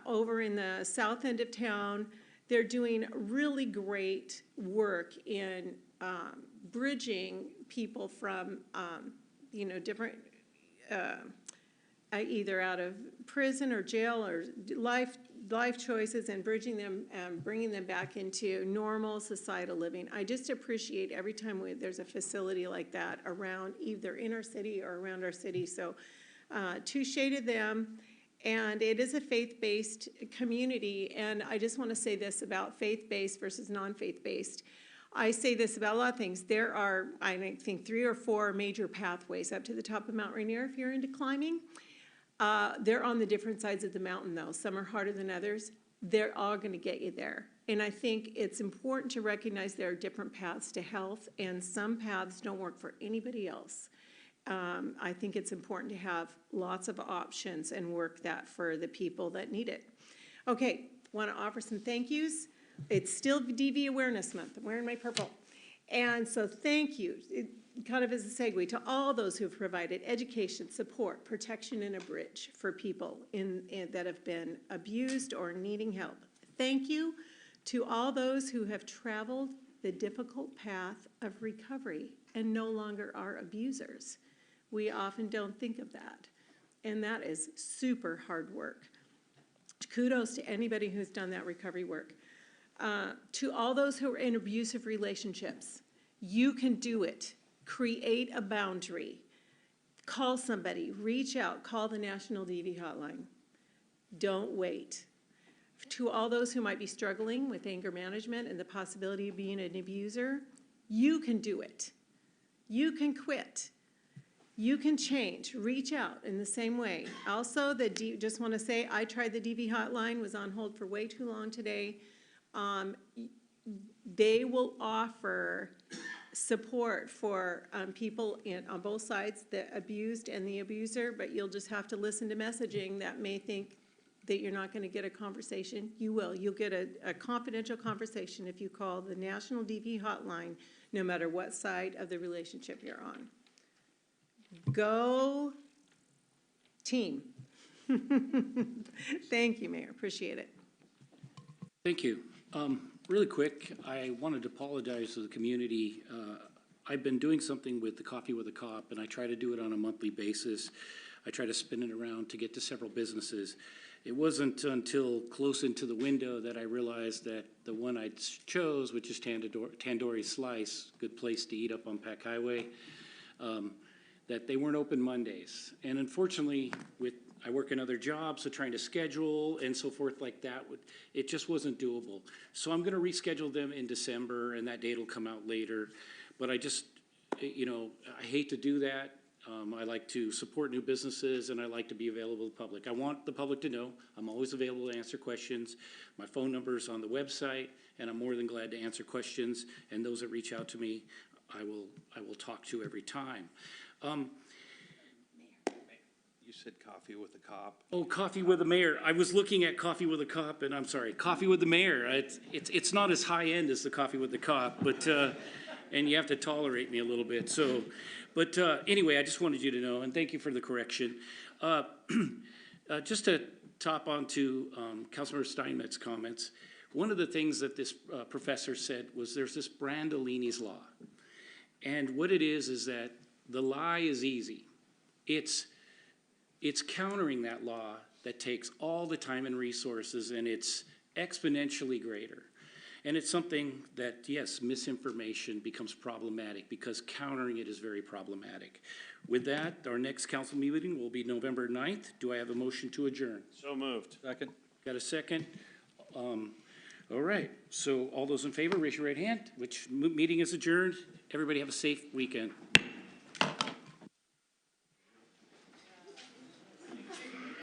over in the south end of town. They're doing really great work in bridging people from, different, either out of prison or jail or life choices, and bridging them and bringing them back into normal societal living. I just appreciate every time there's a facility like that around either in our city or around our city. So touche to them. And it is a faith-based community. And I just want to say this about faith-based versus non-faith-based. I say this about a lot of things. There are, I think, 3 or 4 major pathways up to the top of Mount Rainier if you're into climbing. They're on the different sides of the mountain, though. Some are harder than others. They're all going to get you there. And I think it's important to recognize there are different paths to health, and some paths don't work for anybody else. I think it's important to have lots of options and work that for the people that need it. Okay, want to offer some thank yous. It's still DV Awareness Month. I'm wearing my purple. And so thank you. kind of as a segue, to all those who've provided education, support, protection, and a bridge for people that have been abused or needing help. Thank you to all those who have traveled the difficult path of recovery and no longer are abusers. We often don't think of that, and that is super hard work. Kudos to anybody who's done that recovery work. To all those who are in abusive relationships, you can do it. Create a boundary. Call somebody, reach out, call the National DV hotline. Don't wait. To all those who might be struggling with anger management and the possibility of being an abuser, you can do it. You can quit. You can change. Reach out in the same way. Also, just want to say, I tried the DV hotline, was on hold for way too long today. They will offer support for people on both sides, the abused and the abuser, but you'll just have to listen to messaging that may think that you're not going to get a conversation. You will. You'll get a confidential conversation if you call the National DV hotline, no matter what side of the relationship you're on. Go team. Thank you, Mayor. Appreciate it. Thank you. Really quick, I wanted to apologize to the community. I've been doing something with the Coffee with a Cop, and I try to do it on a monthly basis. I try to spin it around to get to several businesses. It wasn't until close into the window that I realized that the one I chose, which is Tandoori Slice, good place to eat up on Pack Highway, that they weren't open Mondays. And unfortunately, I work another job, so trying to schedule and so forth like that, it just wasn't doable. So I'm gonna reschedule them in December, and that date will come out later. But I just, I hate to do that. I like to support new businesses, and I like to be available to the public. I want the public to know I'm always available to answer questions. My phone number is on the website, and I'm more than glad to answer questions. And those that reach out to me, I will talk to every time. You said Coffee with a Cop. Oh, Coffee with the Mayor. I was looking at Coffee with a Cop, and I'm sorry, Coffee with the Mayor. It's not as high end as the Coffee with the Cop, but and you have to tolerate me a little bit. So, but anyway, I just wanted you to know, and thank you for the correction. Just to top on to Councilmember Steinmetz's comments, one of the things that this professor said was there's this Brandolini's Law, and what it is that the lie is easy. It's countering that law that takes all the time and resources, and it's exponentially greater. And it's something that, yes, misinformation becomes problematic because countering it is very problematic. With that, our next council meeting will be November 9th. Do I have a motion to adjourn? So moved. Second. Got a second? All right, so all those in favor, raise your right hand. Which meeting is adjourned? Everybody have a safe weekend.